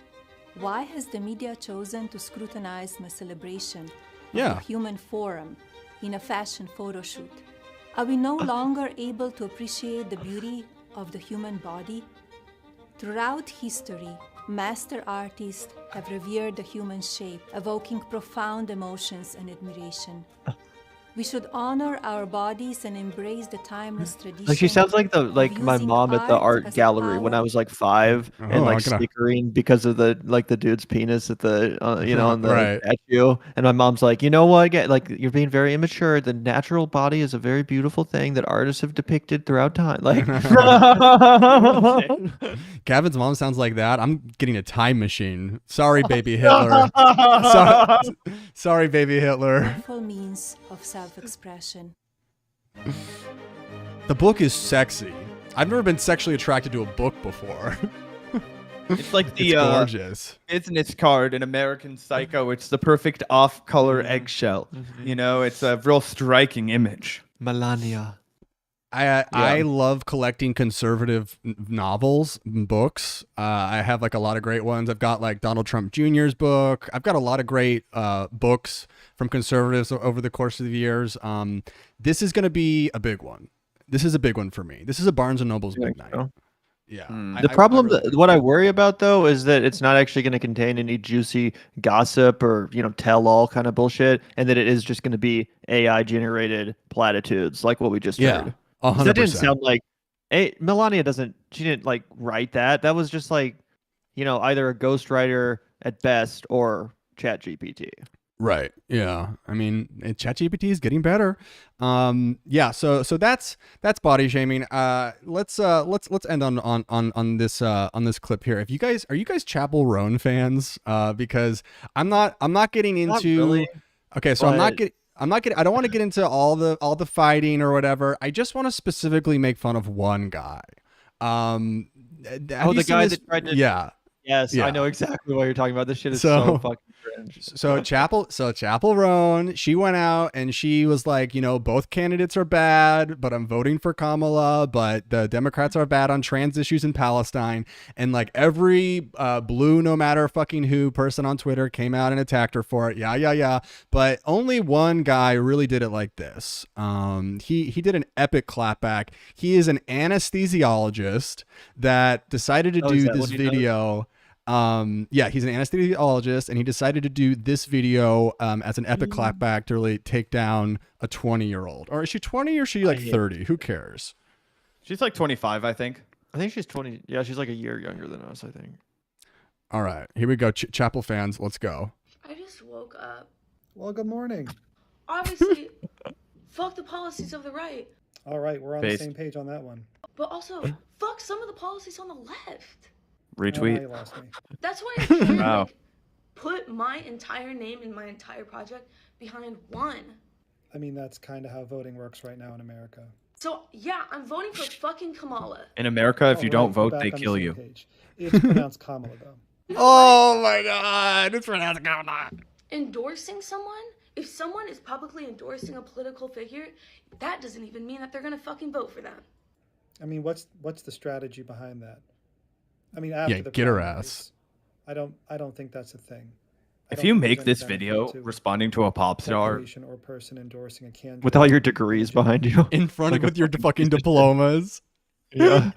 why has the media chosen to scrutinize my celebration of a human form in a fashion photo shoot? Are we no longer able to appreciate the beauty of the human body? Throughout history, master artists have revered the human shape, evoking profound emotions and admiration. We should honor our bodies and embrace the timeless tradition. Like she sounds like my mom at the art gallery when I was like 5 and like snickering because of the dude's penis at the on the statue. And my mom's like, you know what? Like you're being very immature. The natural body is a very beautiful thing that artists have depicted throughout time. Like Gavin's mom sounds like that. I'm getting a time machine. Sorry, baby Hitler. Sorry, baby Hitler. Means of self-expression. The book is sexy. I've never been sexually attracted to a book before. It's like the it's gorgeous business card in American Psycho. It's the perfect off-color eggshell. You know, it's a real striking image. Melania. I love collecting conservative novels and books. I have like a lot of great ones. I've got like Donald Trump Jr.'s book. I've got a lot of great books from conservatives over the course of the years. This is going to be a big one. This is a big one for me. This is a Barnes & Noble's big night. Yeah. The problem, what I worry about though, is that it's not actually going to contain any juicy gossip or tell-all kind of bullshit, and that it is just going to be AI generated platitudes like what we just heard. 100%. That didn't sound like Melania she didn't like write that. That was just like, either a ghostwriter at best or ChatGPT. Right. Yeah. I mean, ChatGPT is getting better. Yeah. So that's body shaming. Let's end on this clip here. Are you guys Chapel Roan fans? Because I'm not getting into. Not really, okay. So I don't want to get into all the fighting or whatever. I just want to specifically make fun of one guy. The guy that tried to. Yeah. Yes, yeah. I know exactly what you're talking about. This shit is so fucking cringe. So Chapel Roan, she went out and she was like, both candidates are bad, but I'm voting for Kamala, but the Democrats are bad on trans issues in Palestine. And like every blue, no matter fucking who person on Twitter came out and attacked her for it. Yeah. But only one guy really did it like this. He did an epic clapback. He is an anesthesiologist that decided to do this video. He's an anesthesiologist, and he decided to do this video as an epic clapback to really take down a 20-year-old. Or is she 20 or is she like 30? Who cares? She's like 25, I think. I think she's 20. Yeah, she's like a year younger than us, I think. All right, here we go. Chapel fans, let's go. I just woke up. Well, good morning. Obviously, fuck the policies of the right. All right, we're on the same page on that one. But also, fuck some of the policies on the left. Retweet. Oh, lost me. That's why I can't put my entire name and my entire project behind one. I mean, that's kind of how voting works right now in America. So, yeah, I'm voting for fucking Kamala. In America, if you don't vote, they kill you. It's pronounced Kamala, though. Oh, my God. It's pronounced Kamala. Endorsing someone? If someone is publicly endorsing a political figure, that doesn't even mean that they're going to fucking vote for them. I mean, what's the strategy behind that? I mean, after the get her ass. I don't think that's a thing. If you make this video responding to a pop star or person endorsing a candidate with all your degrees behind you in front of with your fucking diplomas. Yeah,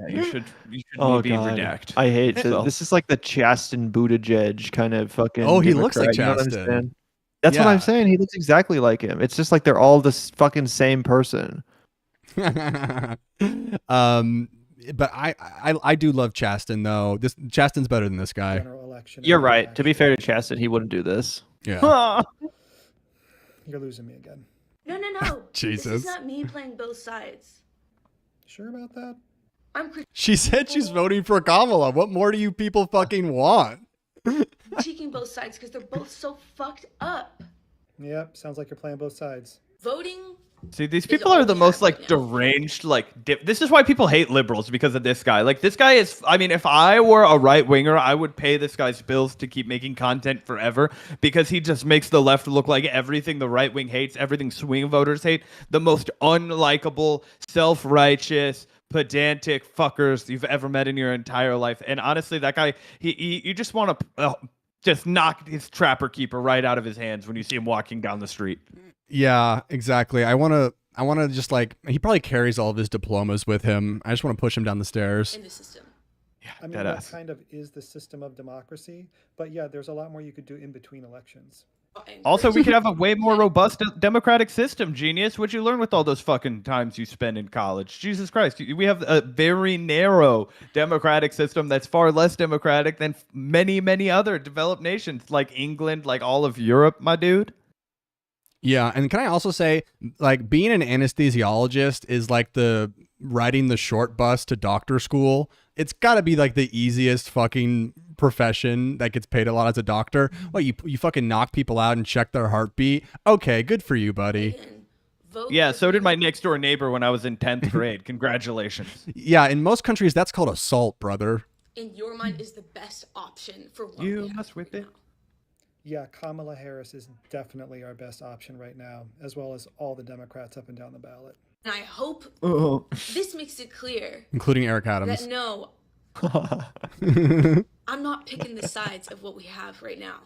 you should be redacted. I hate this. This is like the Chasten Buttigieg kind of fucking. Oh, he looks like Chasten. That's what I'm saying. He looks exactly like him. It's just like they're all the fucking same person. But I do love Chasten though. Chasten's better than this guy. General election. You're right. To be fair to Chasten, he wouldn't do this. Yeah. You're losing me again. No. Jesus. This is not me playing both sides. Sure about that? She said she's voting for Kamala. What more do you people fucking want? critiquing both sides because they're both so fucked up. Yep, sounds like you're playing both sides. Voting. See, these people are the most like deranged, this is why people hate liberals, because of this guy. Like, this guy is, I mean, if I were a right winger, I would pay this guy's bills to keep making content forever, because he just makes the left look like everything the right wing hates, everything swing voters hate, the most unlikable, self-righteous, pedantic fuckers you've ever met in your entire life. And honestly, that guy, you just want to just knock his trapper keeper right out of his hands when you see him walking down the street. Yeah, exactly. I want to just like, he probably carries all of his diplomas with him. I just want to push him down the stairs. In the system. Yeah, I mean, that kind of is the system of democracy. But yeah, there's a lot more you could do in between elections. Also, we could have a way more robust democratic system, genius. What'd you learn with all those fucking times you spend in college? Jesus Christ. We have a very narrow democratic system that's far less democratic than many, many other developed nations, like England, like all of Europe, my dude. Yeah, and can I also say, like, being an anesthesiologist is like the riding the short bus to doctor school. It's got to be like the easiest fucking profession that gets paid a lot as a doctor. What, you fucking knock people out and check their heartbeat? Okay, good for you, buddy. Yeah, so did my next door neighbor when I was in 10th grade. Congratulations. Yeah, in most countries, that's called assault, brother. In your mind is the best option for what you must whip it. Yeah, Kamala Harris is definitely our best option right now, as well as all the Democrats up and down the ballot. And I hope this makes it clear, including Eric Adams, that no, I'm not picking the sides of what we have right now.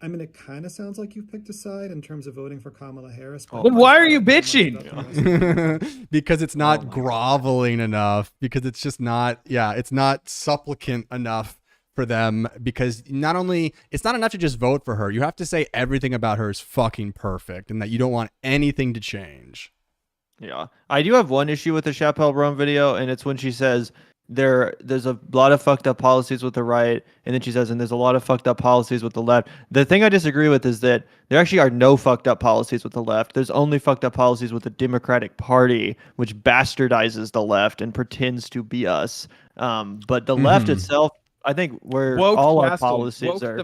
I mean, it kind of sounds like you've picked a side in terms of voting for Kamala Harris. But why are you bitching? Because it's not groveling enough. Because it's just not, it's not supplicant enough for them. Because it's not enough to just vote for her. You have to say everything about her is fucking perfect and that you don't want anything to change. Yeah. I do have one issue with the Chappelle Roan video, and it's when she says there's a lot of fucked up policies with the right, and then she says, and there's a lot of fucked up policies with the left. The thing I disagree with is that there actually are no fucked up policies with the left. There's only fucked up policies with the Democratic Party, which bastardizes the left and pretends to be us. But the left itself, I think all our policies are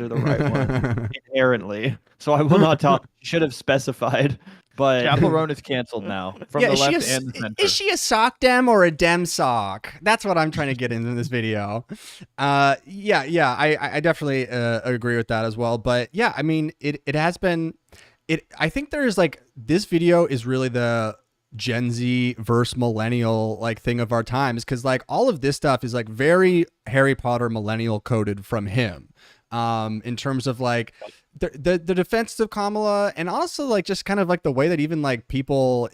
the right one inherently. So I will not talk. Should have specified. But Chappelle Roan is canceled now from the left and the center. Is she a sock dem or a dem sock? That's what I'm trying to get into this video. I definitely agree with that as well. But yeah, I mean, it has been. I think there's like, this video is really the Gen Z versus millennial like thing of our times, because like all of this stuff is like very Harry Potter millennial coded from him. In terms of like the defense of Kamala, and also like just kind of like the way that even like people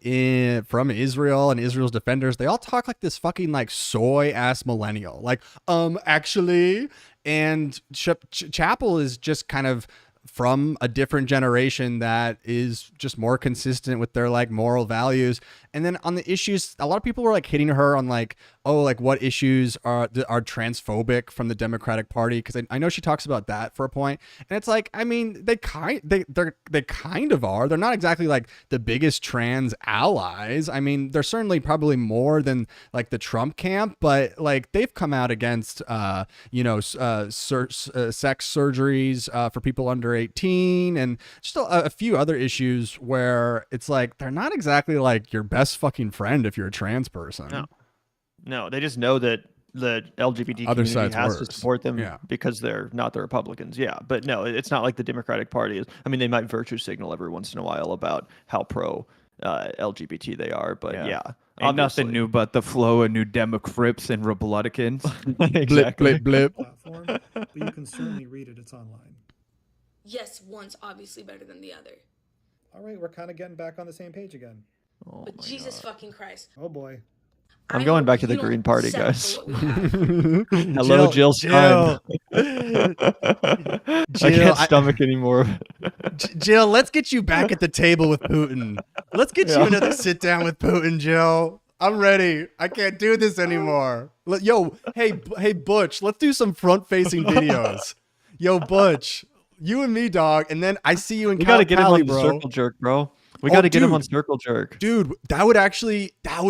from Israel and Israel's defenders, they all talk like this fucking like soy ass millennial, like actually. And Chapel is just kind of from a different generation that is just more consistent with their like moral values. And then on the issues, a lot of people were like hitting her on like, oh, like what issues are transphobic from the Democratic Party? Because I know she talks about that for a point, and it's like, I mean, they kind of are. They're not exactly like the biggest trans allies. I mean, they're certainly probably more than like the Trump camp, but like they've come out against sex surgeries for people under 18, and just a few other issues where it's like they're not exactly like your best fucking friend if you're a trans person. No, they just know that the LGBT community has to support them because they're not the Republicans. Yeah, but no, it's not like the Democratic Party is. I mean, they might virtue signal every once in a while about how pro LGBT they are, but Ain't nothing new but the flow of new Democrips and Republicans. Exactly. Blip. Platform, but you can certainly read it. It's online. Yes, one's obviously better than the other. All right, we're kind of getting back on the same page again. But Jesus fucking Christ. Oh boy. I'm going back to the Green Party, guys. Hello, Jill Stein. I can't Jill, stomach anymore. Jill, let's get you back at the table with Putin. Let's get you another sit down with Putin, Jill. I'm ready. I can't do this anymore. Yo, hey, Butch, let's do some front-facing videos. Yo, Butch, you and me, dog, and then I see you in We gotta get him on bro. Circle Jerk, bro. We gotta get him on Circle Jerk. Dude, that would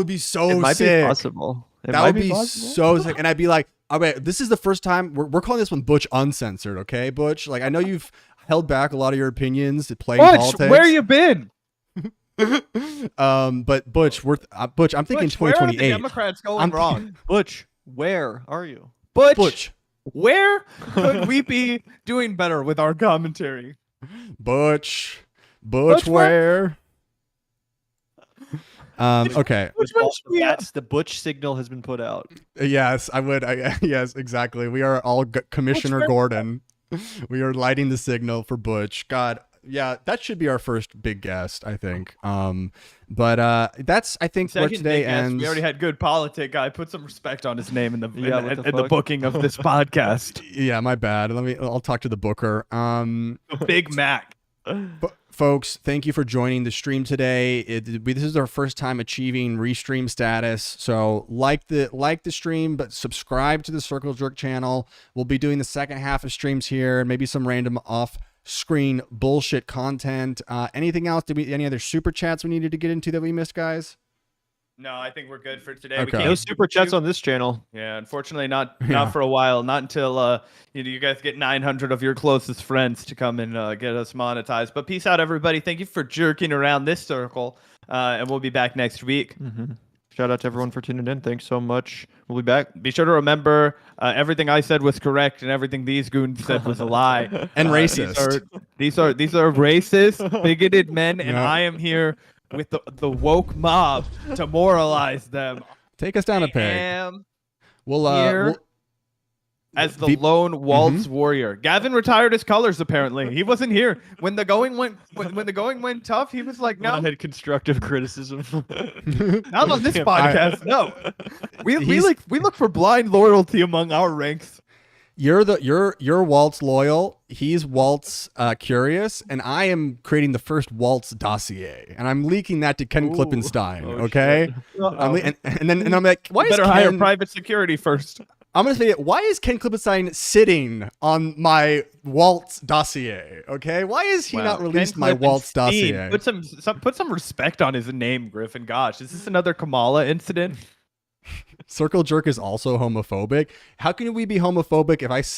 be so sick. It might be possible. That would be so sick. And I'd be like, all right, this is the first time we're calling this one Butch Uncensored, okay, Butch? Like, I know you've held back a lot of your opinions to play politics. Where you been? But Butch, I'm thinking 2028. Where are the Democrats going wrong? Butch, where are you? Butch, where could we be doing better with our commentary? Butch, where? Okay. The Butch signal has been put out. Yes, I would. Yes, exactly. We are all Commissioner Gordon. We are lighting the signal for Butch. God, yeah, that should be our first big guest, I think. But that's, I think, where today ends. We already had good politic guy. Put some respect on his name in the booking of this podcast. Yeah, my bad. I'll talk to the booker. Big Mac. Folks, thank you for joining the stream today. This is our first time achieving restream status. So like the stream, but subscribe to the Circle Jerk channel. We'll be doing the second half of streams here, and maybe some random off-screen bullshit content. Anything else? Any other super chats we needed to get into that we missed, guys? No, I think we're good for today. Okay. No super chats on this channel. Yeah, unfortunately, not for a while. Not until you guys get 900 of your closest friends to come and get us monetized. But peace out, everybody. Thank you for jerking around this circle, and we'll be back next week. Mm-hmm. Shout out to everyone for tuning in. Thanks so much. We'll be back. Be sure to remember everything I said was correct, and everything these goons said was a lie and racist. These are racist, bigoted men, and I am here with the woke mob to moralize them. Take us down a peg. We'll as the lone waltz warrior. Gavin retired his colors. Apparently, he wasn't here when the going went tough. He was like, "No." I had constructive criticism. Not on this podcast. No, we look for blind loyalty among our ranks. You're Waltz loyal. He's Waltz curious, and I am creating the first Waltz dossier, and I'm leaking that to Ken Klippenstein. Okay, and I'm like, why is better hire private security first? I'm gonna say, why is Ken Klippenstein sitting on my Waltz dossier? Okay, why is he not released my Waltz dossier? Put some respect on his name, Griffin. Gosh, is this another Kamala incident? Circle Jerk is also homophobic. How can we be homophobic if I